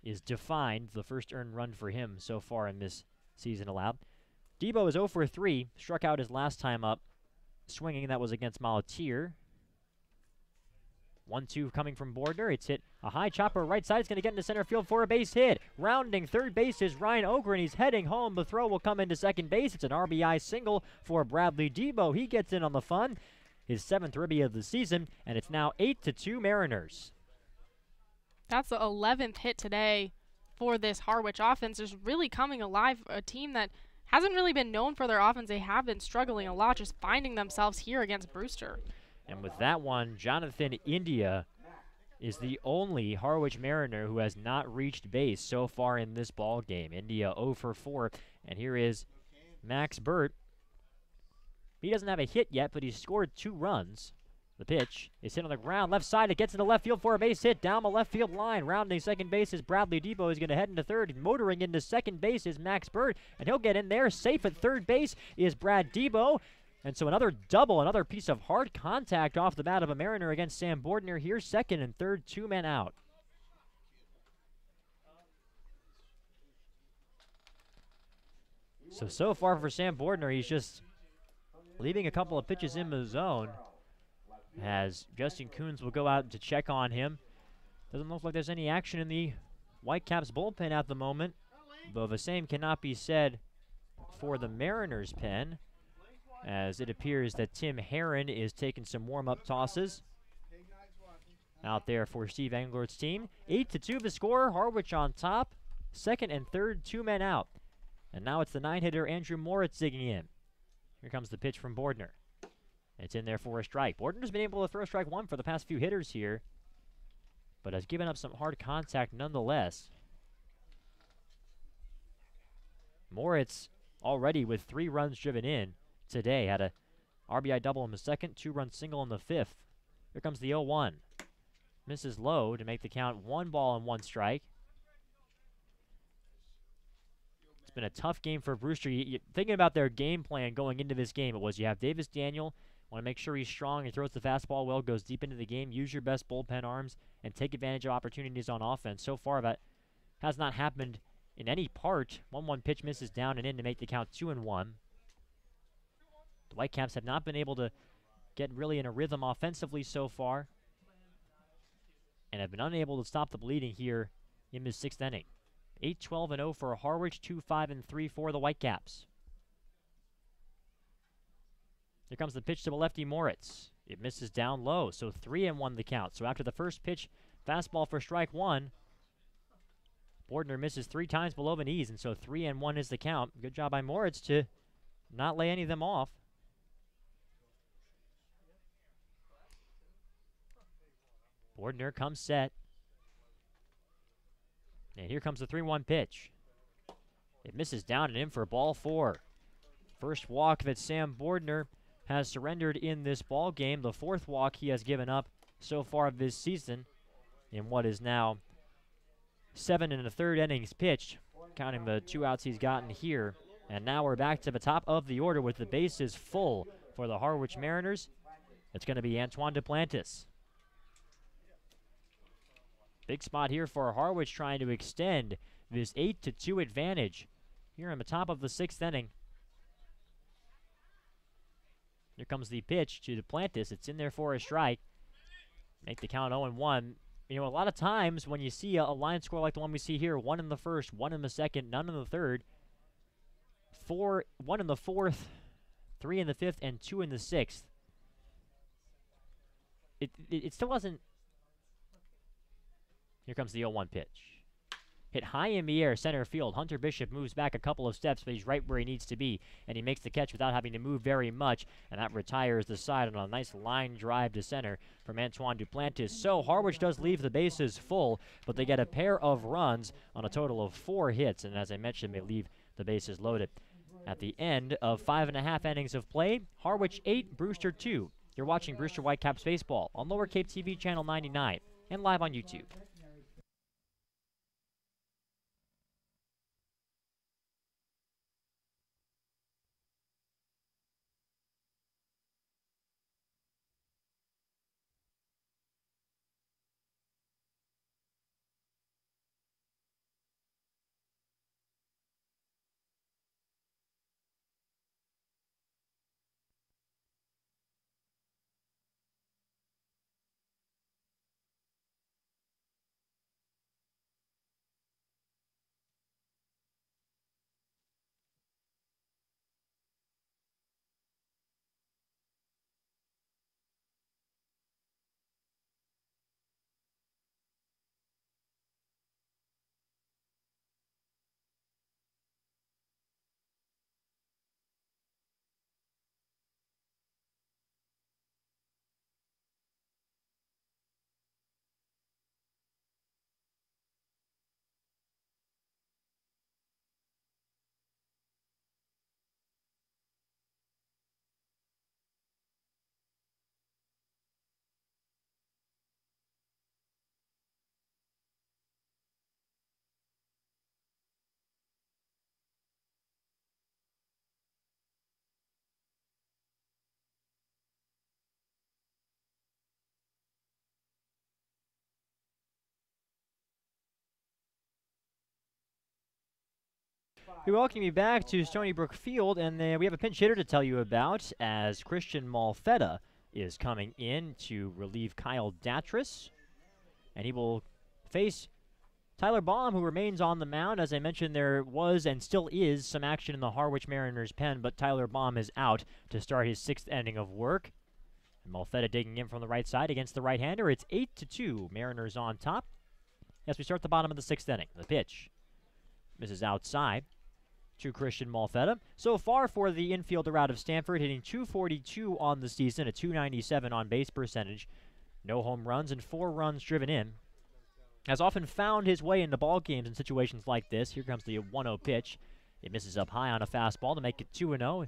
is defined. The first earned run for him so far in this season allowed. Debo is 0 for 3. Struck out his last time up swinging. That was against Molatier. 1-2 coming from Bordner. It's hit a high chopper right side. It's going to get into center field for a base hit. Rounding third base is Ryan Ogren. He's heading home. The throw will come into second base. It's an RBI single for Bradley Debo. He gets in on the fun. His 7th ribby of the season, and it's now 8-2 Mariners. That's the 11th hit today for this Harwich offense. Is really coming alive. A team that hasn't really been known for their offense. They have been struggling a lot, just finding themselves here against Brewster. And with that one, Jonathan India is the only Harwich Mariner who has not reached base so far in this ball game. India 0 for 4, and here is Max Burt. He doesn't have a hit yet, but he's scored 2 runs. The pitch is hit on the ground, left side. It gets into left field for a base hit down the left field line. Rounding second base is Bradley Debo. He's going to head into third. Motoring into second base is Max Burt, and he'll get in there. Safe at third base is Brad Debo. And so another double, another piece of hard contact off the bat of a Mariner against Sam Bordner here. Second and third, 2 men out. So far for Sam Bordner, he's just leaving a couple of pitches in the zone as Justin Coons will go out to check on him. Doesn't look like there's any action in the Whitecaps bullpen at the moment, though the same cannot be said for the Mariners pen, as it appears that Tim Herron is taking some warm-up tosses out there for Steve Englert's team. 8-2 the score, Harwich on top. Second and third, 2 men out. And now it's the 9-hitter Andrew Moritz digging in. Here comes the pitch from Bordner. It's in there for a strike. Bordner's been able to throw strike 1 for the past few hitters here, but has given up some hard contact nonetheless. Moritz already with 3 runs driven in today. Had a RBI double in the second, 2-run single in the 5th. Here comes the 0-1. Misses low to make the count 1 ball and 1 strike. It's been a tough game for Brewster. Thinking about their game plan going into this game, it was you have Davis Daniel, want to make sure he's strong, he throws the fastball well, goes deep into the game, use your best bullpen arms, and take advantage of opportunities on offense. So far, that has not happened in any part. 1-1 pitch misses down and in to make the count 2-1. The Whitecaps have not been able to get really in a rhythm offensively so far, and have been unable to stop the bleeding here in the 6th inning. 8-12-0 for Harwich, 2-5-3 for the Whitecaps. Here comes the pitch to the lefty Moritz. It misses down low, so 3-1 the count. So after the first pitch, fastball for strike 1. Bordner misses 3 times below the knees, and so 3-1 is the count. Good job by Moritz to not lay any of them off. Bordner comes set. And here comes the 3-1 pitch. It misses down and in for ball 4. First walk that Sam Bordner has surrendered in this ball game. The 4th walk he has given up so far this season in what is now 7 1/3 innings pitched, counting the 2 outs he's gotten here. And now we're back to the top of the order with the bases full for the Harwich Mariners. It's going to be Antoine Duplantis. Big spot here for Harwich, trying to extend this 8-2 advantage here in the top of the 6th inning. Here comes the pitch to Duplantis. It's in there for a strike. Make the count 0-1. You know, a lot of times when you see a line score like the one we see here, 1 in the 1st, 1 in the 2nd, none in the 3rd, 1 in the 4th, 3 in the 5th, and 2 in the 6th. It still doesn't. Here comes the 0-1 pitch. Hit high in the air, center field. Hunter Bishop moves back a couple of steps, but he's right where he needs to be, and he makes the catch without having to move very much, and that retires the side on a nice line drive to center from Antoine Duplantis. So Harwich does leave the bases full, but they get a pair of runs on a total of 4 hits, and as I mentioned, they leave the bases loaded. At the end of 5.5 innings of play, Harwich 8, Brewster 2. You're watching Brewster Whitecaps baseball on Lower Cape TV Channel 99 and live on YouTube. We welcome you back to Stony Brook Field, and we have a pinch hitter to tell you about as Christian Malfetta is coming in to relieve Kyle Datris, and he will face Tyler Baum, who remains on the mound. As I mentioned, there was and still is some action in the Harwich Mariners pen, but Tyler Baum is out to start his 6th inning of work. And Malfetta digging in from the right side against the right-hander. It's 8-2, Mariners on top as we start the bottom of the 6th inning. The pitch misses outside to Christian Malfetta. So far for the infielder out of Stanford, hitting .242 on the season, a .297 on base percentage. No home runs and 4 runs driven in. Has often found his way into ball games in situations like this. Here comes the 1-0 pitch. It misses up high on a fastball to make it 2-0.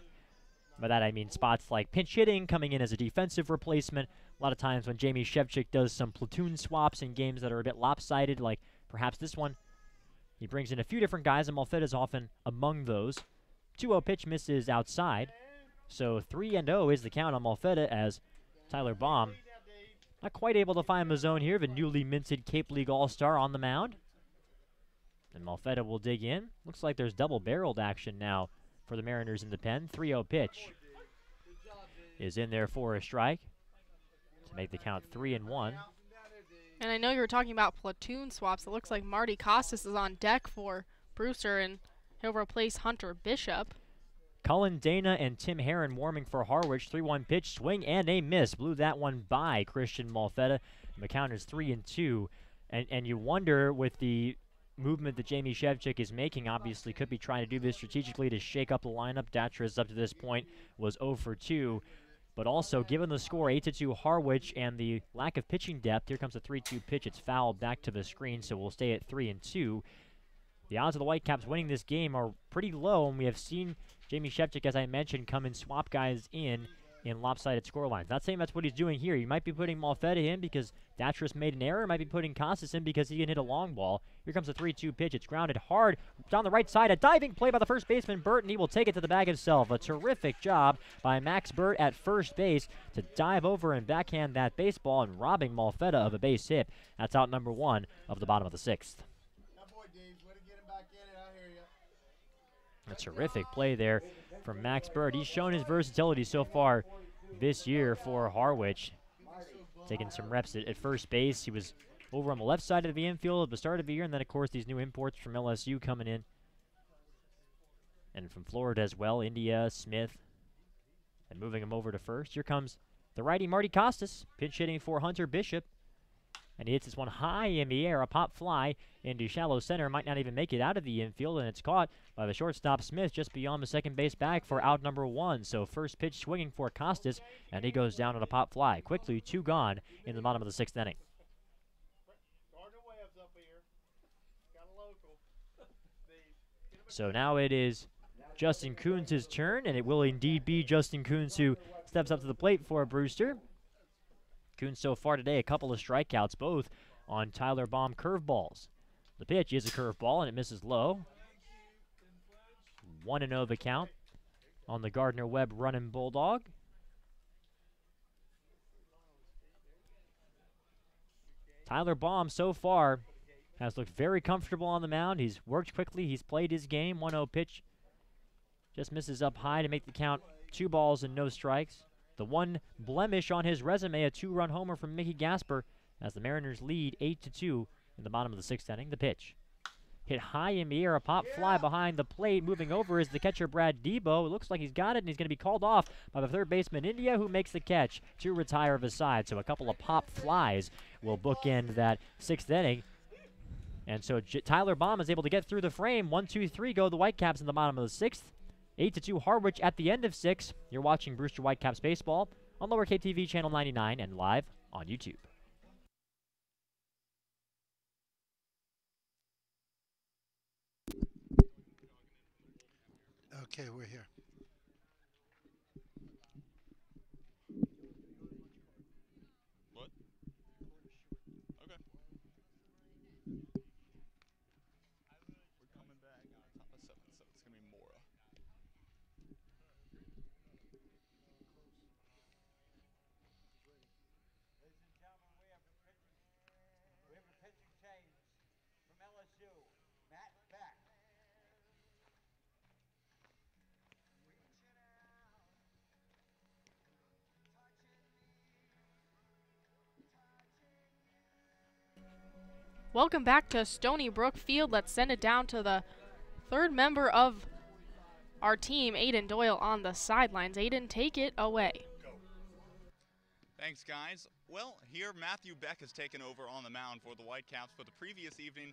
By that I mean spots like pinch hitting, coming in as a defensive replacement. A lot of times when Jamie Shevchik does some platoon swaps in games that are a bit lopsided, like perhaps this one, he brings in a few different guys, and Malfetta is often among those. 2-0 pitch misses outside. So 3-0 is the count on Malfetta as Tyler Baum not quite able to find the zone here. The newly minted Cape League All-Star on the mound. And Malfetta will dig in. Looks like there's double-barreled action now for the Mariners in the pen. 3-0 pitch is in there for a strike to make the count 3-1. And I know you were talking about platoon swaps. It looks like Marty Costas is on deck for Brewster, and he'll replace Hunter Bishop. Cullen Dana and Tim Herron warming for Harwich. 3-1 pitch, swing and a miss. Blew that one by Christian Malfetta. And the count is 3-2. And you wonder, with the movement that Jamie Shevchik is making, obviously could be trying to do this strategically to shake up the lineup. Datris up to this point was 0 for 2. But also, given the score, 8-2 Harwich, and the lack of pitching depth, here comes a 3-2 pitch. It's fouled back to the screen, so we'll stay at 3-2. The odds of the Whitecaps winning this game are pretty low, and we have seen Jamie Shevchik, as I mentioned, come and swap guys in lopsided scorelines. Not saying that's what he's doing here. He might be putting Malfetta in because Datris made an error. Might be putting Costas in because he can hit a long ball. Here comes a 3-2 pitch. It's grounded hard down the right side. A diving play by the first baseman, Burt, and he will take it to the bag himself. A terrific job by Max Burt at first base to dive over and backhand that baseball and robbing Malfetta of a base hit. That's out number 1 of the bottom of the 6th. A terrific play there from Max Burt. He's shown his versatility so far this year for Harwich. Taking some reps at first base. He was over on the left side of the infield at the start of the year, and then, of course, these new imports from LSU coming in. And from Florida as well, India, Smith, and moving him over to first. Here comes the righty Marty Costas, pinch hitting for Hunter Bishop. And he hits this one high in the air, a pop fly into shallow center. Might not even make it out of the infield, and it's caught by the shortstop Smith just beyond the second base bag for out number 1. So first pitch swinging for Costas, and he goes down on a pop fly. Quickly, 2 gone in the bottom of the 6th inning. So now it is Justin Coons' turn, and it will indeed be Justin Coons who steps up to the plate for Brewster. Coons so far today, a couple of strikeouts, both on Tyler Baum curveballs. The pitch is a curveball, and it misses low. 1-0 the count on the Gardner-Webb running Bulldog. Tyler Baum so far has looked very comfortable on the mound. He's worked quickly. He's played his game. 1-0 pitch. Just misses up high to make the count 2 balls and no strikes. The one blemish on his resume, a 2-run homer from Mickey Gasper, as the Mariners lead 8-2 in the bottom of the 6th inning. The pitch hit high in the air, a pop fly behind the plate. Moving over is the catcher Brad Debo. It looks like he's got it, and he's going to be called off by the third baseman India, who makes the catch to retire of his side. So a couple of pop flies will bookend that 6th inning. And so Tyler Baum is able to get through the frame. 1-2-3 go the Whitecaps in the bottom of the 6th. 8-2 Harwich at the end of 6. You're watching Brewster Whitecaps baseball on Lower Cape TV channel 99 and live on YouTube. Okay, we're here. What? Okay. We're coming back on top of 7, so it's going to be Mora. Ladies and gentlemen, we have a pitching change from LSU, Matt Beck. Welcome back to Stony Brook Field. Let's send it down to the third member of our team, Aiden Doyle, on the sidelines. Aiden, take it away. Thanks, guys. Well, here Matthew Beck has taken over on the mound for the Whitecaps, but the previous inning,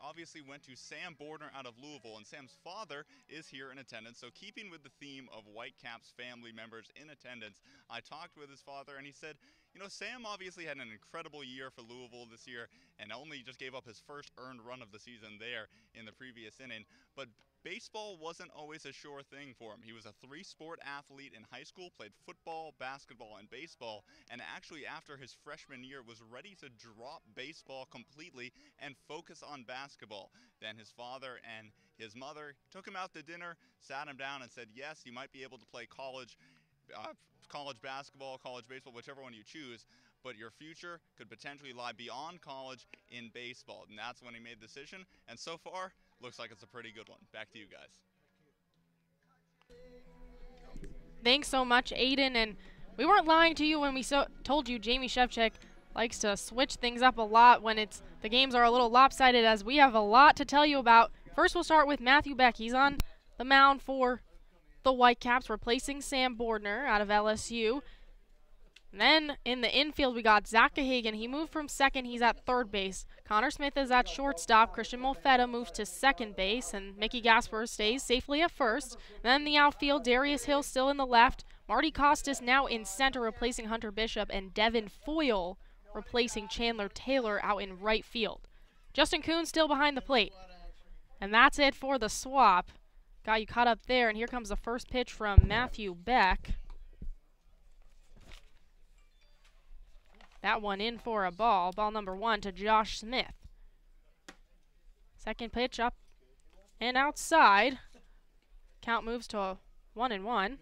obviously went to Sam Bordner out of Louisville, and Sam's father is here in attendance. So keeping with the theme of Whitecaps family members in attendance, I talked with his father, and he said, you know, Sam obviously had an incredible year for Louisville this year and only just gave up his first earned run of the season there in the previous inning, but baseball wasn't always a sure thing for him. He was a three-sport athlete in high school, played football, basketball, and baseball, and actually after his freshman year was ready to drop baseball completely and focus on basketball. Then his father and his mother took him out to dinner, sat him down, and said, yes, you might be able to play college basketball, college baseball, whichever one you choose, but your future could potentially lie beyond college in baseball. And that's when he made the decision, and so far, looks like it's a pretty good one. Back to you guys. Thanks so much, Aiden. And we weren't lying to you when we told you Jamie Shevchik likes to switch things up a lot when the games are a little lopsided, as we have a lot to tell you about. First, we'll start with Matthew Beck. He's on the mound for the Whitecaps, replacing Sam Bordner out of LSU. And then in the infield, we got Zach Gahagan. He moved from second. He's at third base. Connor Smith is at shortstop. Christian Molfetta moves to second base, and Mickey Gasper stays safely at first. And then in the outfield, Darius Hill still in the left. Marty Costas now in center, replacing Hunter Bishop, and Devin Foyle replacing Chandler Taylor out in right field. Justin Kuhn still behind the plate. And that's it for the swap. Got you caught up there, and here comes the first pitch from Matthew Beck. That one in for a ball. Ball number 1 to Josh Smith. Second pitch up and outside. Count moves to 1-1.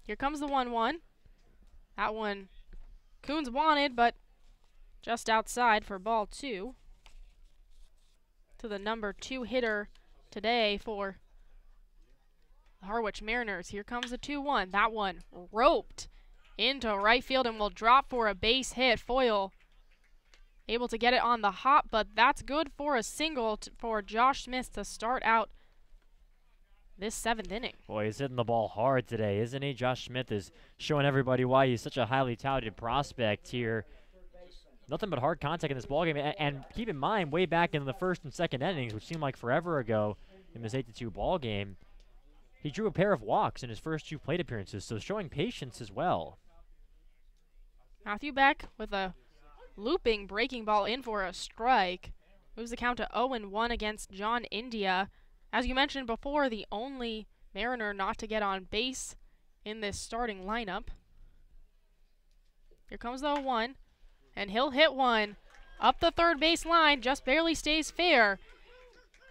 Here comes the 1-1. That one Coons wanted, but just outside for ball 2. To the number 2 hitter today for the Harwich Mariners. Here comes the 2-1. That one roped into right field and will drop for a base hit. Foyle able to get it on the hop, but that's good for a single for Josh Smith to start out this 7th inning. Boy, he's hitting the ball hard today, isn't he? Josh Smith is showing everybody why he's such a highly touted prospect here. Nothing but hard contact in this ballgame. And keep in mind, way back in the first and second innings, which seemed like forever ago in this 8-2 ball game, he drew a pair of walks in his first 2 plate appearances, so showing patience as well. Matthew Beck with a looping breaking ball in for a strike. Moves the count to 0-1 against John India. As you mentioned before, the only Mariner not to get on base in this starting lineup. Here comes the 0-1, and he'll hit one up the third base line, just barely stays fair.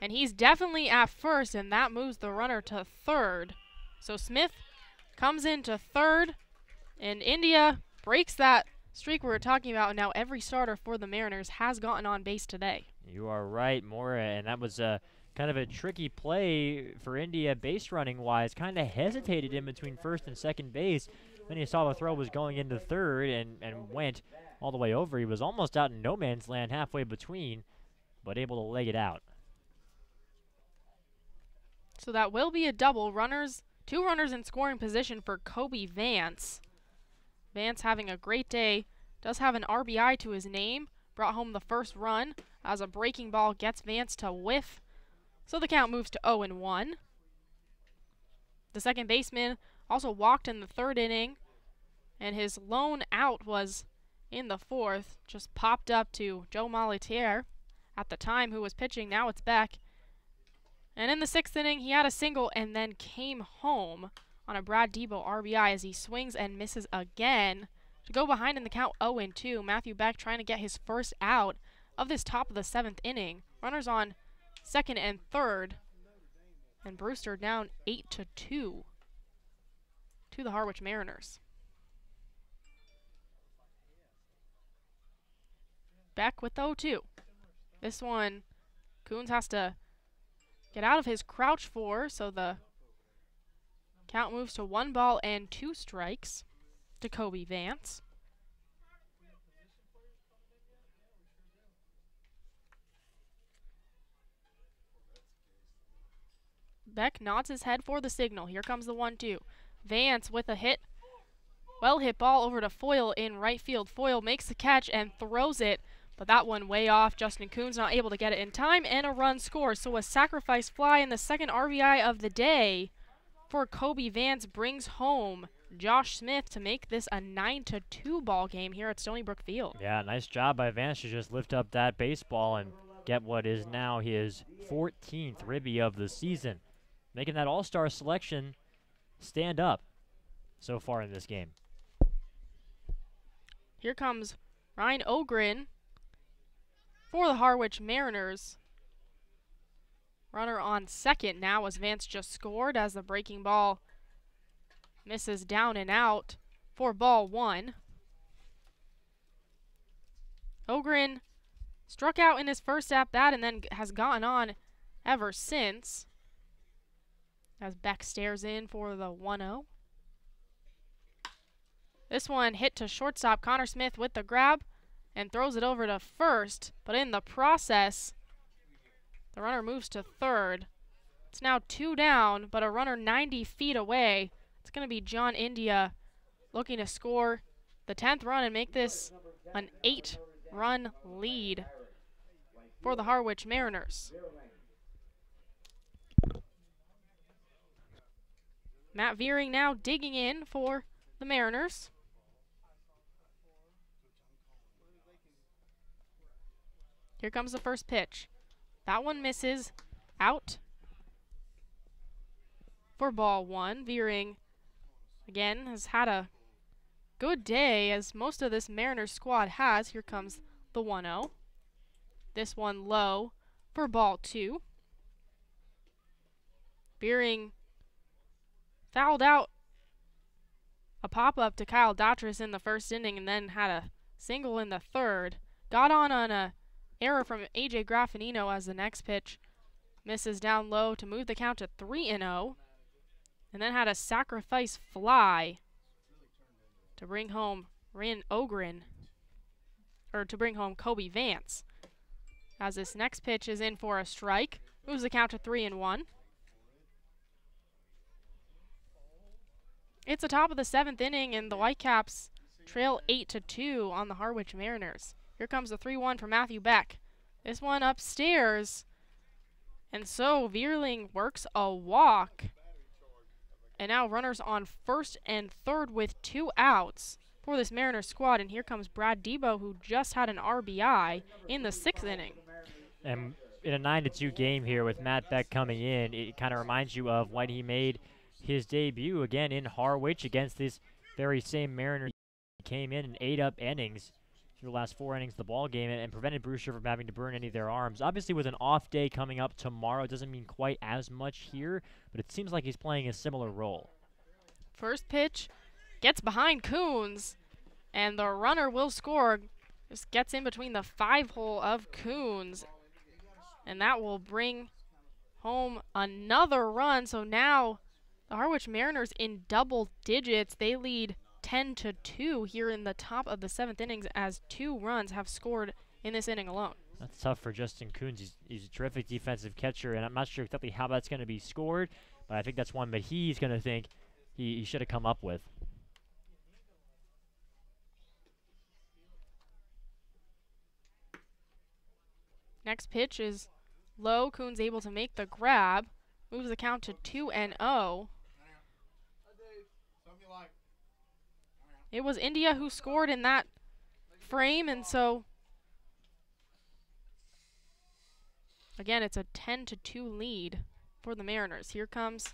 And he's definitely at first, and that moves the runner to third. So Smith comes into third, and India breaks that streak we were talking about, and now every starter for the Mariners has gotten on base today. You are right, Maura, and that was kind of a tricky play for India base running wise. Kind of hesitated in between first and second base. Then he saw the throw was going into third and went all the way over. He was almost out in no man's land halfway between, but able to leg it out. So that will be a double. 2 runners in scoring position for Kobe Vance. Vance having a great day. Does have an RBI to his name. Brought home the first run as a breaking ball gets Vance to whiff. So the count moves to 0-1. The second baseman also walked in the 3rd inning, and his lone out was in the 4th. Just popped up to Joe Molitier at the time, who was pitching. Now it's Beck. And in the 6th inning, he had a single and then came home on a Brad Debo RBI as he swings and misses again to go behind in the count 0-2. Matthew Beck trying to get his first out of this top of the 7th inning. Runners on 2nd and 3rd, and Brewster down 8-2 to the Harwich Mariners. Beck with the 0-2. This one, Coons has to get out of his crouch for, so the count moves to 1 ball and 2 strikes to Kobe Vance. Beck nods his head for the signal. Here comes the 1-2. Vance with a hit. Well hit ball over to Foyle in right field. Foyle makes the catch and throws it, but that one way off. Justin Coons not able to get it in time, and a run scores. So a sacrifice fly in the second RBI of the day for Kobe Vance brings home Josh Smith to make this a 9-2 ball game here at Stony Brook Field. Yeah, nice job by Vance to just lift up that baseball and get what is now his 14th ribby of the season, making that all-star selection stand up so far in this game. Here comes Ryan Ogren for the Harwich Mariners. Runner on second now as Vance just scored as the breaking ball misses down and out for ball 1. Ogren struck out in his first at-bat and then has gone on ever since as Beck stares in for the 1-0. This one hit to shortstop. Connor Smith with the grab and throws it over to first, but in the process, the runner moves to third. It's now 2 down, but a runner 90 feet away. It's going to be John India looking to score the 10th run and make this an 8-run lead for the Harwich Mariners. Matt Veering now digging in for the Mariners. Here comes the first pitch. That one misses out for ball 1. Veering, again, has had a good day, as most of this Mariners squad has. Here comes the 1-0. This one low for ball 2. Veering fouled out a pop-up to Kyle Datras in the first inning and then had a single in the third. Got on a error from A.J. Graffinino as the next pitch misses down low to move the count to 3-0. And then had a sacrifice fly to bring home Ryan Ogren, or to bring home Kobe Vance. As this next pitch is in for a strike, moves the count to 3-1. It's the top of the 7th inning, and the Whitecaps trail 8-2 on the Harwich Mariners. Here comes the 3-1 for Matthew Beck. This one upstairs. And so Veerling works a walk. And now runners on first and third with 2 outs for this Mariners squad. And here comes Brad Debo, who just had an RBI in the 6th inning. And in a 9-2 game here with Matt Beck coming in, it kind of reminds you of when he made his debut again in Harwich against this very same Mariners. He came in and ate up innings through the last 4 innings of the ball game and prevented Brewster from having to burn any of their arms. Obviously, with an off day coming up tomorrow, it doesn't mean quite as much here, but it seems like he's playing a similar role. First pitch gets behind Coons, and the runner will score. Just gets in between the 5-hole of Coons, and that will bring home another run. So now the Harwich Mariners in double digits. They lead 10-2 here in the top of the 7th innings as 2 runs have scored in this inning alone. That's tough for Justin Coons. He's a terrific defensive catcher, and I'm not sure exactly how that's going to be scored, but I think that's one that he's going to think he should have come up with. Next pitch is low. Coons able to make the grab. Moves the count to 2-0. It was India who scored in that frame, and so again, it's a 10-2 lead for the Mariners. Here comes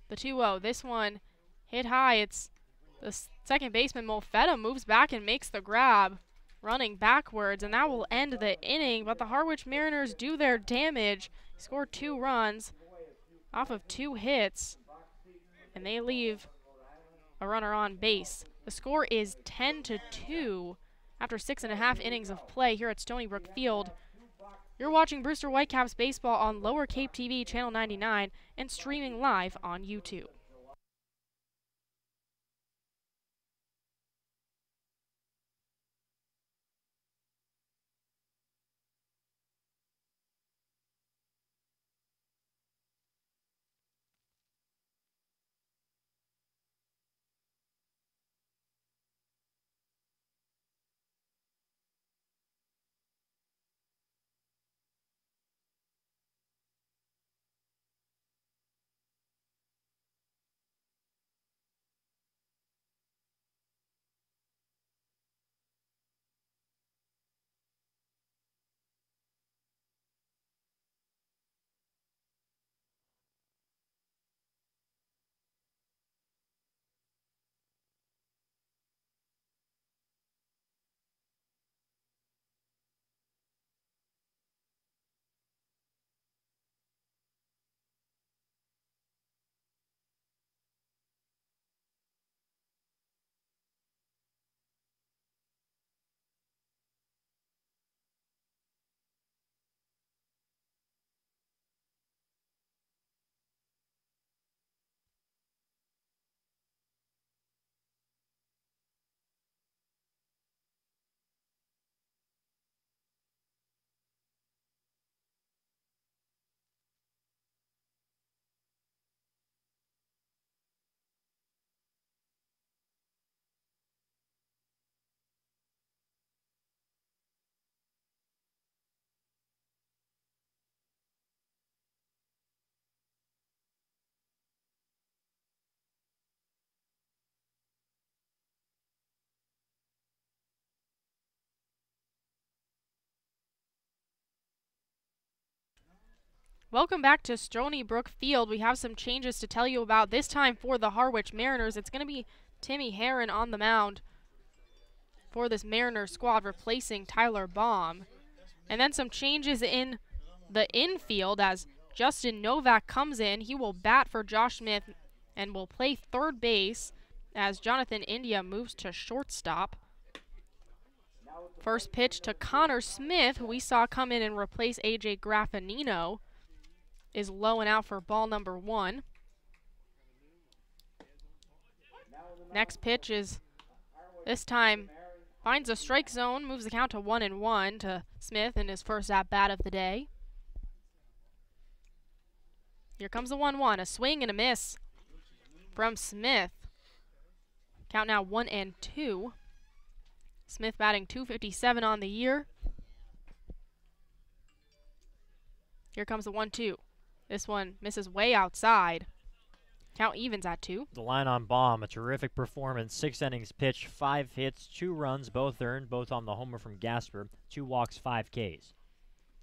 the 2-0. This one hit high. It's the second baseman, Molfetta, moves back and makes the grab, running backwards, and that will end the inning. But the Harwich Mariners do their damage, score 2 runs off of 2 hits, and they leave a runner on base. The score is 10-2 after 6.5 innings of play here at Stony Brook Field. You're watching Brewster Whitecaps baseball on Lower Cape TV, Channel 99, and streaming live on YouTube. Welcome back to Stony Brook Field. We have some changes to tell you about. This time for the Harwich Mariners, it's going to be Timmy Herron on the mound for this Mariners squad, replacing Tyler Baum. And then some changes in the infield as Justin Novak comes in. He will bat for Josh Smith and will play third base as Jonathan India moves to shortstop. First pitch to Connor Smith, who we saw come in and replace AJ Graffinino, is low and out for ball number 1. Next pitch is, this time, finds a strike zone, moves the count to 1-1 to Smith in his first at-bat of the day. Here comes the 1-1, a swing and a miss from Smith. Count now 1-2. Smith batting .257 on the year. Here comes the 1-2. This one misses way outside. Count evens at 2. The line on Baum, a terrific performance. 6 innings pitched, 5 hits, 2 runs, both earned, both on the homer from Gasper. 2 walks, 5 Ks.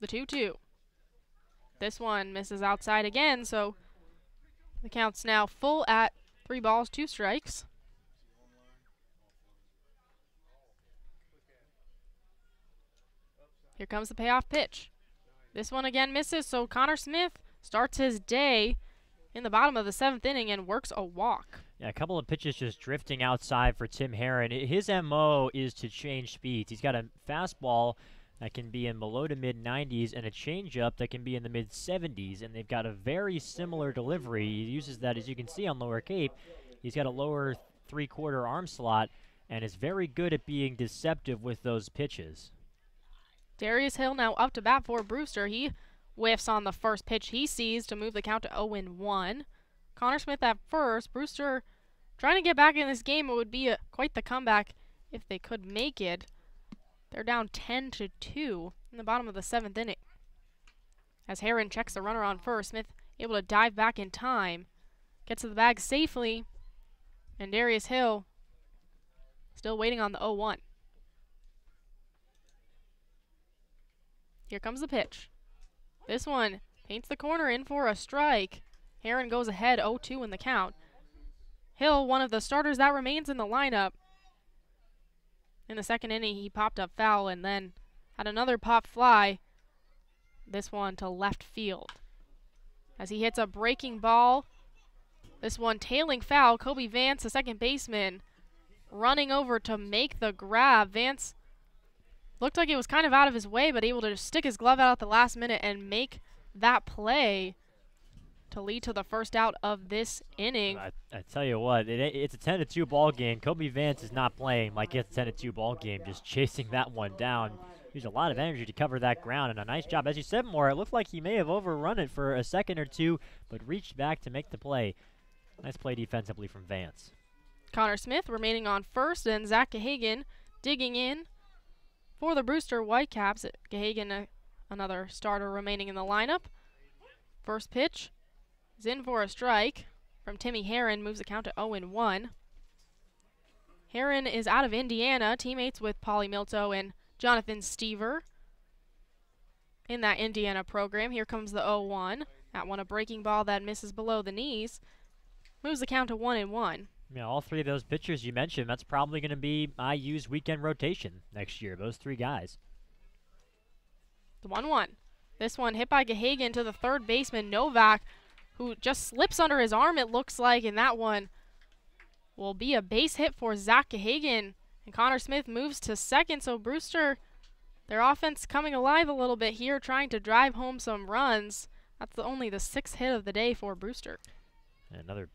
The 2-2. This one misses outside again, so the count's now full at 3 balls, 2 strikes. Here comes the payoff pitch. This one again misses, so Connor Smith starts his day in the bottom of the 7th inning and works a walk. Yeah, a couple of pitches just drifting outside for Tim Herron. His MO is to change speeds. He's got a fastball that can be in the low to mid-90s and a changeup that can be in the mid-70s, and they've got a very similar delivery. He uses that, as you can see on Lower Cape. He's got a lower 3/4 arm slot and is very good at being deceptive with those pitches. Darius Hill now up to bat for Brewster. He whiffs on the first pitch he sees to move the count to 0-1. Connor Smith at first. Brewster trying to get back in this game. It would be quite the comeback if they could make it. They're down 10-2 in the bottom of the 7th inning. As Herron checks the runner on first, Smith able to dive back in time. Gets to the bag safely. And Darius Hill still waiting on the 0-1. Here comes the pitch. This one paints the corner in for a strike. Herron goes ahead 0-2 in the count. Hill, one of the starters that remains in the lineup. In the 2nd inning, he popped up foul and then had another pop fly. This one to left field. As he hits a breaking ball. This one tailing foul. Kobe Vance, the second baseman, running over to make the grab. Vance looked like it was kind of out of his way, but able to just stick his glove out at the last minute and make that play to lead to the first out of this inning. I tell you what, it's a 10-2 ball game. Kobe Vance is not playing like it's a 10-2 ball game, just chasing that one down. Used a lot of energy to cover that ground, and a nice job. As you said, Moore, it looked like he may have overrun it for a second or two, but reached back to make the play. Nice play defensively from Vance. Connor Smith remaining on first, and Zach Gahagan digging in for the Brewster Whitecaps. Gahagan, another starter remaining in the lineup. First pitch is in for a strike from Timmy Herron, moves the count to 0-1. Herron is out of Indiana, teammates with Paulie Milto and Jonathan Stever in that Indiana program. Here comes the 0-1. That one a breaking ball that misses below the knees. Moves the count to 1-1. Yeah, all 3 of those pitchers you mentioned, that's probably going to be IU's weekend rotation next year, those 3 guys. The 1-1. This one hit by Gahagan to the third baseman, Novak, who just slips under his arm, it looks like, and that one will be a base hit for Zach Gahagan. And Connor Smith moves to second, so Brewster, their offense coming alive a little bit here, trying to drive home some runs. That's only the 6th hit of the day for Brewster. Another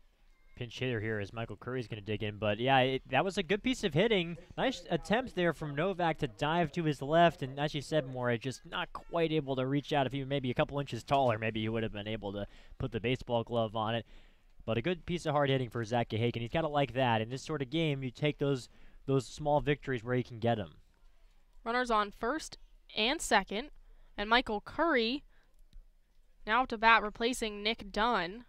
pinch hitter here as Michael Curry's going to dig in. But, yeah, that was a good piece of hitting. Nice attempt there from Novak to dive to his left. And as you said, Moore, just not quite able to reach out. If he were maybe a couple inches taller, maybe he would have been able to put the baseball glove on it. But a good piece of hard hitting for Zach Gahagan. He's got to like that. In this sort of game, you take those small victories where you can get them. Runners on first and second. And Michael Curry now up to bat, replacing Nick Dunn.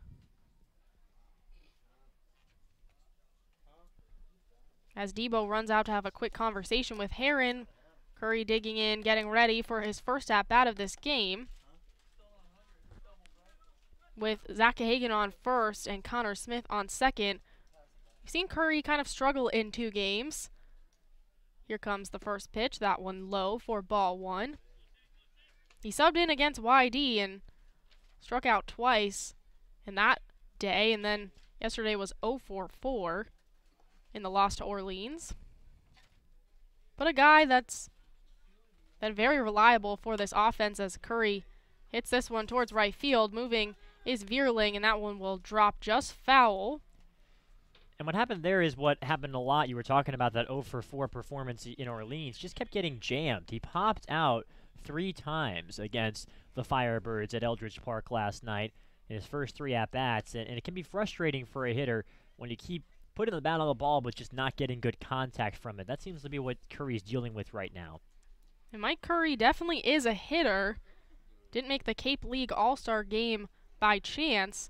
As Debo runs out to have a quick conversation with Herron, Curry digging in, getting ready for his first at-bat of this game. with Zach Hagan on first and Connor Smith on second. We've seen Curry kind of struggle in 2 games. Here comes the first pitch, that one low for ball 1. He subbed in against YD and struck out twice in that day, and then yesterday was 0 for 4 in the loss to Orleans. But a guy that's been very reliable for this offense as Curry hits this one towards right field. Moving is Vierling, and that one will drop just foul. And what happened there is what happened a lot. You were talking about that 0 for 4 performance in Orleans. Just kept getting jammed. He popped out 3 times against the Firebirds at Eldridge Park last night in his first 3 at-bats. And it can be frustrating for a hitter when you keep putting the bat on the ball but just not getting good contact from it. That seems to be what Curry's dealing with right now. And Mike Curry definitely is a hitter. Didn't make the Cape League All-Star game by chance.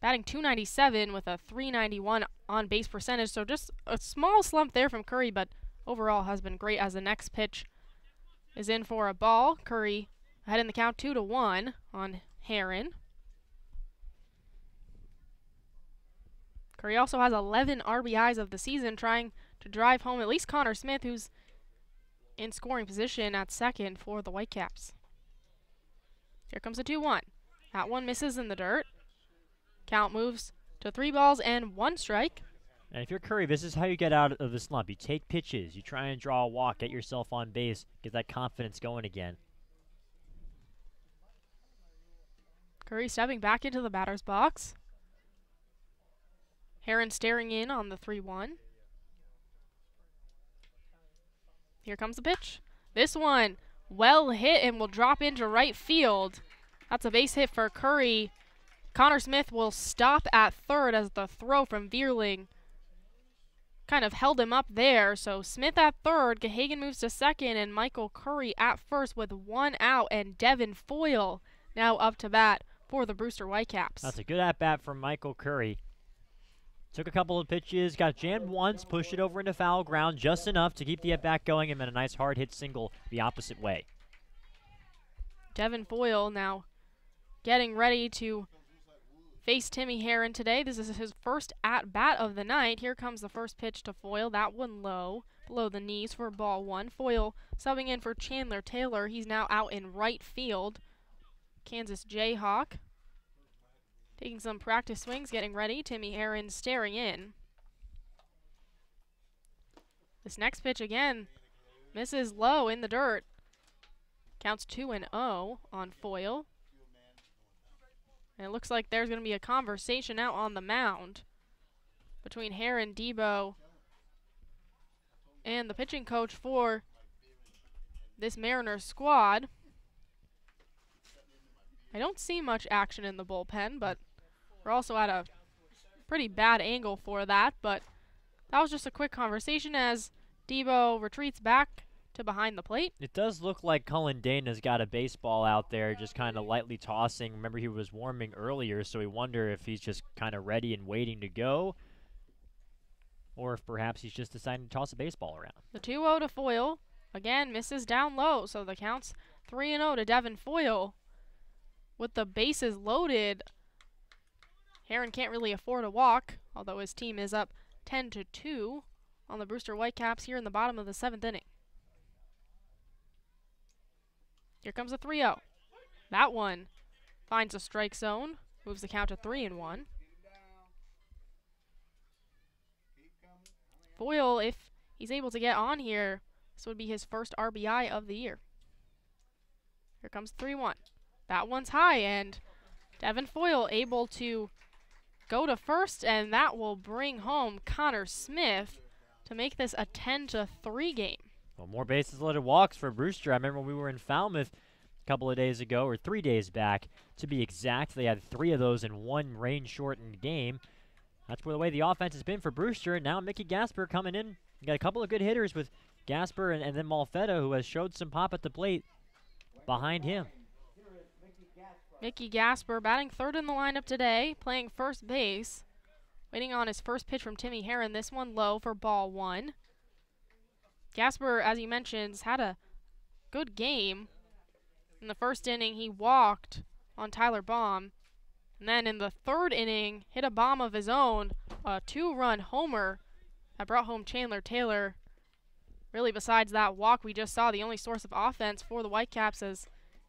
Batting .297 with a .391 on-base percentage. So just a small slump there from Curry, but overall has been great as the next pitch is in for a ball. Curry ahead in the count 2-1 on Heron. Curry also has 11 RBIs of the season, trying to drive home at least Connor Smith, who's in scoring position at second for the Whitecaps. Here comes a 2-1. That one misses in the dirt. Count moves to 3 balls and 1 strike. And if you're Curry, this is how you get out of the slump. You take pitches, you try and draw a walk, get yourself on base, get that confidence going again. Curry stepping back into the batter's box. Heron staring in on the 3-1. Here comes the pitch. This one well hit and will drop into right field. That's a base hit for Curry. Connor Smith will stop at third as the throw from Vierling kind of held him up there. So Smith at third, Gahagan moves to second, and Michael Curry at first with 1 out, and Devin Foyle now up to bat for the Brewster Whitecaps. That's a good at-bat from Michael Curry. Took a couple of pitches, got jammed once, pushed it over into foul ground just enough to keep the at-bat going, and then a nice hard-hit single the opposite way. Devin Foyle now getting ready to face Timmy Heron today. This is his first at-bat of the night. Here comes the first pitch to Foyle. That one low, below the knees for ball 1. Foyle subbing in for Chandler Taylor. He's now out in right field. Kansas Jayhawk taking some practice swings, getting ready. Timmy Heron staring in. This next pitch again misses low in the dirt. Counts 2-0 on Foyle. And it looks like there's going to be a conversation out on the mound between Heron, Debo, and the pitching coach for this Mariners squad. I don't see much action in the bullpen, but we're also at a pretty bad angle for that. But that was just a quick conversation as Debo retreats back to behind the plate. It does look like Cullen Dana's got a baseball out there just kind of lightly tossing. Remember, he was warming earlier, so we wonder if he's just kind of ready and waiting to go, or if perhaps he's just deciding to toss a baseball around. The 2-0 to Foyle. Again, misses down low, so the count's 3-0 to Devin Foyle. With the bases loaded, Heron can't really afford a walk, although his team is up 10-2 on the Brewster Whitecaps here in the bottom of the 7th inning. Here comes a 3-0. That one finds a strike zone, moves the count to 3-1. Foyle, if he's able to get on here, this would be his first RBI of the year. Here comes 3-1. That one's high, and Devin Foyle able to go to first, and that will bring home Connor Smith to make this a 10-3 game. Well, more bases loaded walks for Brewster. I remember when we were in Falmouth a couple of days ago, or 3 days back to be exact. They had 3 of those in one rain-shortened game. That's where the way the offense has been for Brewster. Now Mickey Gasper coming in. You got a couple of good hitters with Gasper and then Malfetta, who has showed some pop at the plate behind him. Mickey Gasper batting third in the lineup today, playing first base. Waiting on his first pitch from Timmy Heron. This one low for ball 1. Gasper, as you mentioned, has had a good game. In the first inning, he walked on Tyler Baum. And then in the third inning, hit a bomb of his own, a 2-run homer that brought home Chandler Taylor. Really, besides that walk we just saw, the only source of offense for the Whitecaps, as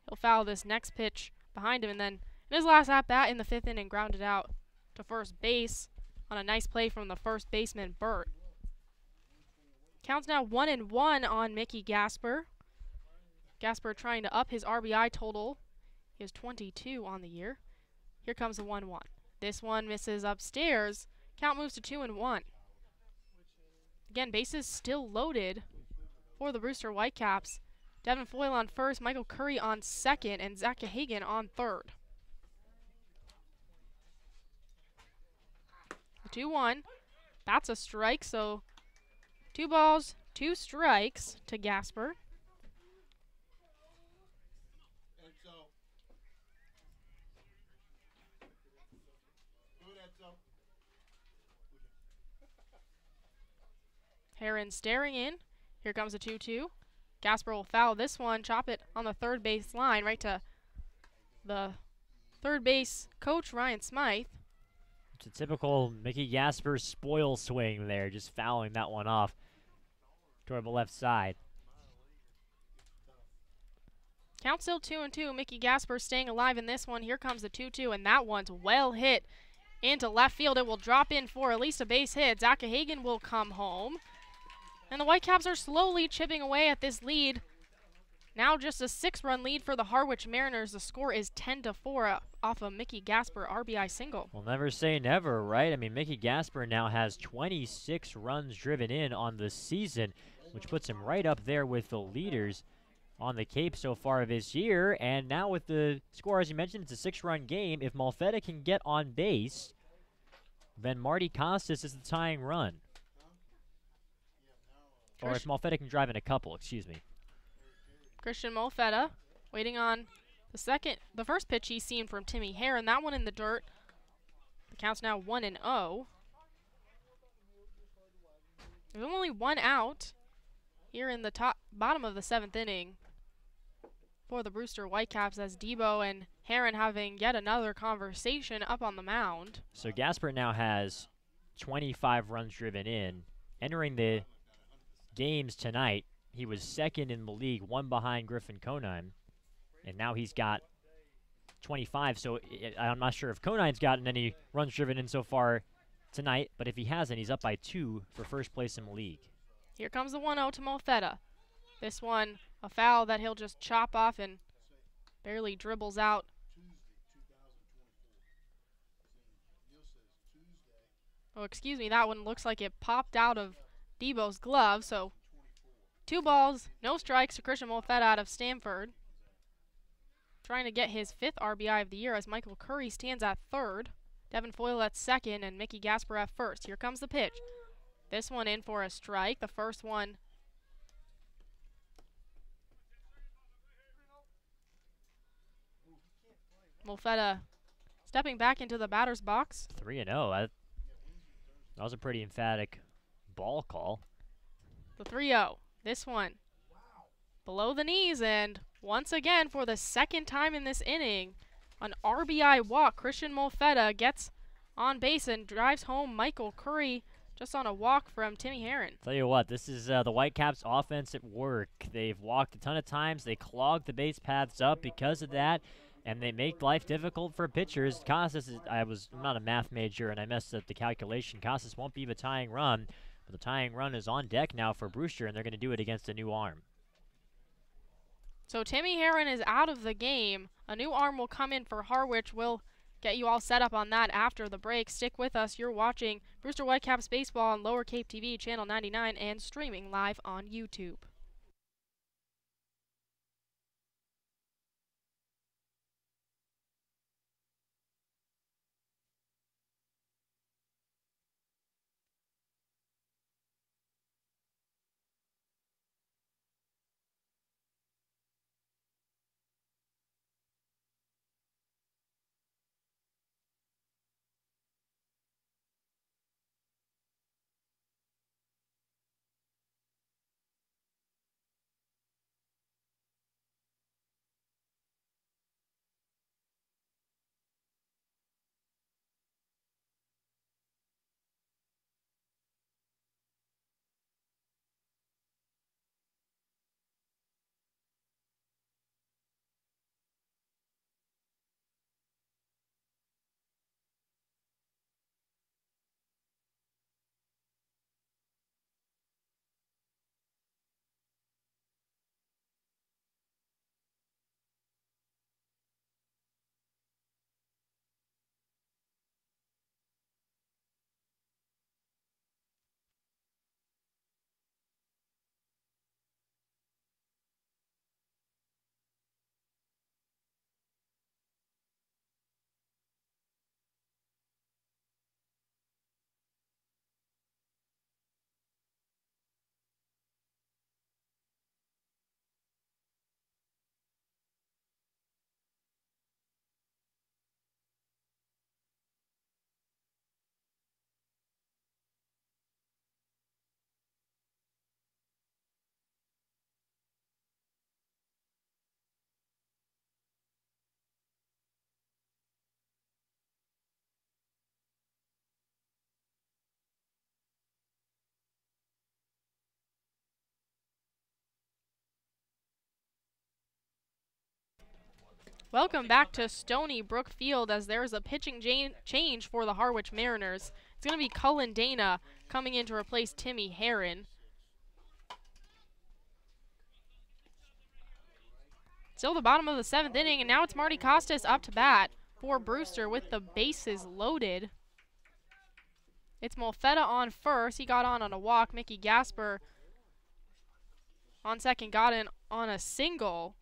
he'll foul this next pitch behind him. And then in his last at-bat in the 5th inning, grounded out to first base on a nice play from the first baseman, Burt. Counts now 1-1 on Mickey Gasper. Gasper trying to up his RBI total. He has 22 on the year. Here comes the 1-1. This one misses upstairs. Count moves to 2-1. Again, bases still loaded for the Brewster Whitecaps. Devin Foyle on first, Michael Curry on second, and Zach Hagan on third. 2-1. That's a strike, so 2 balls, 2 strikes to Gasper. Heron staring in. Here comes a 2-2. Gasper will foul this one, chop it on the third base line, right to the third base coach, Ryan Smythe. It's a typical Mickey Gasper spoil swing there, just fouling that one off toward the left side. Count still 2-2. Mickey Gasper staying alive in this one. Here comes the 2-2, and that one's well hit into left field. It will drop in for at least a base hit. Zach Hagan will come home. And the Whitecaps are slowly chipping away at this lead. Now just a 6-run lead for the Harwich Mariners. The score is 10-4 off of Mickey Gasper RBI single. We'll never say never, right? I mean, Mickey Gasper now has 26 runs driven in on the season, which puts him right up there with the leaders on the Cape so far this year. And now with the score, as you mentioned, it's a 6-run game. If Malfetta can get on base, then Marty Costas is the tying run. Or if Malfetta can drive in a couple, excuse me. Christian Malfetta waiting on the first pitch he's seen from Timmy Heron. That one in the dirt. The count's now 1-0. There's only 1 out here in the bottom of the 7th inning for the Brewster Whitecaps, as Debo and Heron having yet another conversation up on the mound. So Gasper now has 25 runs driven in. Entering the games tonight, he was 2nd in the league, 1 behind Griffin Conine, and now he's got 25. So I'm not sure if Conine's gotten any runs driven in so far tonight, but if he hasn't, he's up by 2 for first place in the league. Here comes the 1-0 to Malfetta. This one, a foul that he'll just chop off and barely dribbles out. Oh, excuse me, that one looks like it popped out of Debo's glove. So 2 balls, no strikes to Christian Malfetta out of Stanford. Trying to get his 5th RBI of the year, as Michael Curry stands at 3rd. Devin Foyle at 2nd, and Mickey Gasper at 1st. Here comes the pitch. This one in for a strike. The first one Malfetta stepping back into the batter's box. 3-0. That was a pretty emphatic ball call. The 3-0. This one below the knees, and once again for the 2nd time in this inning, an RBI walk. Christian Malfetta gets on base and drives home Michael Curry just on a walk from Timmy Heron. Tell you what, this is the Whitecaps offense at work. They've walked a ton of times. They clogged the base paths up because of that, and they make life difficult for pitchers. Costas, I'm not a math major, and I messed up the calculation. Costas won't be the tying run, but the tying run is on deck now for Brewster, and they're going to do it against a new arm. So Timmy Heron is out of the game. A new arm will come in for Harwich. We'll get you all set up on that after the break. Stick with us. You're watching Brewster Whitecaps Baseball on Lower Cape TV, Channel 99, and streaming live on YouTube. Welcome back to Stony Brook Field as there's a pitching change for the Harwich Mariners. It's going to be Cullen Dana coming in to replace Timmy Herron. Still the bottom of the 7th inning, and now it's Marty Costas up to bat for Brewster with the bases loaded. It's Molfetta on first. He got on a walk. Mickey Gasper on second got in on a single.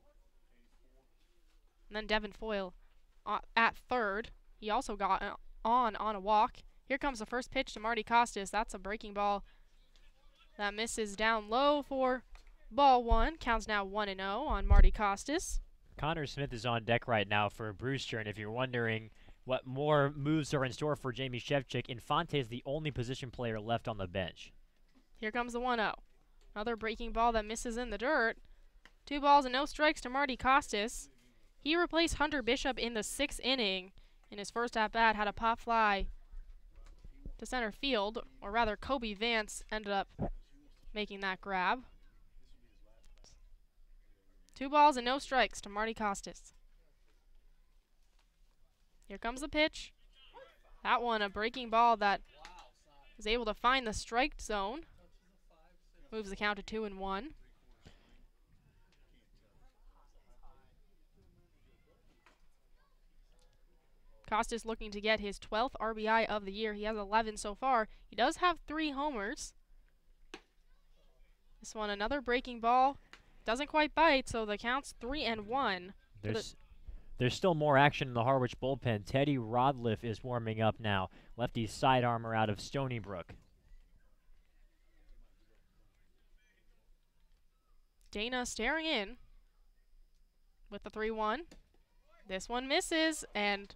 And then Devin Foyle at third. He also got on a walk. Here comes the first pitch to Marty Costas. That's a breaking ball that misses down low for ball one. Counts now 1-0 on Marty Costas. Connor Smith is on deck right now for Brewster, and if you're wondering what more moves are in store for Jamie Shevchik, Infante is the only position player left on the bench. Here comes the 1-0. Another breaking ball that misses in the dirt. 2 balls and no strikes to Marty Costas. He replaced Hunter Bishop in the 6th inning. In his first at-bat, had a pop fly to center field, or rather Kobe Vance ended up making that grab. 2 balls and no strikes to Marty Costas. Here comes the pitch. That one, a breaking ball that was able to find the strike zone. Moves the count to 2-1. Costas looking to get his 12th RBI of the year. He has 11 so far. He does have 3 homers. This one, another breaking ball. Doesn't quite bite, so the count's 3-1. There's still more action in the Harwich bullpen. Teddy Rodliff is warming up now. Lefty sidearmer out of Stony Brook. Dana staring in with the 3-1. This one misses, and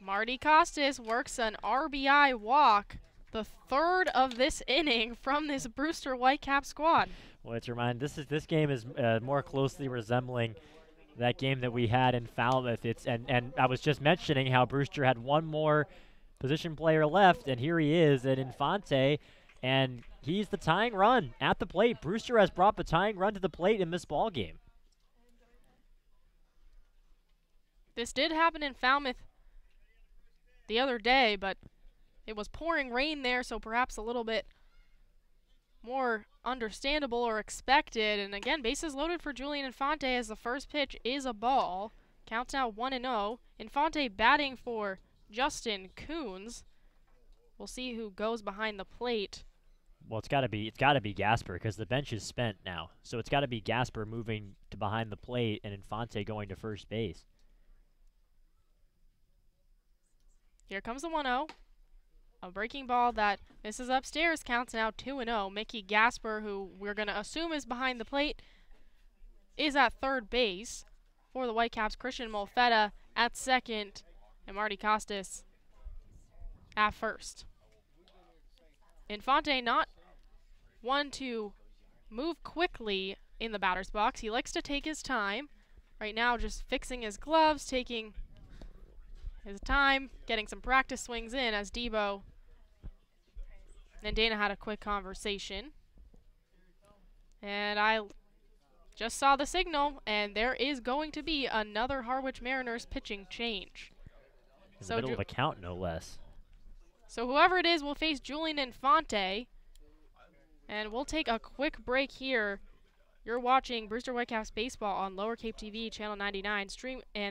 Marty Costas works an RBI walk, the 3rd of this inning from this Brewster Whitecap squad. Well, it's reminded this game is more closely resembling that game that we had in Falmouth. And I was just mentioning how Brewster had one more position player left, and here he is at Infante, and he's the tying run at the plate. Brewster has brought the tying run to the plate in this ball game. This did happen in Falmouth the other day, but it was pouring rain there, so perhaps a little bit more understandable or expected. And again, bases loaded for Julian Infante as the first pitch is a ball. Counts now 1-0. Infante batting for Justin Coons. We'll see who goes behind the plate. Well, it's got to be Gasper because the bench is spent now. So it's got to be Gasper moving to behind the plate and Infante going to first base. Here comes the 1-0. A breaking ball that misses upstairs, counts now 2-0. Mickey Gasper, who we're going to assume is behind the plate, is at third base for the Whitecaps. Christian Molfetta at second, and Marty Costas at first. Infante not one to move quickly in the batter's box. He likes to take his time. Right now, just fixing his gloves, taking his time, getting some practice swings in as Debo and Dana had a quick conversation. And I just saw the signal, and there is going to be another Harwich Mariners pitching change. In the middle of a count, no less. So whoever it is will face Julian Infante. And we'll take a quick break here. You're watching Brewster Whitecaps Baseball on Lower Cape TV, Channel 99,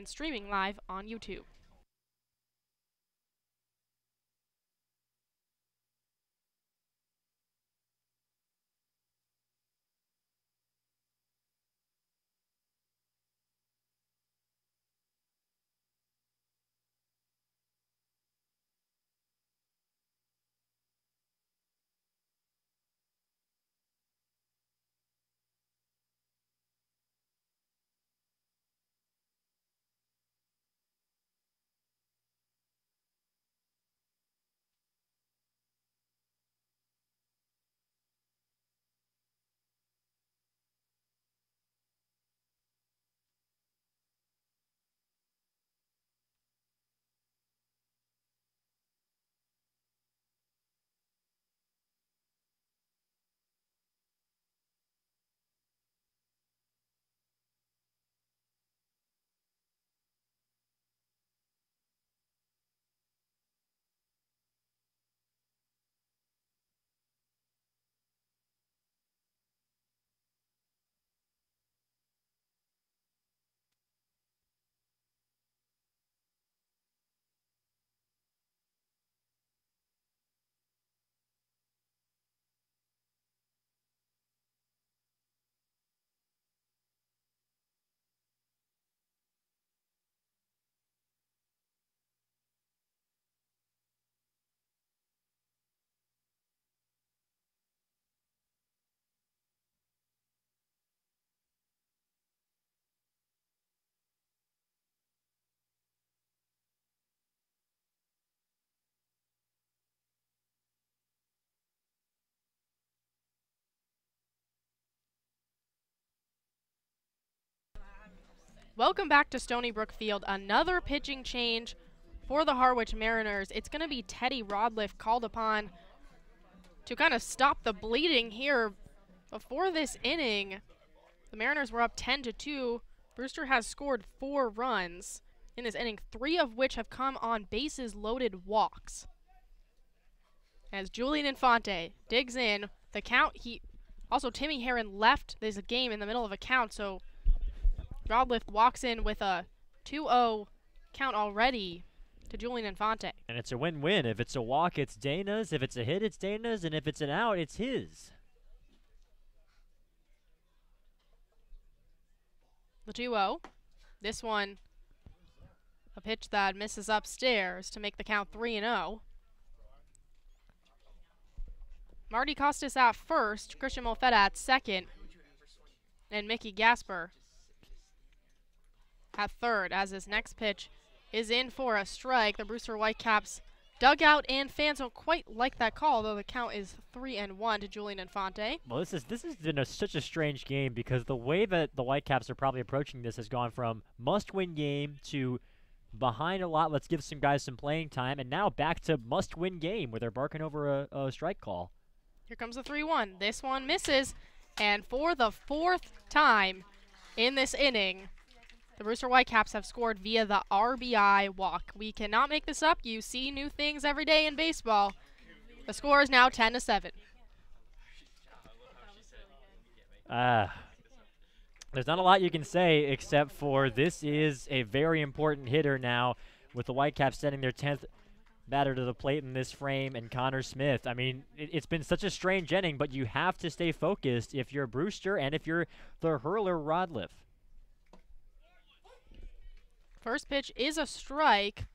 streaming live on YouTube. Welcome back to Stony Brook Field. Another pitching change for the Harwich Mariners. It's going to be Teddy Rodliff called upon to kind of stop the bleeding here before this inning. The Mariners were up 10-2. Brewster has scored 4 runs in this inning, 3 of which have come on bases loaded walks. As Julian Infante digs in, the count, also Timmy Heron left this game in the middle of a count, so Rodliff walks in with a 2-0 count already to Julian Infante. And it's a win-win. If it's a walk, it's Dana's. If it's a hit, it's Dana's. And if it's an out, it's his. The 2-0. This one, a pitch that misses upstairs to make the count 3-0. Marty Costas at first, Christian Molfetta at second, and Mickey Gasper at third as his next pitch is in for a strike. The Brewster Whitecaps dugout and fans don't quite like that call, though the count is 3-1 to Julian Infante. Well, this has been such a strange game because the way that the Whitecaps are probably approaching this has gone from must-win game to behind a lot, let's give some guys some playing time, and now back to must-win game where they're barking over a strike call. Here comes the 3-1. This one misses, and for the 4th time in this inning, the Brewster Whitecaps have scored via the RBI walk. We cannot make this up. You see new things every day in baseball. The score is now 10-7. There's not a lot you can say except for this is a very important hitter now with the Whitecaps sending their 10th batter to the plate in this frame, and Connor Smith. I mean, it's been such a strange inning, but you have to stay focused if you're Brewster and if you're the hurler Rodliff. First pitch is a strike,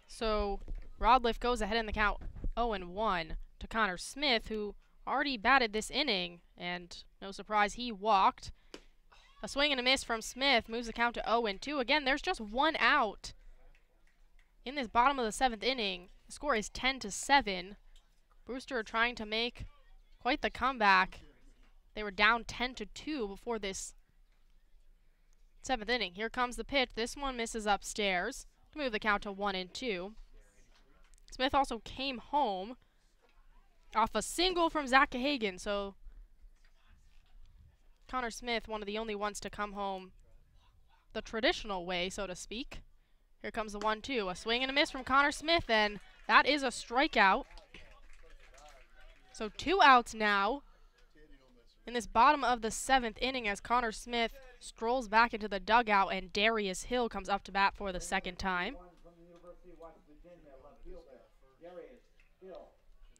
so Rodliff goes ahead in the count 0-1 to Connor Smith, who already batted this inning, and no surprise, he walked. A swing and a miss from Smith moves the count to 0-2. Again, there's just 1 out in this bottom of the 7th inning. The score is 10-7. Brewster trying to make quite the comeback. They were down 10-2 before this 7th inning. Here comes the pitch. This one misses upstairs to move the count to 1-2. Smith also came home off a single from Zach Cahagan, so Connor Smith, one of the only ones to come home the traditional way, so to speak. Here comes the 1-2. A swing and a miss from Connor Smith, and that is a strikeout. So 2 outs now in this bottom of the 7th inning as Connor Smith strolls back into the dugout, and Darius Hill comes up to bat for the 2nd time.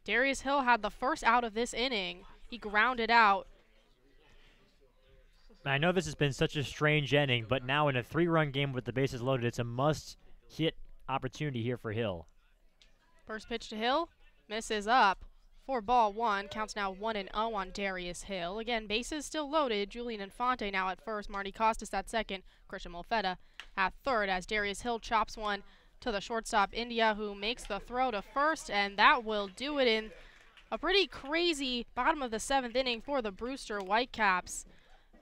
Darius Hill had the first out of this inning. He grounded out. I know this has been such a strange inning, but now in a 3-run game with the bases loaded, it's a must-hit opportunity here for Hill. First pitch to Hill, misses up. 4-1, counts now 1-0 on Darius Hill. Again, bases still loaded. Julian Infante now at first, Marty Costas at second, Christian Molfetta at third as Darius Hill chops one to the shortstop India, who makes the throw to first, and that will do it in a pretty crazy bottom of the 7th inning for the Brewster Whitecaps.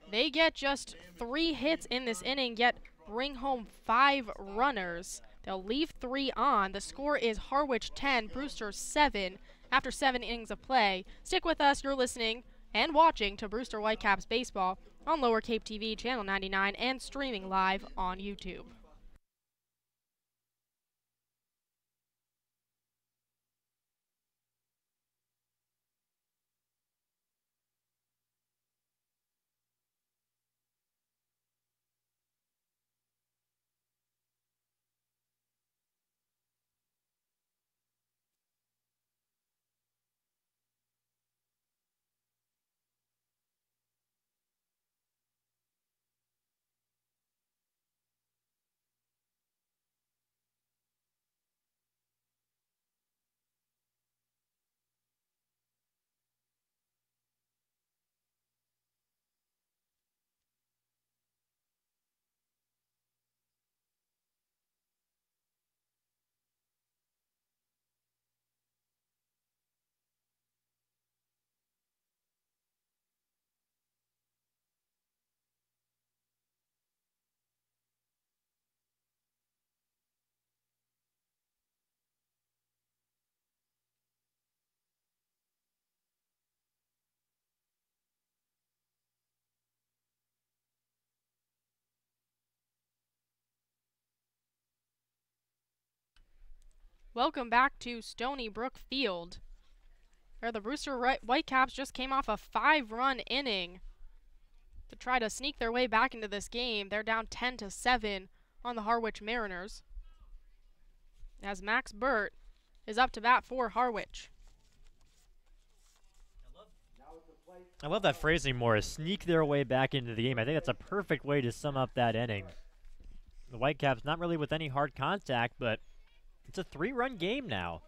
They get just 3 hits in this inning, yet bring home 5 runners. They'll leave 3 on. The score is Harwich 10, Brewster 7 after 7 innings of play. Stick with us. You're listening and watching to Brewster Whitecaps Baseball on Lower Cape TV, Channel 99, and streaming live on YouTube. Welcome back to Stony Brook Field, where the Brewster Whitecaps just came off a 5-run inning to try to sneak their way back into this game. They're down 10-7 on the Harwich Mariners, as Max Burt is up to bat for Harwich. I love that phrasing, Morris. Sneak their way back into the game. I think that's a perfect way to sum up that inning. The Whitecaps not really with any hard contact, but it's a 3-run game now.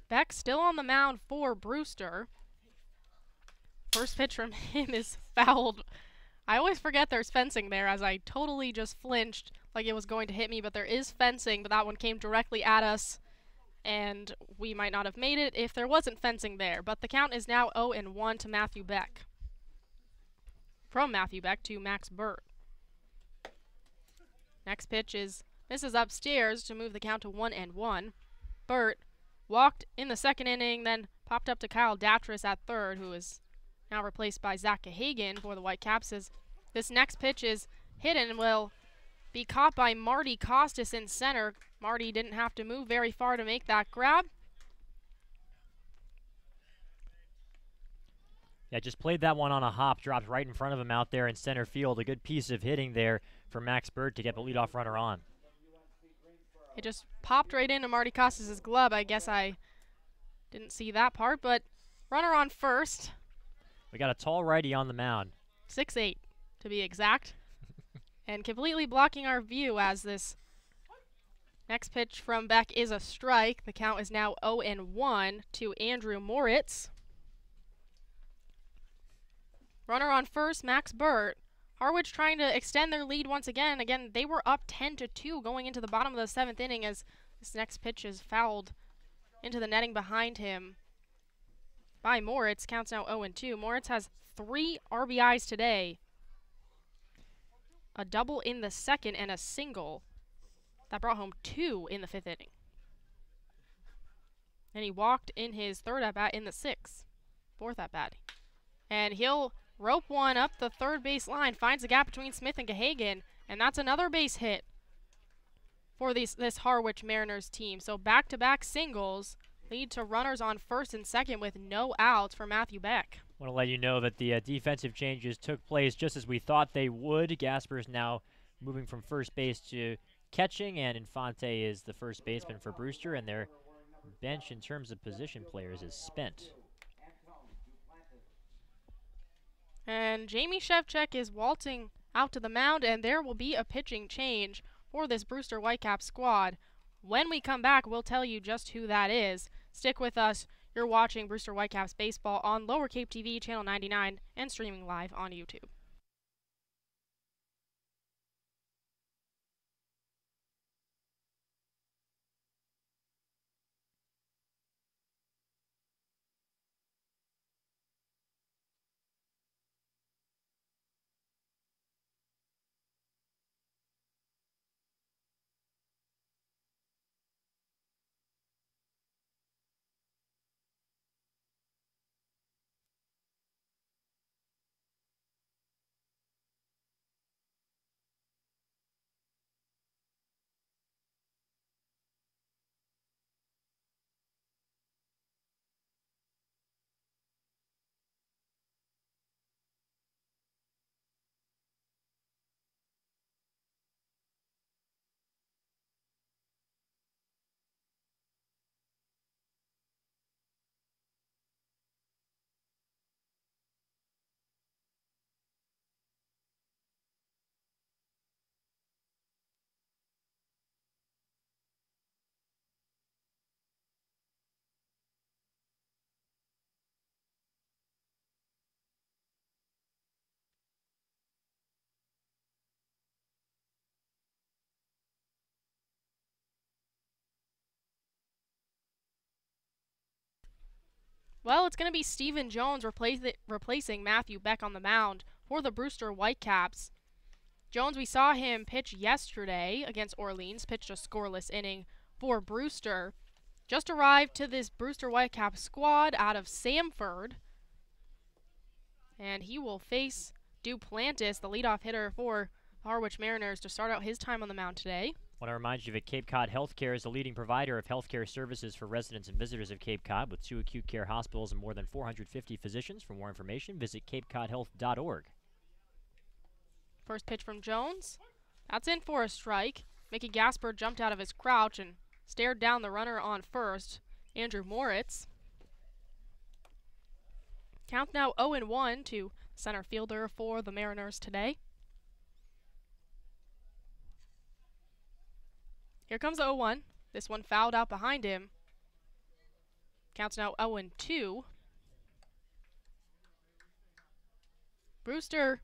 Beck still on the mound for Brewster. First pitch from him is fouled. I always forget there's fencing there, as I totally just flinched like it was going to hit me, but there is fencing, but that one came directly at us, and we might not have made it if there wasn't fencing there. But the count is now 0-1 to Matthew Beck. From Matthew Beck to Max Burt. Next pitch misses upstairs to move the count to 1-1. Burt walked in the second inning, then popped up to Kyle Datris at third, who is now replaced by Zach Hagan for the Whitecaps. As this next pitch is hidden and will be caught by Marty Costas in center. Marty didn't have to move very far to make that grab. Yeah, just played that one on a hop, dropped right in front of him out there in center field. A good piece of hitting there for Max Burt to get the leadoff runner on. It just popped right into Marty Costas' glove. I guess I didn't see that part, but runner on first. We got a tall righty on the mound. 6'8", to be exact. And completely blocking our view as this next pitch from Beck is a strike. The count is now 0-1 to Andrew Moritz. Runner on first, Max Burt. Harwich trying to extend their lead once again. Again, they were up 10-2 going into the bottom of the 7th inning, as this next pitch is fouled into the netting behind him by Moritz. Counts now 0-2. Moritz has 3 RBIs today. A double in the second and a single that brought home 2 in the 5th inning. And he walked in his 3rd at-bat in the 6th. 4th at-bat. And he'll rope one up the 3rd base line, finds the gap between Smith and Gahagan, and that's another base hit for this Harwich Mariners team. So back-to-back singles lead to runners on first and second with no outs for Matthew Beck. Want to let you know that the defensive changes took place just as we thought they would. Gasper's now moving from first base to catching, and Infante is the first baseman for Brewster, and their bench in terms of position players is spent. And Jamie Shevchuk is waltzing out to the mound, and there will be a pitching change for this Brewster Whitecaps squad. When we come back, we'll tell you just who that is. Stick with us. You're watching Brewster Whitecaps baseball on Lower Cape TV, Channel 99, and streaming live on YouTube. Well, it's going to be Stephen Jones replacing Matthew Beck on the mound for the Brewster Whitecaps. Jones, we saw him pitch yesterday against Orleans, pitched a scoreless inning for Brewster. Just arrived to this Brewster Whitecaps squad out of Samford. And he will face Duplantis, the leadoff hitter for Harwich Mariners, to start out his time on the mound today. Want to remind you that Cape Cod Healthcare is the leading provider of healthcare services for residents and visitors of Cape Cod, with 2 acute care hospitals and more than 450 physicians. For more information, visit capecodhealth.org. First pitch from Jones. That's in for a strike. Mickey Gasper jumped out of his crouch and stared down the runner on first, Andrew Moritz. Count now 0-1 to center fielder for the Mariners today. Here comes 0-1. This one fouled out behind him. Counts now 0-2. Brewster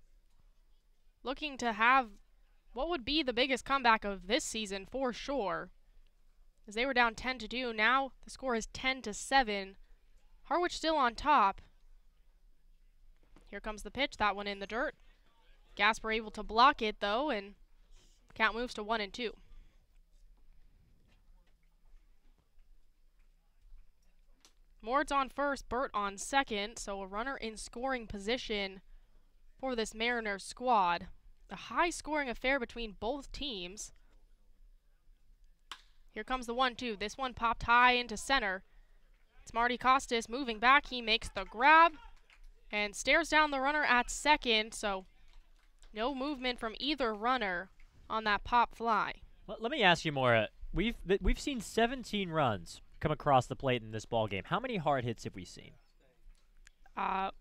looking to have what would be the biggest comeback of this season for sure. As they were down 10-2, now the score is 10-7. Harwich still on top. Here comes the pitch, that one in the dirt. Gasper able to block it though, and count moves to 1-2. Moritz on first, Burt on second, so a runner in scoring position for this Mariners squad. A high-scoring affair between both teams. Here comes the 1-2. This one popped high into center. It's Marty Costas moving back. He makes the grab and stares down the runner at second, so no movement from either runner on that pop fly. Let me ask you, Maura. We've seen 17 runs come across the plate in this ball game. How many hard hits have we seen?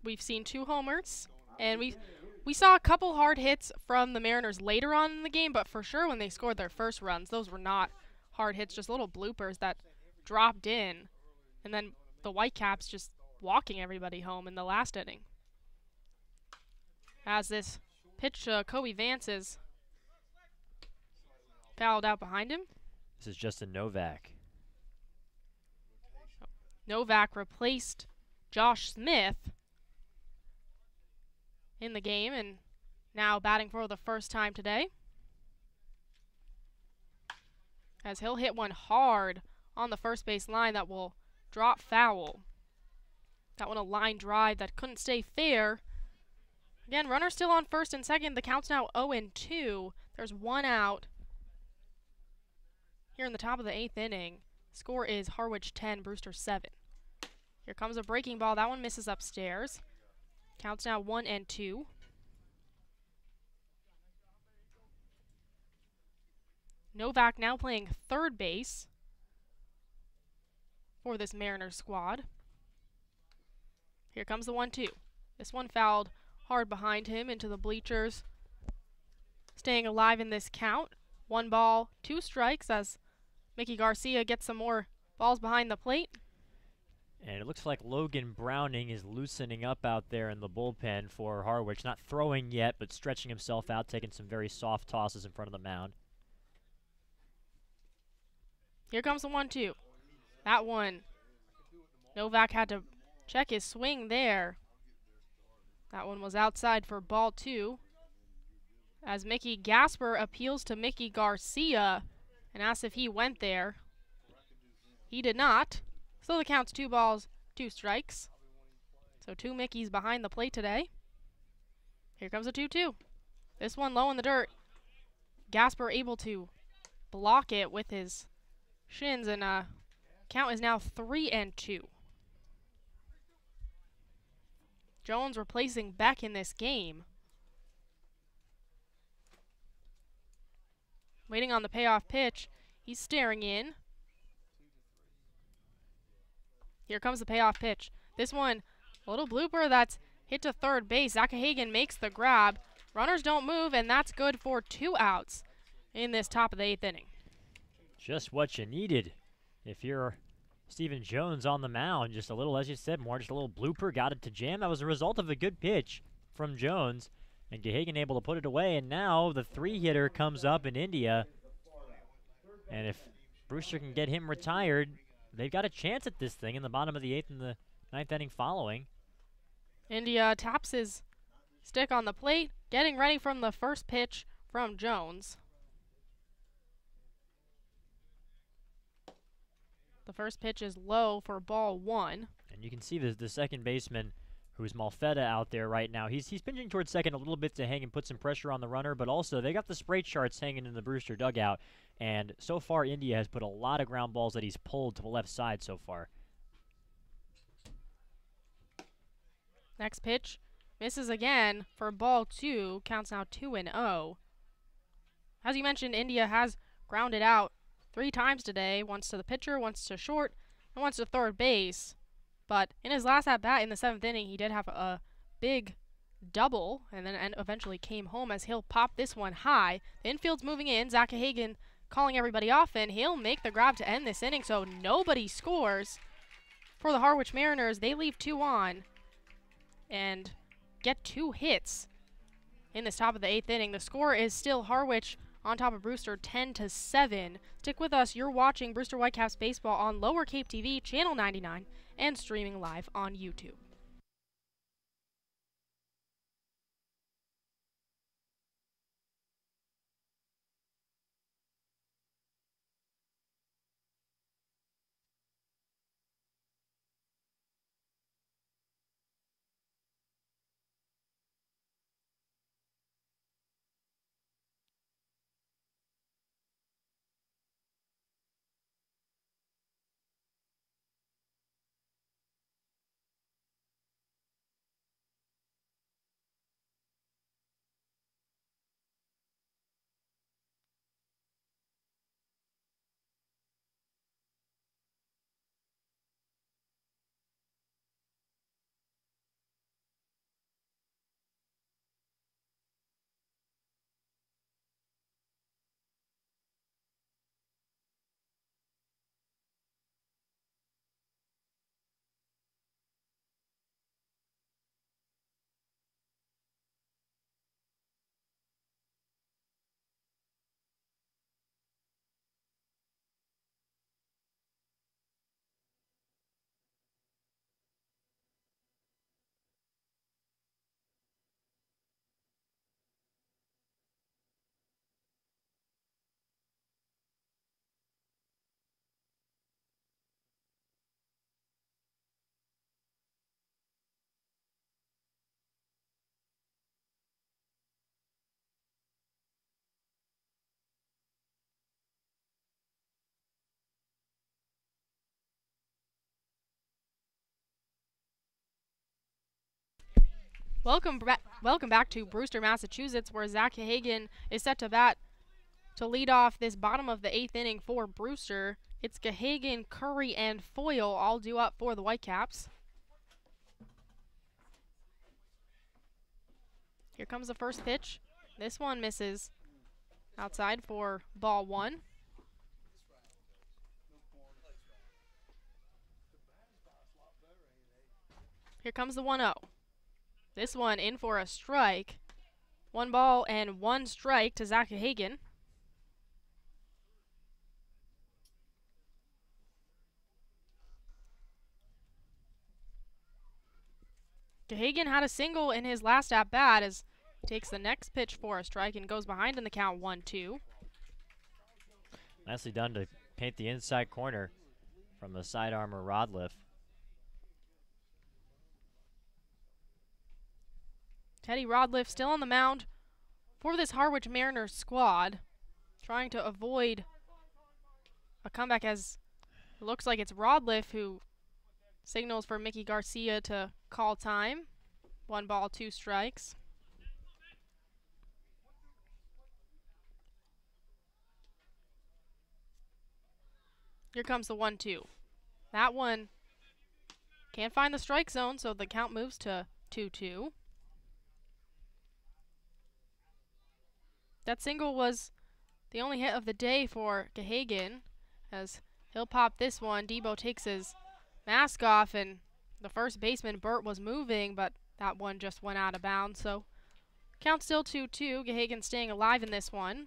We've seen 2 homers, and we saw a couple hard hits from the Mariners later on in the game, but for sure when they scored their first runs, those were not hard hits, just little bloopers that dropped in, and then the Whitecaps just walking everybody home in the last inning. As this pitch to Kobe Vance is fouled out behind him. This is Justin Novak. Novak replaced Josh Smith in the game and now batting for the first time today. As he'll hit one hard on the first base line that will drop foul. That one a line drive that couldn't stay fair. Again, runner still on first and second. The count's now 0-2. There's 1 out here in the top of the 8th inning. Score is Harwich 10, Brewster 7. Here comes a breaking ball. That one misses upstairs. Counts now 1-2. Novak now playing third base for this Mariners squad. Here comes the 1-2. This one fouled hard behind him into the bleachers. Staying alive in this count. 1 ball, 2 strikes as Mickey Garcia gets some more balls behind the plate. And it looks like Logan Browning is loosening up out there in the bullpen for Harwich. Not throwing yet, but stretching himself out, taking some very soft tosses in front of the mound. Here comes the 1-2. That one, Novak had to check his swing there. That one was outside for ball 2. As Mickey Gasper appeals to Mickey Garcia and asks if he went there. He did not. So the count's 2 balls, 2 strikes. So 2 Mickeys behind the plate today. Here comes a 2-2. This one low in the dirt. Gasper able to block it with his shins, and count is now 3-2. Jones replacing Beck in this game. Waiting on the payoff pitch. He's staring in. Here comes the payoff pitch. This one, a little blooper that's hit to third base. Zakahagan makes the grab. Runners don't move, and that's good for 2 outs in this top of the 8th inning. Just what you needed if you're Stephen Jones on the mound. Just a little, as you said, more just a little blooper, got it to jam. That was a result of a good pitch from Jones, and Gahagan able to put it away, and now the 3-hitter comes up in India. And if Brewster can get him retired, they've got a chance at this thing in the bottom of the 8th and the 9th inning following. India taps his stick on the plate, getting ready from the first pitch from Jones. The first pitch is low for ball 1. And you can see the second baseman who's Malfetta out there right now. He's pinching towards second a little bit to hang and put some pressure on the runner, but also they got the spray charts hanging in the Brewster dugout, and so far India has put a lot of ground balls that he's pulled to the left side so far. Next pitch misses again for ball 2. Counts now 2-0. As you mentioned, India has grounded out 3 times today. Once to the pitcher, once to short, and once to third base. But in his last at-bat in the 7th inning, he did have a big double, and then eventually came home as he'll pop this one high. The infield's moving in. Zach Hagan calling everybody off, and he'll make the grab to end this inning, so nobody scores for the Harwich Mariners. They leave 2 on and get 2 hits in this top of the 8th inning. The score is still Harwich on top of Brewster 10-7. Stick with us. You're watching Brewster Whitecaps baseball on Lower Cape TV, channel 99, and streaming live on YouTube. Welcome back to Brewster, Massachusetts, where Zach Hagan is set to bat to lead off this bottom of the 8th inning for Brewster. It's Gahagan, Curry, and Foyle all due up for the Whitecaps. Here comes the first pitch. This one misses outside for ball 1. Here comes the 1-0. This one in for a strike. 1 ball and 1 strike to Zach Hagan. Gahagan had a single in his last at-bat as he takes the next pitch for a strike and goes behind in the count 1-2. Nicely done to paint the inside corner from the side armor rod lift. Teddy Rodliff still on the mound for this Harwich Mariners squad, trying to avoid a comeback as it looks like it's Rodliff who signals for Mickey Garcia to call time. 1 ball, 2 strikes. Here comes the 1-2. That one can't find the strike zone, so the count moves to 2-2. That single was the only hit of the day for Gahagan, as he'll pop this one. Debo takes his mask off, and the first baseman, Burt, was moving, but that one just went out of bounds. So count still 2-2. Gahagan staying alive in this one.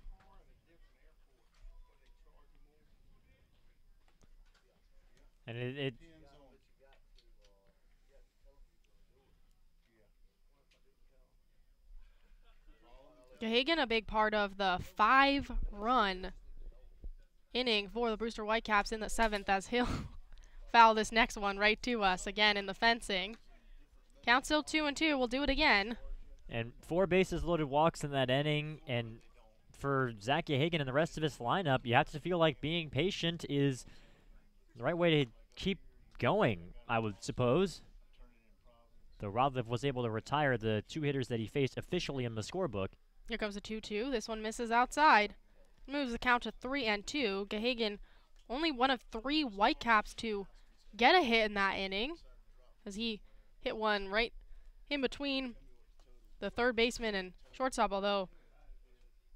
And Gahagan a big part of the 5-run inning for the Brewster Whitecaps in the 7th, as he'll foul this next one right to us again in the fencing. Count still 2-2. We'll do it again. And 4 bases loaded walks in that inning, and for Zach Hagen and the rest of his lineup, you have to feel like being patient is the right way to keep going, I would suppose. Though Rodliff was able to retire the 2 hitters that he faced officially in the scorebook. Here comes a 2-2. This one misses outside. Moves the count to 3-2. Gahagan, only one of 3 Whitecaps to get a hit in that inning, as he hit one right in between the third baseman and shortstop, although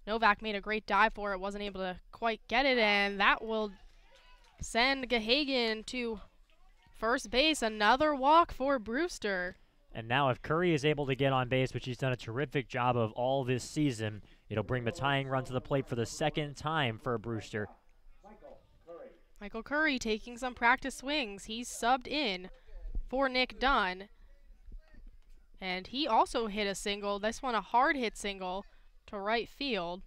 Novak made a great dive for it, wasn't able to quite get it, and that will send Gahagan to first base. Another walk for Brewster. And now if Curry is able to get on base, which he's done a terrific job of all this season, it'll bring the tying run to the plate for the 2nd time for Brewster. Michael Curry taking some practice swings. He's subbed in for Nick Dunn. And he also hit a single. This one a hard hit single to right field.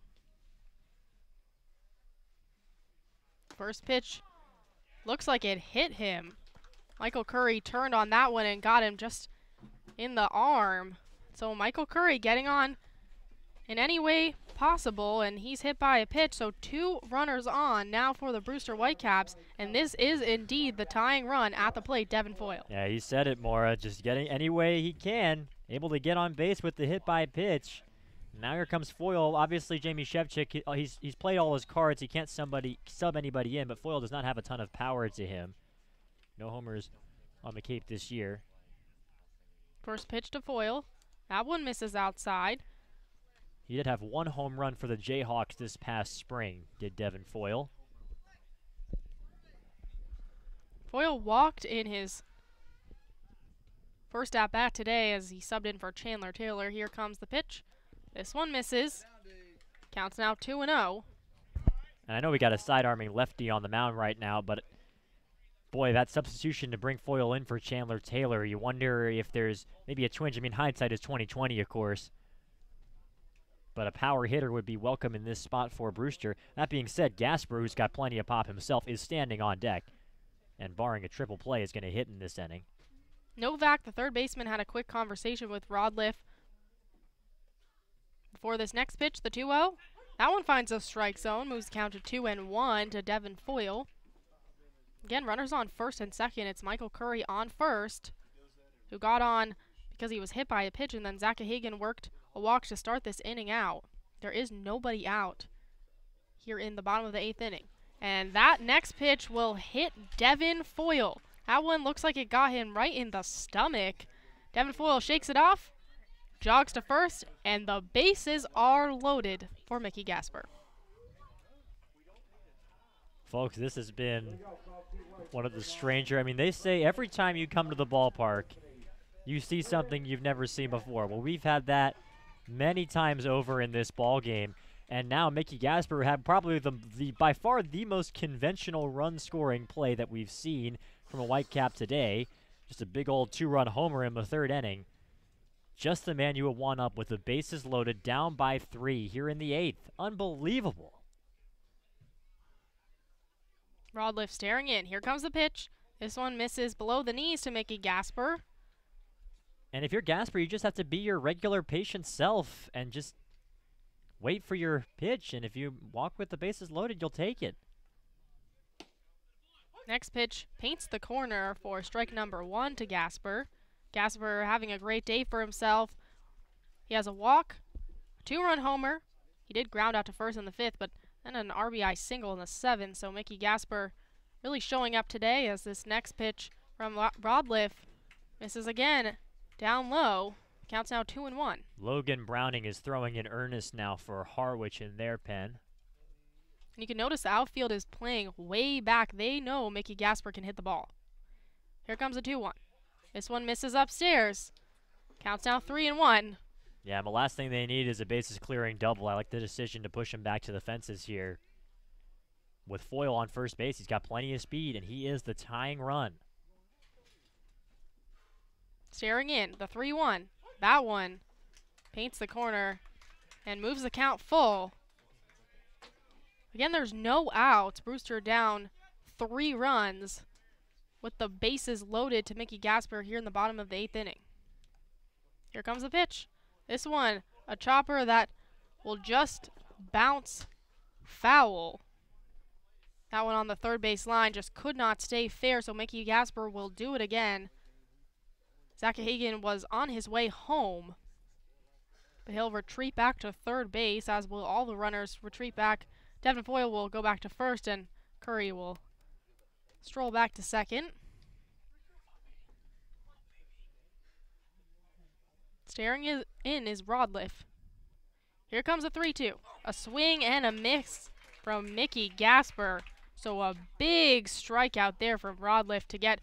First pitch looks like it hit him. Michael Curry turned on that one and got him just in the arm. So Michael Curry getting on in any way possible, and he's hit by a pitch. So 2 runners on now for the Brewster Whitecaps, and this is indeed the tying run at the plate, Devin Foyle. Yeah, he said it, Maura, just getting any way he can, able to get on base with the hit by pitch. Now here comes Foyle. Obviously, Jamie Shevchik, he's played all his cards. He can't sub anybody in, but Foyle does not have a ton of power to him. No homers on the Cape this year. First pitch to Foyle. That one misses outside. He did have 1 home run for the Jayhawks this past spring, did Devin Foyle. Foyle walked in his first at-bat today as he subbed in for Chandler Taylor. Here comes the pitch. This one misses. Counts now 2-0. And I know we got a side-arming lefty on the mound right now, but boy, that substitution to bring Foyle in for Chandler Taylor, you wonder if there's maybe a twinge. I mean, hindsight is 20/20, of course. But a power hitter would be welcome in this spot for Brewster. That being said, Gasper, who's got plenty of pop himself, is standing on deck. And barring a triple play, is going to hit in this inning. Novak, the third baseman, had a quick conversation with Rodliff before this next pitch, the 2-0. That one finds a strike zone, moves the count to 2-1 to Devin Foyle. Again, runners on first and second. It's Michael Curry on first, who got on because he was hit by a pitch, and then Zach Hagen worked a walk to start this inning out. There is nobody out here in the bottom of the 8th inning. And that next pitch will hit Devin Foyle. That one looks like it got him right in the stomach. Devin Foyle shakes it off, jogs to first, and the bases are loaded for Mickey Gasper. Folks, this has been one of the stranger. I mean, they say every time you come to the ballpark, you see something you've never seen before. Well, we've had that many times over in this ball game, and now Mickey Gasper had probably the by far the most conventional run-scoring play that we've seen from a Whitecap today. Just a big old 2-run homer in the 3rd inning. Just the man you would want up with the bases loaded, down by 3 here in the 8th. Unbelievable. Rodliff staring in. Here comes the pitch. This one misses below the knees to Mickey Gasper. And if you're Gasper, you just have to be your regular patient self and just wait for your pitch. And if you walk with the bases loaded, you'll take it. Next pitch paints the corner for strike number 1 to Gasper. Gasper having a great day for himself. He has a walk, a 2-run homer. He did ground out to first in the 5th, but then an RBI single in the 7th. So Mickey Gasper really showing up today as this next pitch from Rodliff misses again. Down low, counts now 2-1. Logan Browning is throwing in earnest now for Harwich in their pen. And you can notice the outfield is playing way back. They know Mickey Gasper can hit the ball. Here comes a 2-1. This one misses upstairs. Counts now 3-1. Yeah, the last thing they need is a bases clearing double. I like the decision to push him back to the fences here. With Foyle on first base, he's got plenty of speed, and he is the tying run. Staring in, the 3-1. That one paints the corner and moves the count full. Again, there's no outs. Brewster down 3 runs with the bases loaded to Mickey Gasper here in the bottom of the 8th inning. Here comes the pitch. This one, a chopper that will just bounce foul. That one on the third base line just could not stay fair, so Mickey Gasper will do it again. Zach Hagan was on his way home, but he'll retreat back to third base, as will all the runners retreat back. Devin Foyle will go back to first, and Curry will stroll back to second. Staring in is Rodliff. Here comes a 3-2. A swing and a miss from Mickey Gasper. So a big strikeout there from Rodliff to get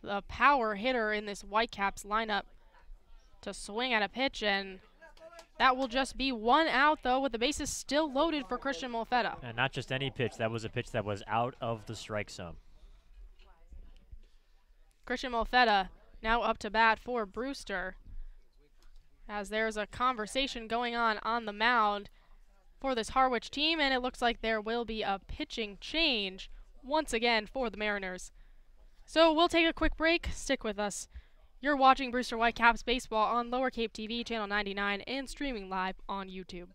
the power hitter in this Whitecaps lineup to swing at a pitch, and that will just be one out, though, with the bases still loaded for Christian Molfetta. And not just any pitch. That was a pitch that was out of the strike zone. Christian Molfetta now up to bat for Brewster, as there's a conversation going on the mound for this Harwich team, and it looks like there will be a pitching change once again for the Mariners. So we'll take a quick break. Stick with us. You're watching Brewster Whitecaps baseball on Lower Cape TV, channel 99, and streaming live on YouTube.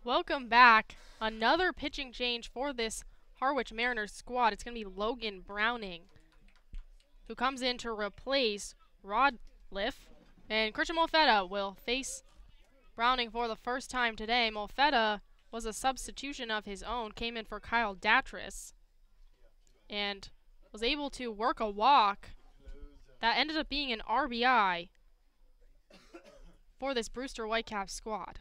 Welcome back. Another pitching change for this Harwich Mariners squad. It's going to be Logan Browning, who comes in to replace Rodliff. And Christian Molfetta will face Browning for the first time today. Molfetta was a substitution of his own, came in for Kyle Datris, and was able to work a walk that ended up being an RBI for this Brewster Whitecaps squad.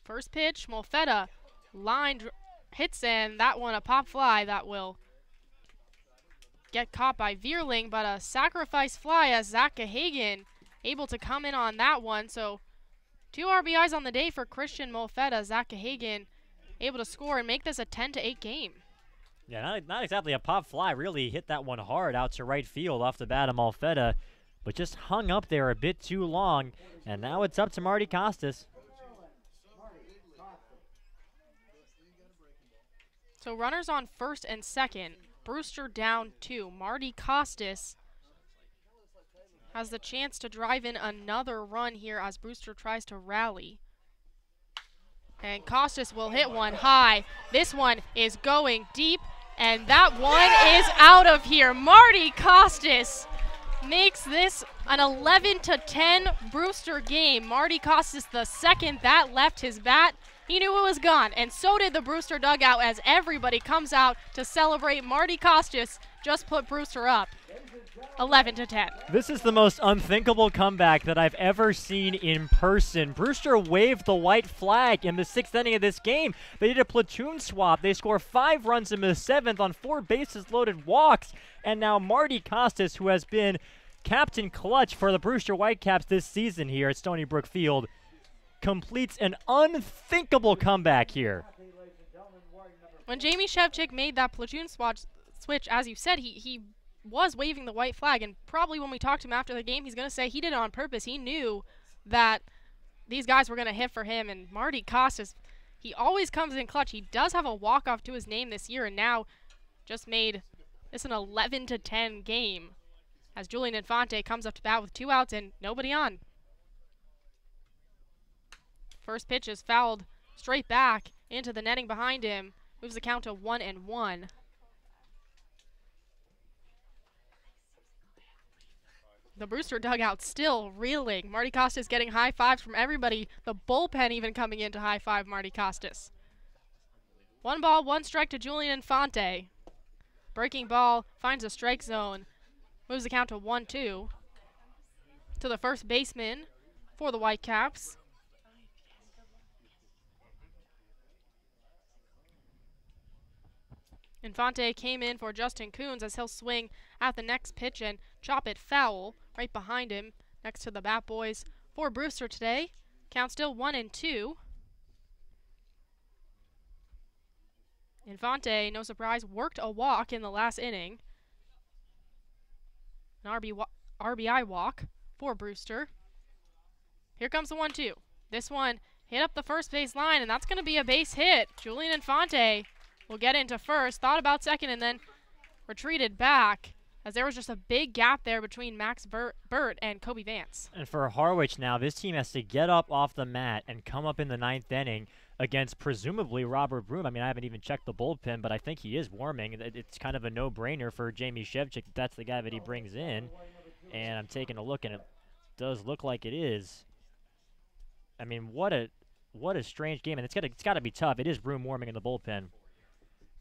First pitch, Molfetta line hits, and that one a pop fly that will get caught by Vierling, but a sacrifice fly as Zach Hagan able to come in on that one. So 2 RBIs on the day for Christian Molfetta. Zach Hagan able to score and make this a 10-8 game. Yeah, not exactly a pop fly. Really hit that one hard out to right field off the bat of Molfetta, but just hung up there a bit too long, and now it's up to Marty Costas. So runners on first and second. Brewster down 2. Marty Costas has the chance to drive in another run here as Brewster tries to rally. And Costas will hit one high. This one is going deep, and that one is out of here. Marty Costas makes this an 11-10 Brewster game. Marty Costas, the second that left his bat, he knew it was gone, and so did the Brewster dugout as everybody comes out to celebrate. Marty Costas just put Brewster up 11-10. This is the most unthinkable comeback that I've ever seen in person. Brewster waved the white flag in the 6th inning of this game. They did a platoon swap. They score 5 runs in the 7th on 4 bases loaded walks. And now Marty Costas, who has been captain clutch for the Brewster Whitecaps this season here at Stony Brook Field, completes an unthinkable comeback here. When Jamie Shevchik made that platoon switch, as you said, he was waving the white flag, and probably when we talked to him after the game, he's going to say he did it on purpose. He knew that these guys were going to hit for him, and Marty Costas, he always comes in clutch. He does have a walk-off to his name this year, and now just made this an 11-10 game as Julian Infante comes up to bat with 2 outs and nobody on. First pitch is fouled straight back into the netting behind him. Moves the count to 1-1. The Brewster dugout still reeling. Marty Costas getting high fives from everybody. The bullpen even coming in to high five Marty Costas. 1 ball, 1 strike to Julian Infante. Breaking ball finds a strike zone. Moves the count to 1-2. To the first baseman for the Whitecaps. Infante came in for Justin Coons as he'll swing at the next pitch and chop it foul right behind him next to the bat boys for Brewster today. Count still 1-2. Infante, no surprise, worked a walk in the last inning. An RBI walk for Brewster. Here comes the 1-2. This one hit up the first base line, and that's going to be a base hit. Julian Infante will get into first, thought about second, and then retreated back as there was just a big gap there between Max Burt and Kobe Vance. And for Harwich now, this team has to get up off the mat and come up in the 9th inning against presumably Robert Broom. I mean, I haven't even checked the bullpen, but I think he is warming. It's kind of a no-brainer for Jamie Shevchik. That's the guy that he brings in. And I'm taking a look, and it does look like it is. I mean, what a strange game. And it's got to be tough. It is Broom warming in the bullpen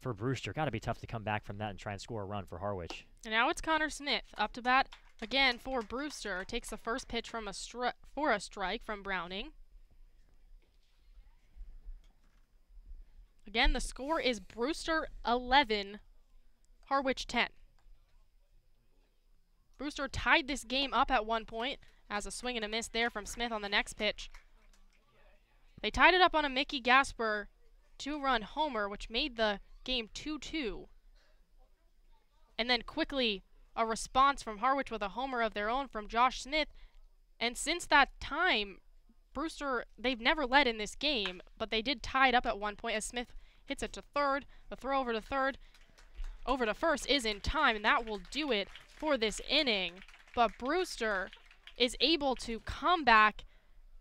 for Brewster. Got to be tough to come back from that and try and score a run for Harwich. And now it's Connor Smith up to bat again for Brewster. Takes the first pitch from for a strike from Browning. Again, the score is Brewster 11, Harwich 10. Brewster tied this game up at one point as a swing and a miss there from Smith on the next pitch. They tied it up on a Mickey Gasper 2-run homer, which made the game 2-2. And then quickly a response from Harwich with a homer of their own from Josh Smith. And since that time, Brewster, they've never led in this game, but they did tie it up at one point as Smith hits it to third. The throw over to third, over to first is in time, and that will do it for this inning. But Brewster is able to come back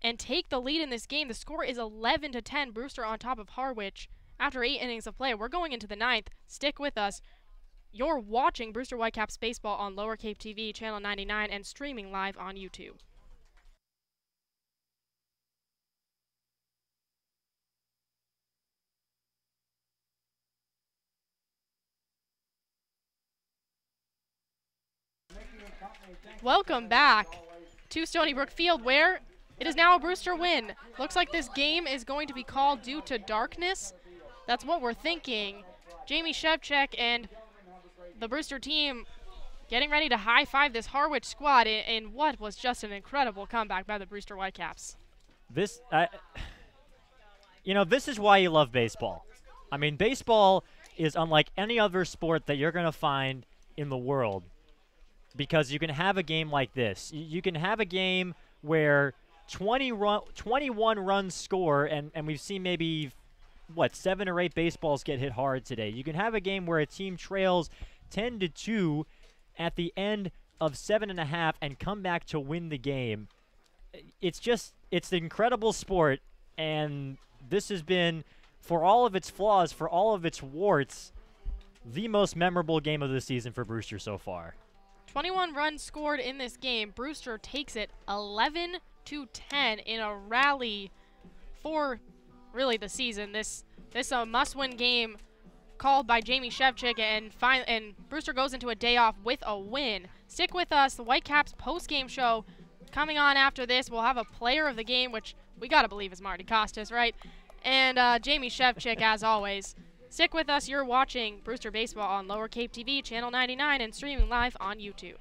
and take the lead in this game. The score is 11-10, Brewster on top of Harwich after 8 innings of play. We're going into the 9th. Stick with us. You're watching Brewster Whitecaps baseball on Lower Cape TV, channel 99, and streaming live on YouTube. Welcome back to Stony Brook Field, where it is now a Brewster win. Looks like this game is going to be called due to darkness. That's what we're thinking. Jamie Shevchik and the Brewster team getting ready to high-five this Harwich squad in what was just an incredible comeback by the Brewster Whitecaps. This is why you love baseball. I mean, baseball is unlike any other sport that you're going to find in the world, because you can have a game like this. You can have a game where 21 runs score, and we've seen maybe, 7 or 8 baseballs get hit hard today. You can have a game where a team trails 10-2 at the end of 7.5 and come back to win the game. It's an incredible sport, and this has been, for all of its flaws, for all of its warts, the most memorable game of the season for Brewster so far. 21 runs scored in this game. Brewster takes it 11-10 in a rally for really the season. This a must-win game called by Jamie Shevchik, and Brewster goes into a day off with a win. Stick with us. The Whitecaps post-game show coming on after this. We'll have a player of the game, which we got to believe is Marty Costas, right? And Jamie Shevchik, as always. Stick with us. You're watching Brewster Baseball on Lower Cape TV, Channel 99, and streaming live on YouTube.